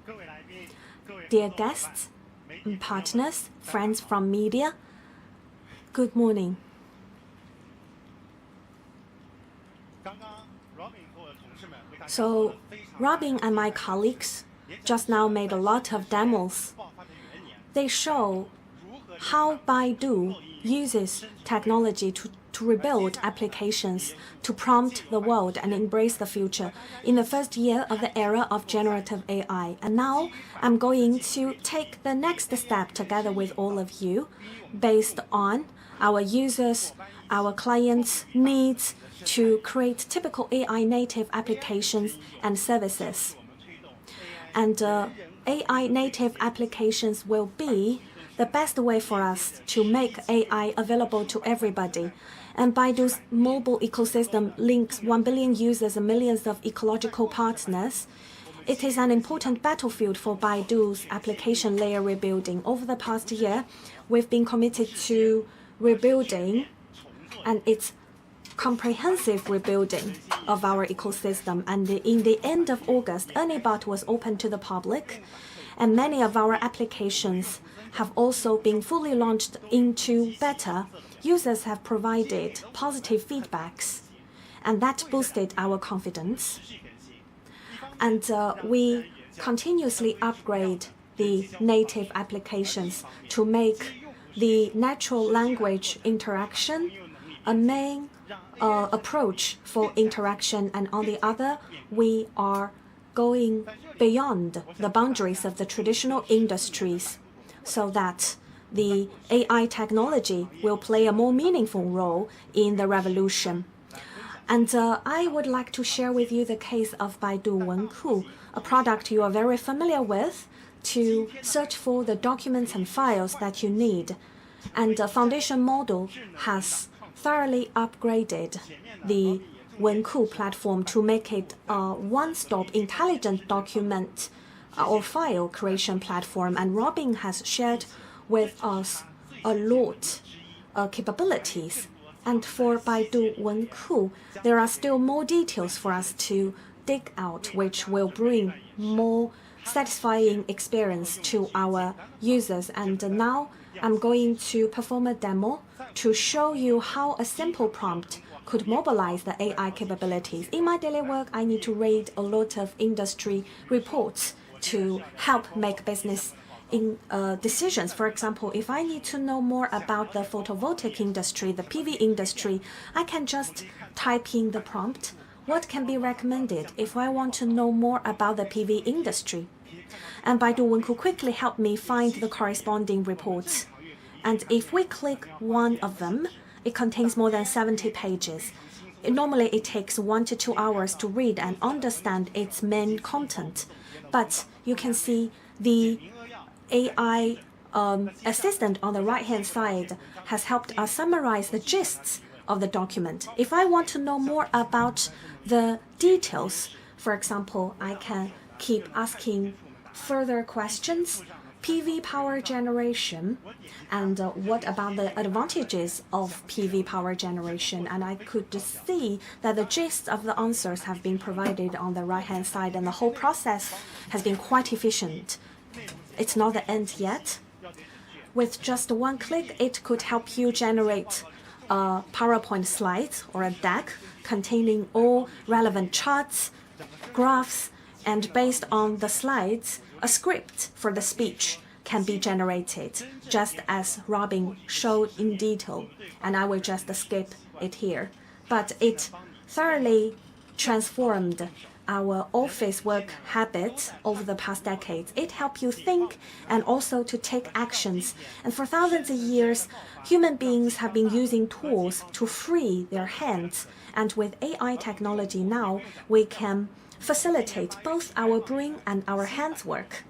各位来宾，各位 Dear guests, partners, friends from media, good morning. 刚刚 Robin 和我的同事们为大家 So, Robin and my colleagues just now made a lot of demos. 爆发的元年， They show how Baidu uses technology to rebuild applications, to prompt the world and embrace the future in the first year of the era of generative AI. And now I'm going to take the next step together with all of you based on our users, our clients' needs to create typical AI native applications and services. And AI native applications will be the best way for us to make AI available to everybody. And Baidu's mobile ecosystem links 1 billion users and millions of ecological partners. It is an important battlefield for Baidu's application layer rebuilding. Over the past year, we've been committed to rebuilding, and it's comprehensive rebuilding of our ecosystem. And in the end of August, ErnieBot was open to the public, and many of our applications have also been fully launched into beta. Users have provided positive feedbacks, and that boosted our confidence. And we continuously upgrade the native applications to make the natural language interaction a main approach for interaction. And on the other, we are going beyond the boundaries of the traditional industries so that the AI technology will play a more meaningful role in the revolution. And I would like to share with you the case of Baidu Wenku, a product you are very familiar with to search for the documents and files that you need. And the foundation model has thoroughly upgraded the Wenku platform to make it a one-stop intelligent document or file creation platform. And Robin has shared with us a lot of capabilities. And for Baidu Wenku, there are still more details for us to dig out, which will bring more satisfying experience to our users. And now I'm going to perform a demo to show you how a simple prompt could mobilize the AI capabilities. In my daily work, I need to read a lot of industry reports to help make business decisions. For example, if I need to know more about the photovoltaic industry, the PV industry, I can just type in the prompt, what can be recommended if I want to know more about the PV industry. And Baidu Wenku quickly helped me find the corresponding reports. And if we click one of them, it contains more than 70 pages. Normally, it takes 1 to 2 hours to read and understand its main content. But you can see the AI assistant on the right-hand side has helped us summarize the gists of the document. If I want to know more about the details, For example, I can keep asking further questions. PV power generation, and what about the advantages of PV power generation? And I could see that the gist of the answers have been provided on the right-hand side, and the whole process has been quite efficient. It's not the end yet. With just one click, it could help you generate a PowerPoint slide or a deck containing all relevant charts, graphs, and based on the slides, a script for the speech can be generated, just as Robin showed in detail, and I will just skip it here. But it thoroughly transformed our office work habits over the past decades. It helps you think and also to take actions. And for thousands of years, human beings have been using tools to free their hands. And with AI technology now, we can facilitate both our brain and our hands work.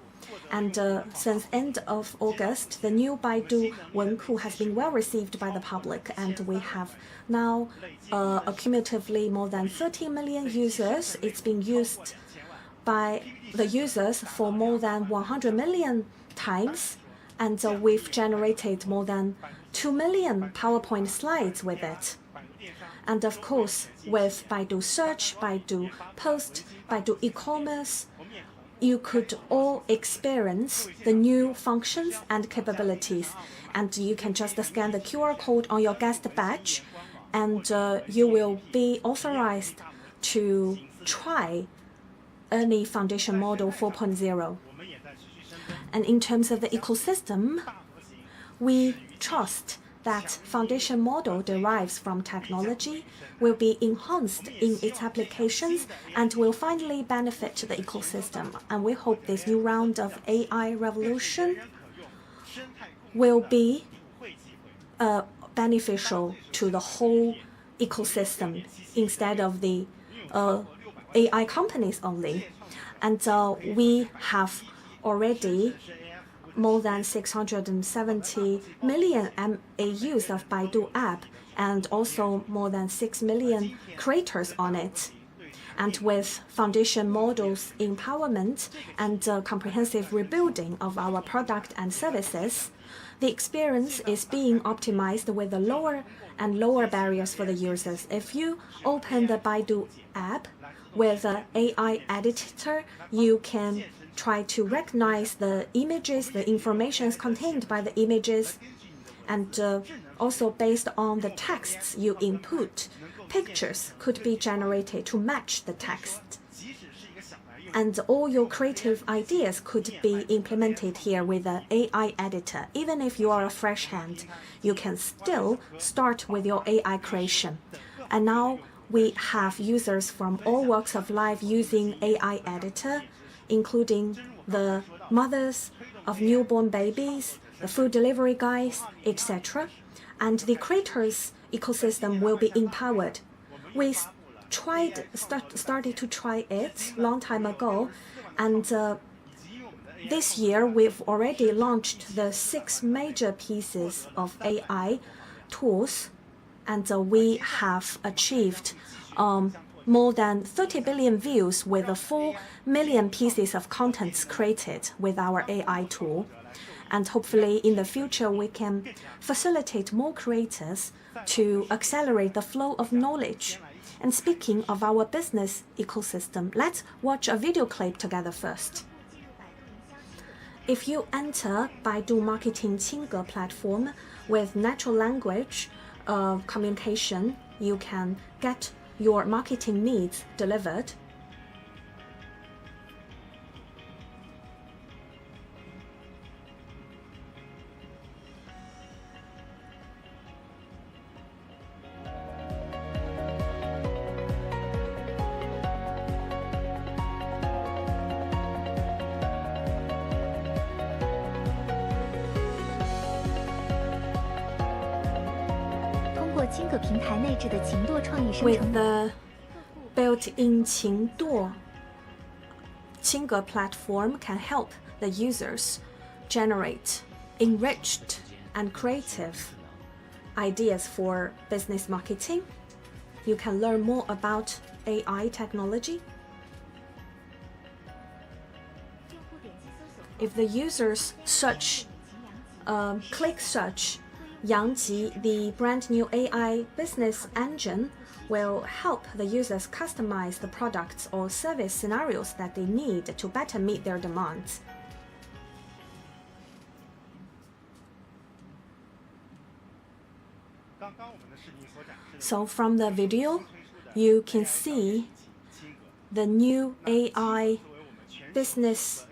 And since end of August, the new Baidu Wenku has been well received by the public, and we have now accumulatively more than 30 million users. It's been used by the users for more than 100 million times, and we've generated more than 2 million PowerPoint slides with it. And of course, with Baidu Search, Baidu Post, Baidu e-commerce, you could all experience the new functions and capabilities. And you can just scan the QR code on your guest badge, and you will be authorized to try any foundation model 4.0. And in terms of the ecosystem, we trust that foundation model derives from technology, will be enhanced in its applications, and will finally benefit the ecosystem. And we hope this new round of AI revolution will be beneficial to the whole ecosystem instead of the AI companies only. And we have already more than 670 million MAUs of Baidu app, and also more than 6 million creators on it. And with foundation models empowerment and comprehensive rebuilding of our product and services, the experience is being optimized with the lower and lower barriers for the users. If you open the Baidu app with an AI editor, you can try to recognize the images, the information contained by the images, and also based on the texts you input, pictures could be generated to match the text. And all your creative ideas could be implemented here with an AI editor. Even if you are a fresh hand, you can still start with your AI creation. And now we have users from all walks of life using AI editor, including the mothers of newborn babies, the food delivery guys, etc. And the creators' ecosystem will be empowered. We started to try it long time ago, and this year we've already launched the 6 major pieces of AI tools, and we have achieved more than 30 billion views with 4 million pieces of contents created with our AI tool. And hopefully in the future we can facilitate more creators to accelerate the flow of knowledge. And speaking of our business ecosystem, let's watch a video clip together first. If you enter Baidu Marketing Qingge platform with natural language communication, you can get your marketing needs delivered. With the built-in Qingge platform can help the users generate enriched and creative ideas for business marketing. You can learn more about AI technology. if the users click search Yangji, the brand new AI business engine will help the users customize the products or service scenarios that they need to better meet their demands. So from the video, you can see the new AI business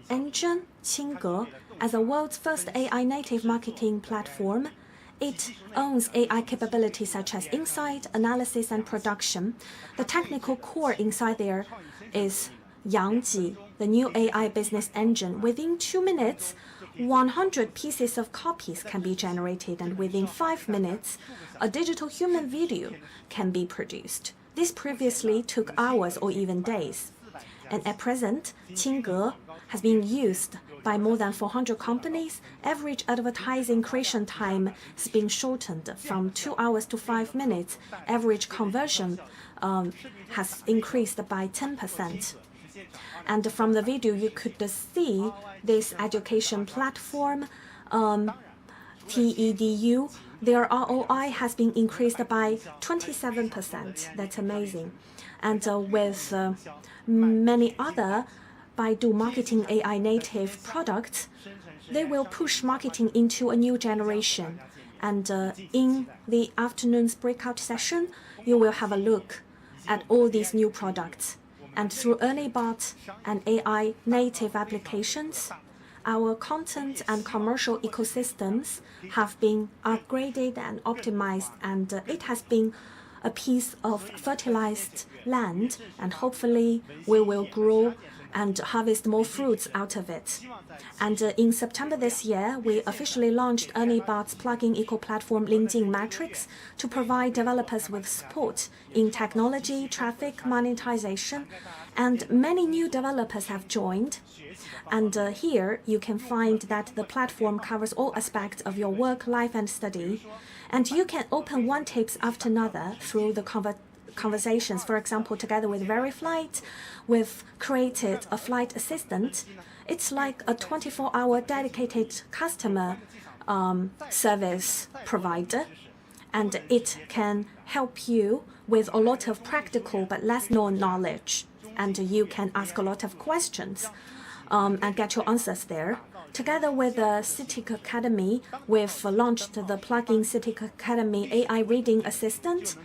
engine, Qingge, as the world's first AI native marketing platform. It owns AI capabilities such as insight, analysis, and production. The technical core inside there is Yangji, the new AI business engine. Within 2 minutes, 100 pieces of copies can be generated, and within 5 minutes, a digital human video can be produced. This previously took hours or even days. And at present, Qingge has been used by more than 400 companies. Average advertising creation time has been shortened from 2 hours to 5 minutes. Average conversion has increased by 10%. And from the video, you could see this education platform, TEDU, their ROI has been increased by 27%. That's amazing. And with many other Baidu marketing AI native products, they will push marketing into a new generation. And in the afternoon's breakout session, you will have a look at all these new products. And through early bot and AI native applications, our content and commercial ecosystems have been upgraded and optimized, and it has been a piece of fertilized land, and hopefully we will grow and harvest more fruits out of it. And in September this year, we officially launched ErnieBot's plugin eco-platform Lingjing Matrix to provide developers with support in technology, traffic, monetization, and many new developers have joined. And here you can find that the platform covers all aspects of your work, life, and study. And you can open one tips after another through the conversations. For example, together with VeriFlight, we've created a flight assistant. It's like a 24-hour dedicated customer service provider, and it can help you with a lot of practical but less known knowledge. And you can ask a lot of questions and get your answers there. Together with the CITIC Academy, we've launched the plugin CITIC Academy AI Reading Assistant.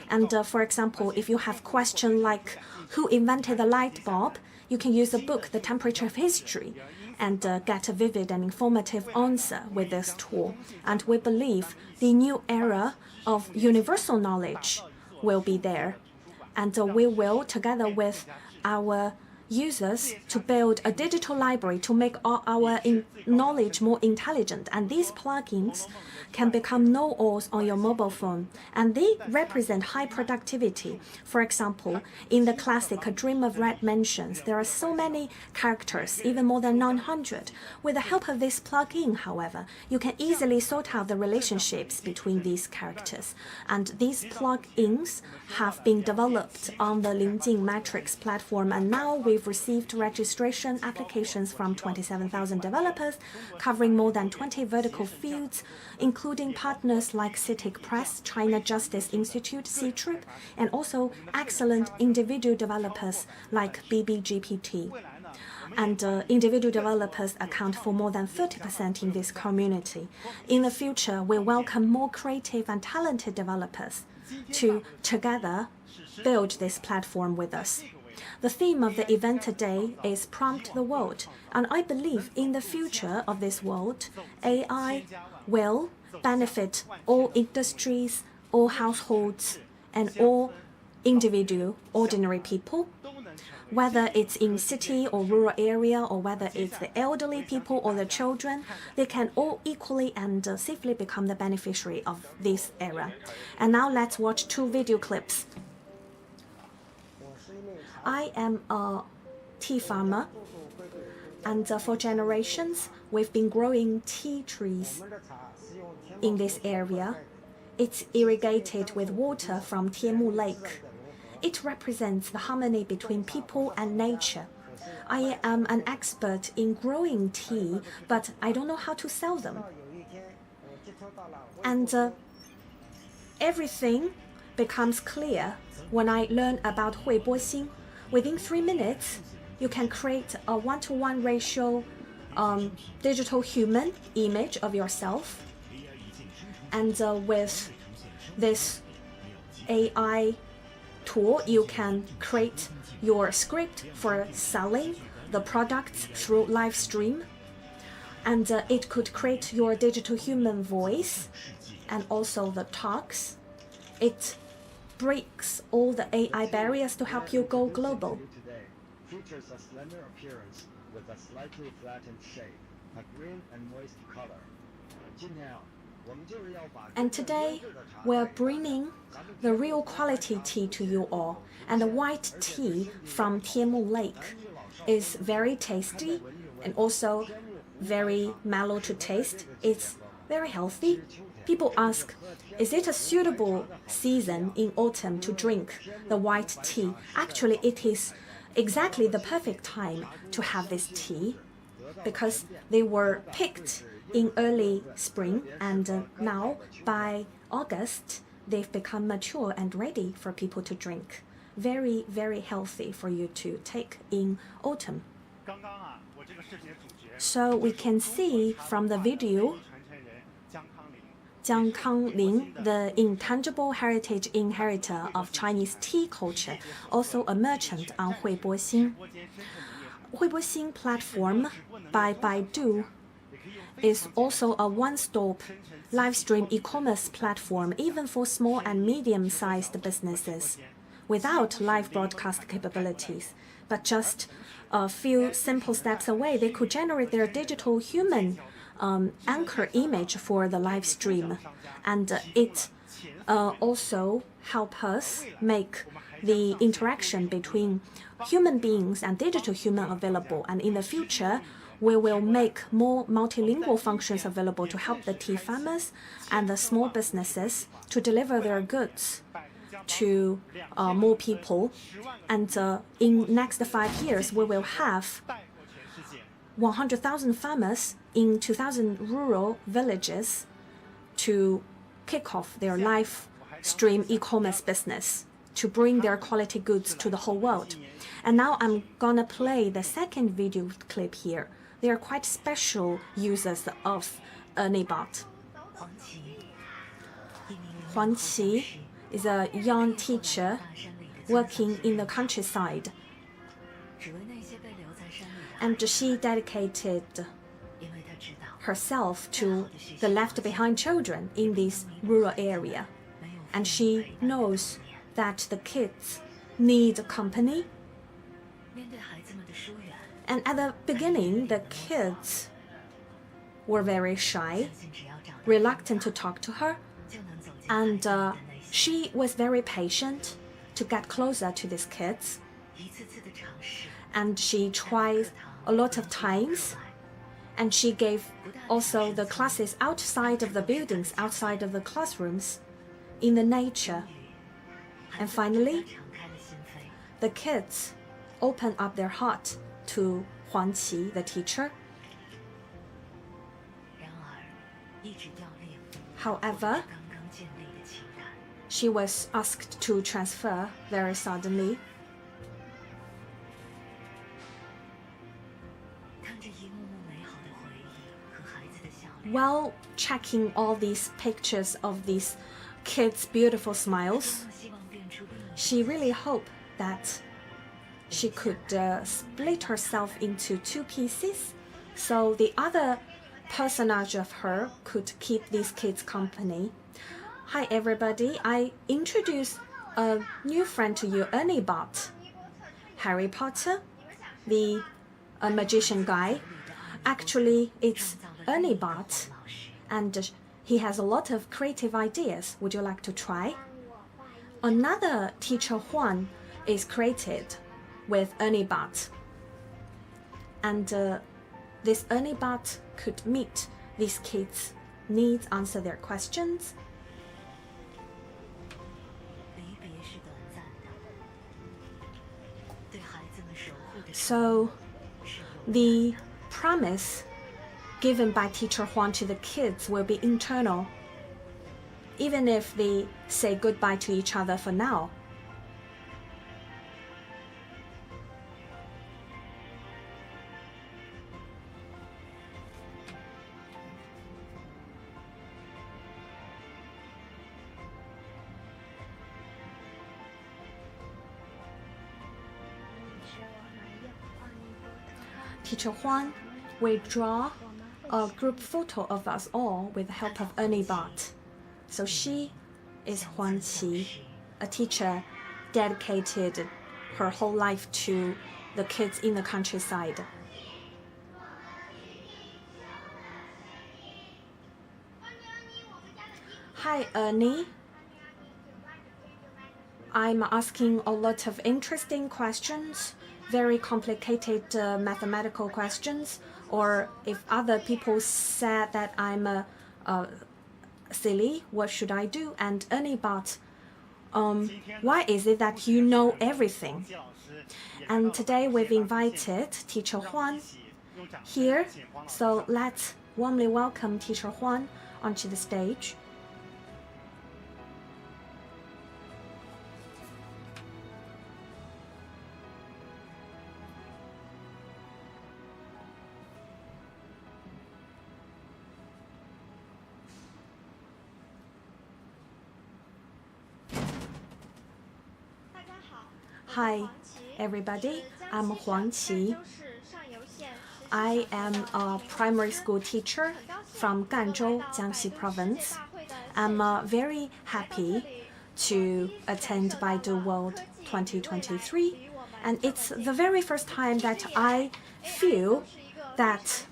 And for example, if you have questions like who invented the light bulb, you can use the book, The Temperature of History, and get a vivid and informative answer with this tool. And we believe the new era of universal knowledge will be there. And we will, together with our users, to build a digital library to make our knowledge more intelligent. And these plugins can become know-alls on your mobile phone, and they represent high productivity. For example, in the classic A Dream of Red Mansions, there are so many characters, even more than 900. With the help of this plugin, however, you can easily sort out the relationships between these characters. And these plugins have been developed on the Lingjing Matrix platform, and now we've received registration applications from 27,000 developers, covering more than 20 vertical fields, including partners like CITIC Press, China Justice Institute, CTRIP, and also excellent individual developers like BBGPT. And individual developers account for more than 30% in this community. In the future, we welcome more creative and talented developers to together build this platform with us. The theme of the event today is Prompt the World, and I believe in the future of this world, AI will benefit all industries, all households, and all individual, ordinary people. Whether it's in city or rural area, or whether it's the elderly people or the children, they can all equally and safely become the beneficiary of this era. And now let's watch 2 video clips. I am a tea farmer, and for generations, we've been growing tea trees in this area. It's irrigated with water from Tianmu Lake. It represents the harmony between people and nature. I am an expert in growing tea, but I don't know how to sell them. And everything becomes clear when I learn about 惠波心. Within 3 minutes, you can create a 1-to-1 ratio digital human image of yourself. And with this AI tool, you can create your script for selling the products through live stream. And it could create your digital human voice and also the talks. It breaks all the AI barriers to help you go global. Features a slender appearance with a slightly flattened shape, a green and moist color. And today, we're bringing the real quality tea to you all. And the white tea from Tianmu Lake is very tasty and also very mellow to taste. It's very healthy. People ask, is it a suitable season in autumn to drink the white tea? Actually, it is exactly the perfect time to have this tea because they were picked in early spring, and now by August they've become mature and ready for people to drink. Very, very healthy for you to take in autumn. So we can see from the video, Jiang Kangling, the intangible heritage inheritor of Chinese tea culture, also a merchant on Huibo Xin platform by Baidu is also a one-stop live stream e-commerce platform, even for small and medium-sized businesses, without live broadcast capabilities. But just a few simple steps away, they could generate their digital human anchor image for the live stream. And it also helps us make the interaction between human beings and digital human available. And in the future, we will make more multilingual functions available to help the tea farmers and the small businesses to deliver their goods to more people. And in next 5 years, we will have 100,000 farmers in 2,000 rural villages to kick off their live stream e-commerce business to bring their quality goods to the whole world. And now I'm gonna play the second video clip here. They are quite special users of Anibot. Huang Qi is a young teacher working in the countryside. And she dedicated herself to the left-behind children in this rural area. And she knows that the kids need company. And at the beginning, the kids were very shy, reluctant to talk to her. And she was very patient to get closer to these kids. And she tried a lot of times. And she gave also the classes outside of the buildings, outside of the classrooms, in the nature. And finally, the kids opened up their heart to Huang Qi, the teacher. However, she was asked to transfer very suddenly. While checking all these pictures of these kids' beautiful smiles, she really hoped that she could split herself into 2 pieces, so the other personage of her could keep these kids company. Hi everybody, I introduce a new friend to you, Anibot. Harry Potter, the magician guy. Actually, it's Anibot, and he has a lot of creative ideas. Would you like to try? Another teacher, Huan, is created with Anibot. And this Anibot could meet these kids' needs, answer their questions. So the promise given by Teacher Huang to the kids will be internal, even if they say goodbye to each other for now. Teacher Huang will draw a group photo of us all with the help of Ernie Bot. So she is Huang Qi, a teacher dedicated her whole life to the kids in the countryside. Hi, Ernie. I'm asking a lot of interesting questions, very complicated mathematical questions, or if other people said that I'm silly, what should I do? And Ernie Bot, why is it that you know everything? And today we've invited Teacher Huang here, so let's warmly welcome Teacher Huang onto the stage. Hi, everybody. I'm Huang Qi. I am a primary school teacher from Ganzhou, Jiangxi Province. I'm very happy to attend Baidu World 2023, and it's the very first time that I feel that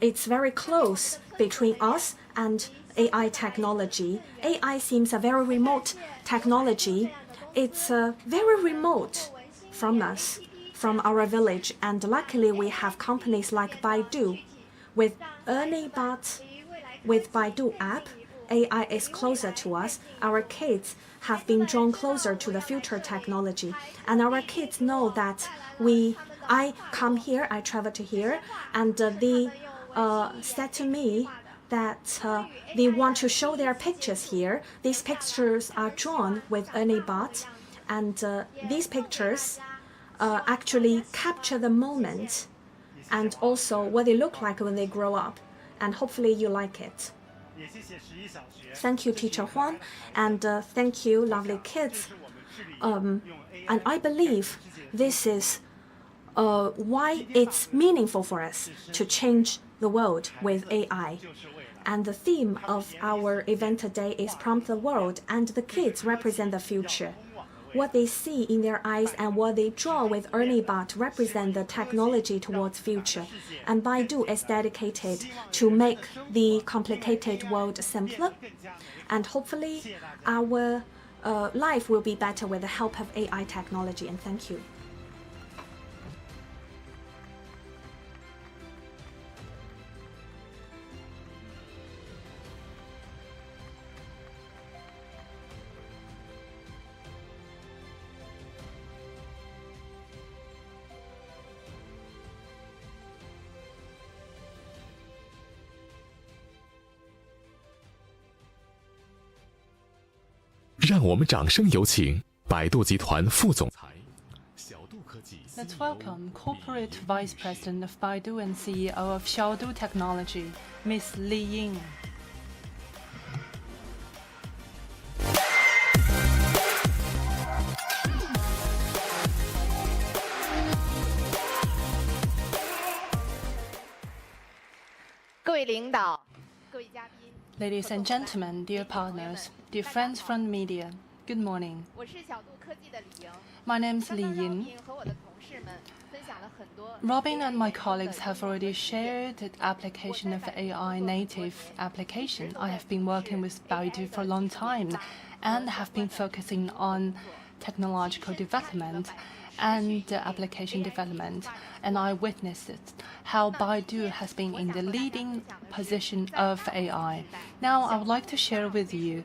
it's very close between us and AI technology. AI seems a very remote technology. It's very remote from us, from our village, and luckily we have companies like Baidu. With Ernie Bot, with Baidu app, AI is closer to us. Our kids have been drawn closer to the future technology, and our kids know that I come here, I travel to here, and they said to me that they want to show their pictures here. These pictures are drawn with Ernie Bot, and these pictures actually capture the moment and also what they look like when they grow up. And hopefully you like it. Thank you, Teacher Huang, and thank you, lovely kids. And I believe this is why it's meaningful for us to change the world with AI. And the theme of our event today is Prompt the World, and the kids represent the future. What they see in their eyes and what they draw with Ernie Bot represent the technology towards future. And Baidu is dedicated to make the complicated world simpler. And hopefully our life will be better with the help of AI technology. And thank you. Let's welcome Corporate Vice President of Baidu and CEO of Xiaodu Technology, Ms. Li Ying. Ladies and gentlemen, dear partners, dear friends from the media, good morning. My name is Li Ying. Robin and my colleagues have already shared the application of AI native application. I have been working with Baidu for a long time and have been focusing on technological development and application development, and I witnessed how Baidu has been in the leading position of AI. Now I would like to share with you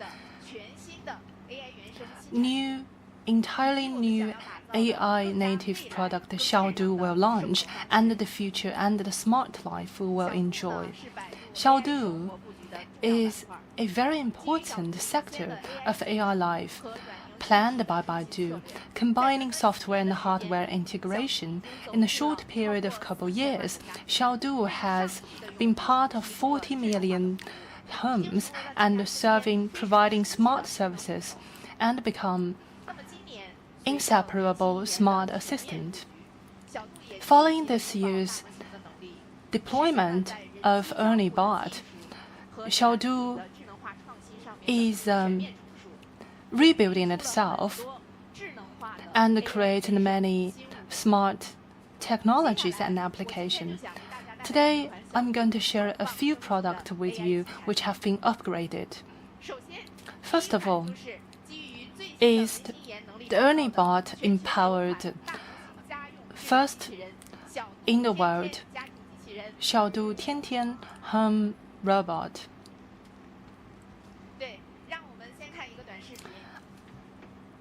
new entirely new AI native product Xiaodu will launch, and the future and the smart life we will enjoy. Xiaodu is a very important sector of AI life, planned by Baidu, combining software and hardware integration. In a short period of couple years, Xiaodu has been part of 40 million homes and providing smart services, and become inseparable smart assistant. Following this year's deployment of Ernie Bot, Xiaodu is rebuilding itself and creating many smart technologies and applications. Today, I'm going to share a few products with you which have been upgraded. First of all, is the Ernie Bot empowered first in the world Xiaodu Tiantian home robot.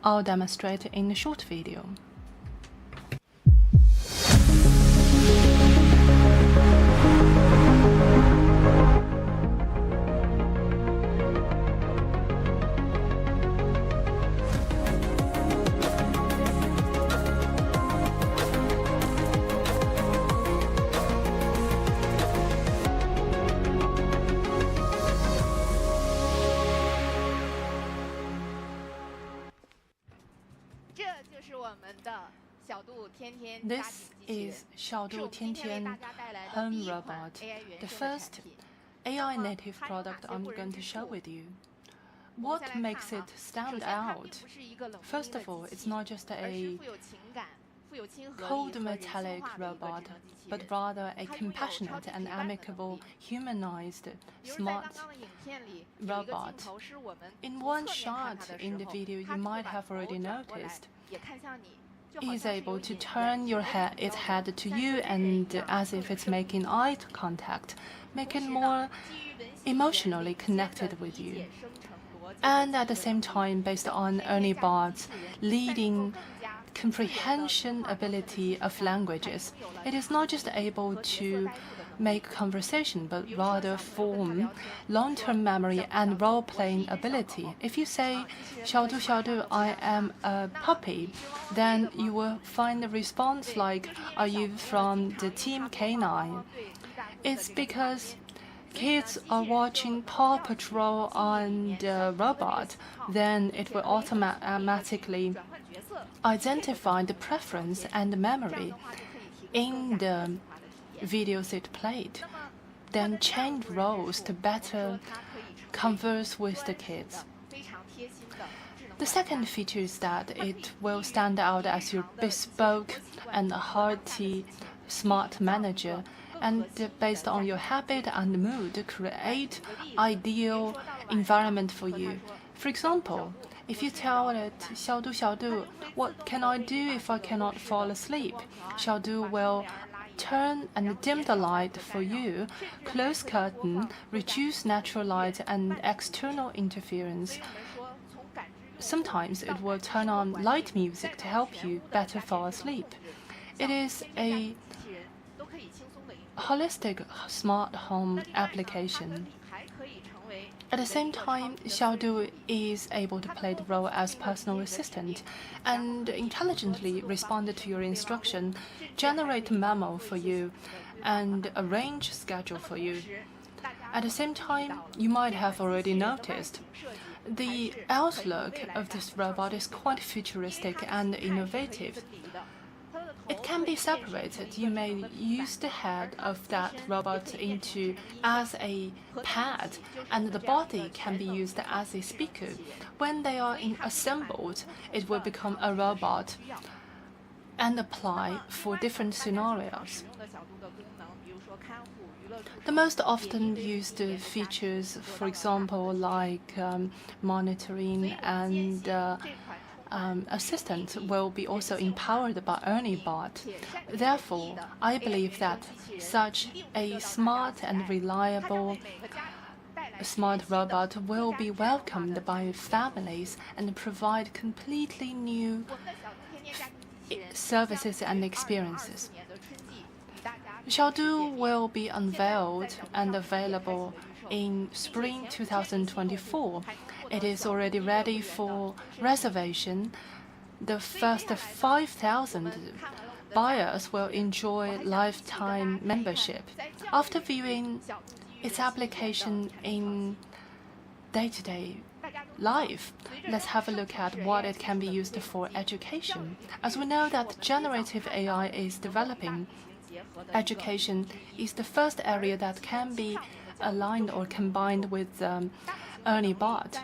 I'll demonstrate in a short video. This is Xiaodu Tiantian home robot, the first AI native product I'm going to share with you. What makes it stand out? First of all, it's not just a cold metallic robot, but rather a compassionate and amicable, humanized, smart robot. In one shot in the video, you might have already noticed, it is able to turn its head to you, and as if it's making eye contact, make it more emotionally connected with you. And at the same time, based on Ernie Bot's leading comprehension ability of languages, it is not just able to make conversation, but rather form long-term memory and role-playing ability. If you say, "Xiaodu, Xiaodu, I am a puppy," then you will find a response like, "Are you from the Team K9?" It's because kids are watching Paw Patrol on the robot, then it will automatically identify the preference and the memory in the videos it played, then change roles to better converse with the kids. The second feature is that it will stand out as your bespoke and hearty smart manager, and based on your habit and mood, create ideal environment for you. For example, if you tell it, "Xiaodu, Xiaodu, what can I do if I cannot fall asleep?" Xiaodu will turn and dim the light for you, close curtain, reduce natural light and external interference. Sometimes it will turn on light music to help you better fall asleep. It is a holistic smart home application. At the same time, Xiaodu is able to play the role as personal assistant and intelligently respond to your instruction, generate memo for you, and arrange schedule for you. At the same time, you might have already noticed the outlook of this robot is quite futuristic and innovative. It can be separated. You may use the head of that robot as a pad, and the body can be used as a speaker. When they are assembled, it will become a robot and apply for different scenarios. The most often used features, for example, like monitoring and assistant, will be also empowered by Ernie Bot. Therefore, I believe that such a smart and reliable smart robot will be welcomed by families and provide completely new services and experiences. Xiaodu will be unveiled and available in spring 2024. It is already ready for reservation. The first 5,000 buyers will enjoy lifetime membership. After viewing its application in day-to-day life, let's have a look at what it can be used for education. As we know that generative AI is developing, education is the first area that can be aligned or combined with Ernie Bot.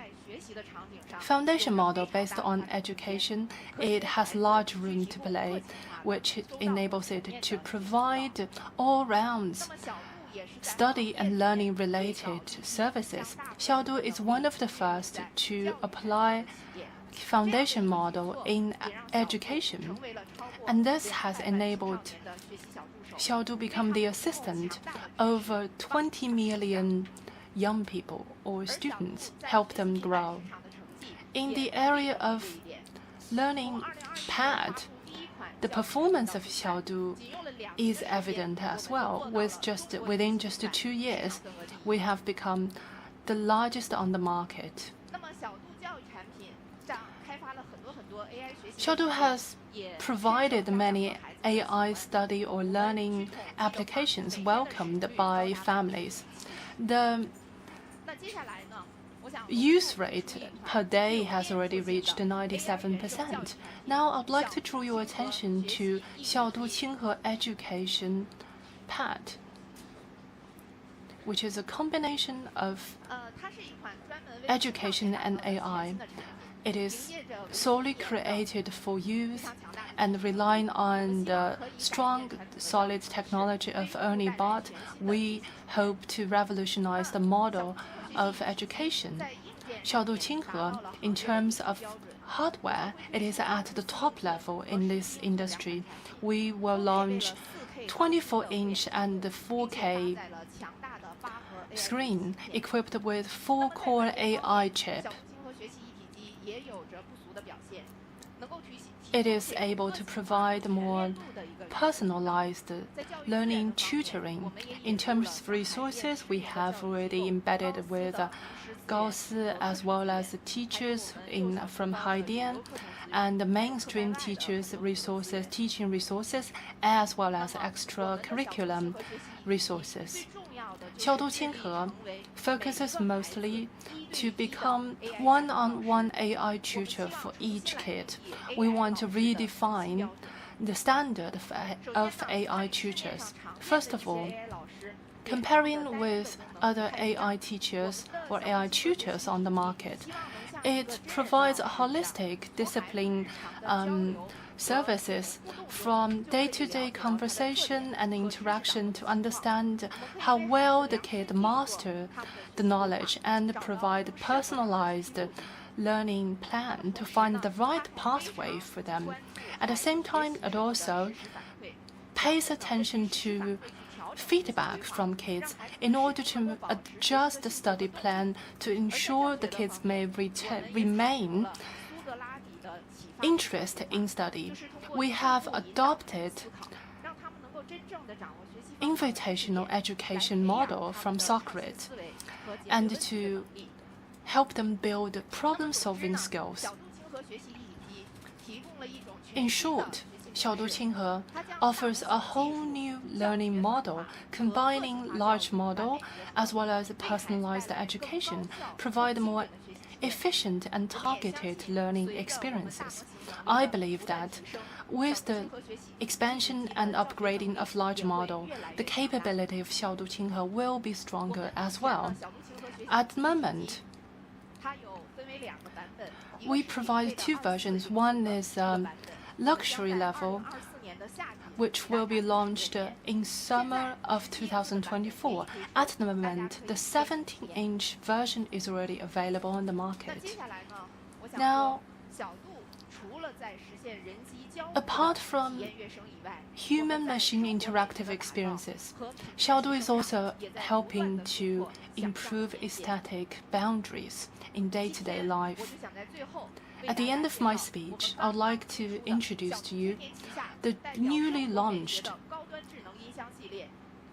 Foundation model based on education, it has large room to play, which enables it to provide all-round study and learning related services. Xiaodu is one of the first to apply foundation model in education, and this has enabled Xiaodu become the assistant of 20 million young people or students, help them grow. In the area of learning pad, the performance of Xiaodu is evident as well. Within just 2 years, we have become the largest on the market. Xiaodu has provided many AI study or learning applications welcomed by families. The use rate per day has already reached 97%. Now I'd like to draw your attention to Xiaodu Qinghe Education Pad, which is a combination of education and AI. It is solely created for youth and relying on the strong, solid technology of Ernie Bot. We hope to revolutionize the model of education. Xiaodu Qinghe, in terms of hardware, it is at the top level in this industry. We will launch 24-inch and 4K screen equipped with 4-core AI chip. It is able to provide more personalized learning tutoring. In terms of resources, we have already embedded with Gaosi as well as teachers from Haidian and the mainstream teachers resources, teaching resources, as well as extracurriculum resources. Xiaodu Qinghe focuses mostly to become one-on-one AI tutor for each kid. We want to redefine the standard of AI tutors. First of all, comparing with other AI teachers or AI tutors on the market, it provides a holistic discipline services from day-to-day conversation and interaction to understand how well the kid master the knowledge and provide personalized learning plan to find the right pathway for them. At the same time, it also pays attention to feedback from kids in order to adjust the study plan to ensure the kids may remain interested in study. We have adopted invitational education model from Socrates and to help them build problem-solving skills. In short, Xiaodu Qinghe offers a whole new learning model, combining large model as well as personalized education, provide more efficient and targeted learning experiences. I believe that with the expansion and upgrading of large model, the capability of Xiaodu Qinghe will be stronger as well. At the moment, we provide 2 versions. One is luxury level, which will be launched in summer of 2024. At the moment, the 17-inch version is already available on the market. Now, Apart from human-machine interactive experiences, Xiaodu is also helping to improve aesthetic boundaries in day-to-day life. At the end of my speech, I would like to introduce to you the newly launched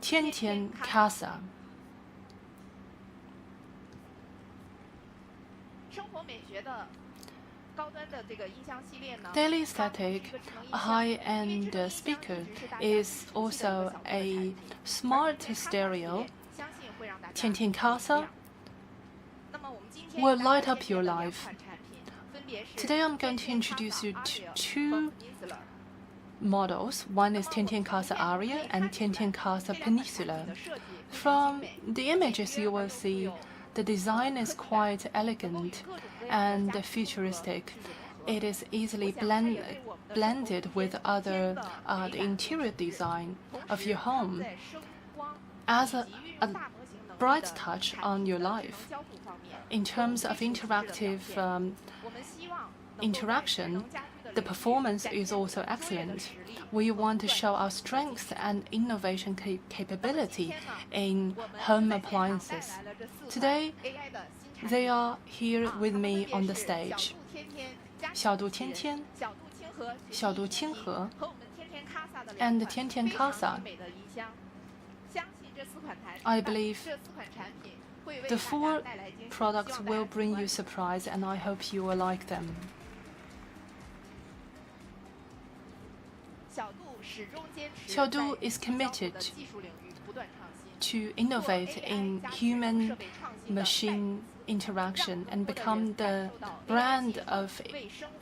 Tiantian Casa. Daily aesthetic, a high-end speaker is also a smart stereo. Tiantian Casa will light up your life. Today I'm going to introduce you to two models. One is Tiantian Casa Aria and Tiantian Casa Peninsula. From the images you will see, the design is quite elegant and futuristic. It is easily blended with the interior design of your home. As a bright touch on your life. In terms of interactive interaction, the performance is also excellent. We want to show our strength and innovation capability in home appliances. Today, they are here with me on the stage. Xiaodu Tiantian, Xiaodu Qinghe, and Tiantian Casa. I believe the four products will bring you surprise, and I hope you will like them. Xiaodu is committed to innovate in human-machine interaction and become the brand of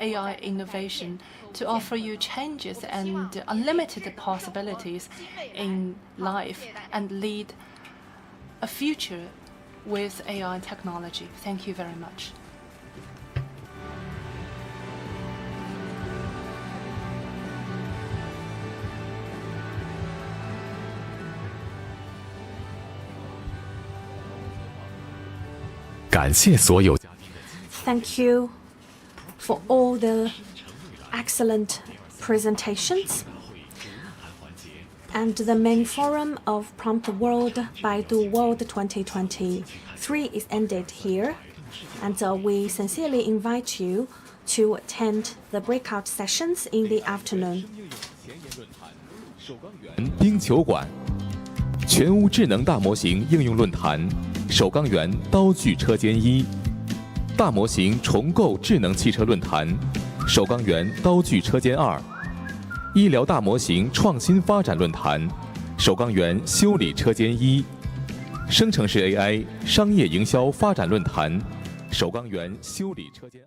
AI innovation to offer you changes and unlimited possibilities in life and lead a future with AI technology. Thank you very much. Thank you for all the excellent presentations. And the main forum of Prompt World Baidu World 2023 is ended here. And we sincerely invite you to attend the breakout sessions in the afternoon. 冰球馆，全屋智能大模型应用论坛，首钢园刀具车间1，大模型重构智能汽车论坛，首钢园刀具车间2，医疗大模型创新发展论坛，首钢园修理车间1，生成式 AI 商业营销发展论坛，首钢园修理车间2。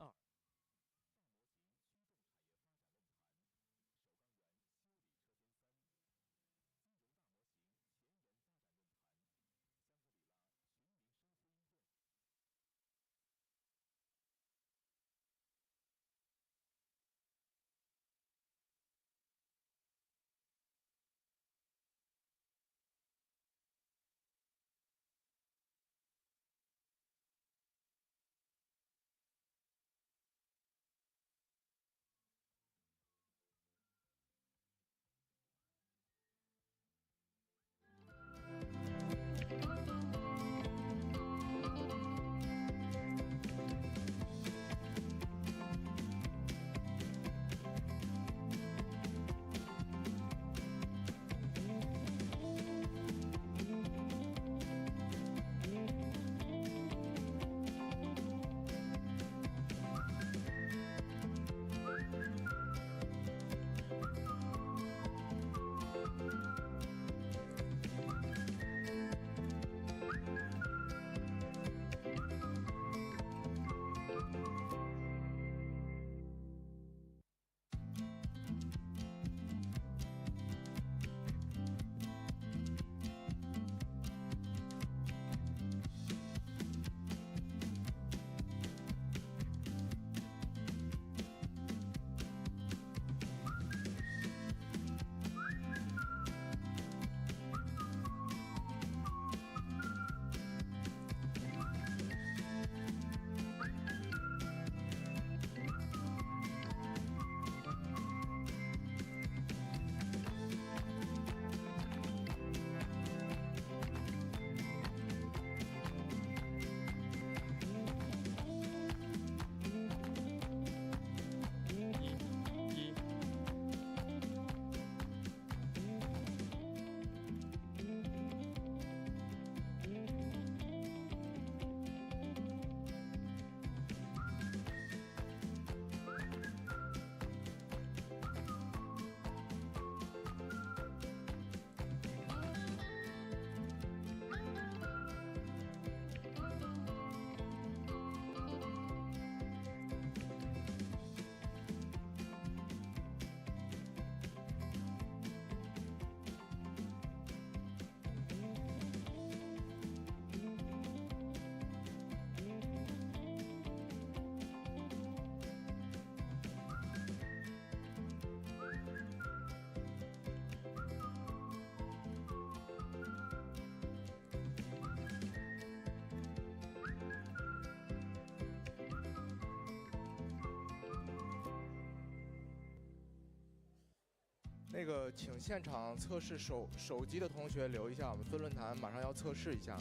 那个，请现场测试手机的同学留一下，我们分论坛马上要测试一下。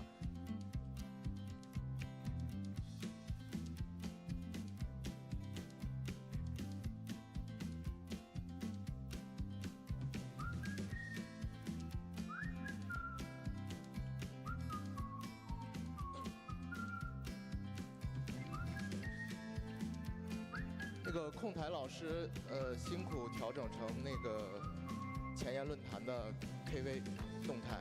那个控台老师，辛苦调整成那个前沿论坛的 KV 动态。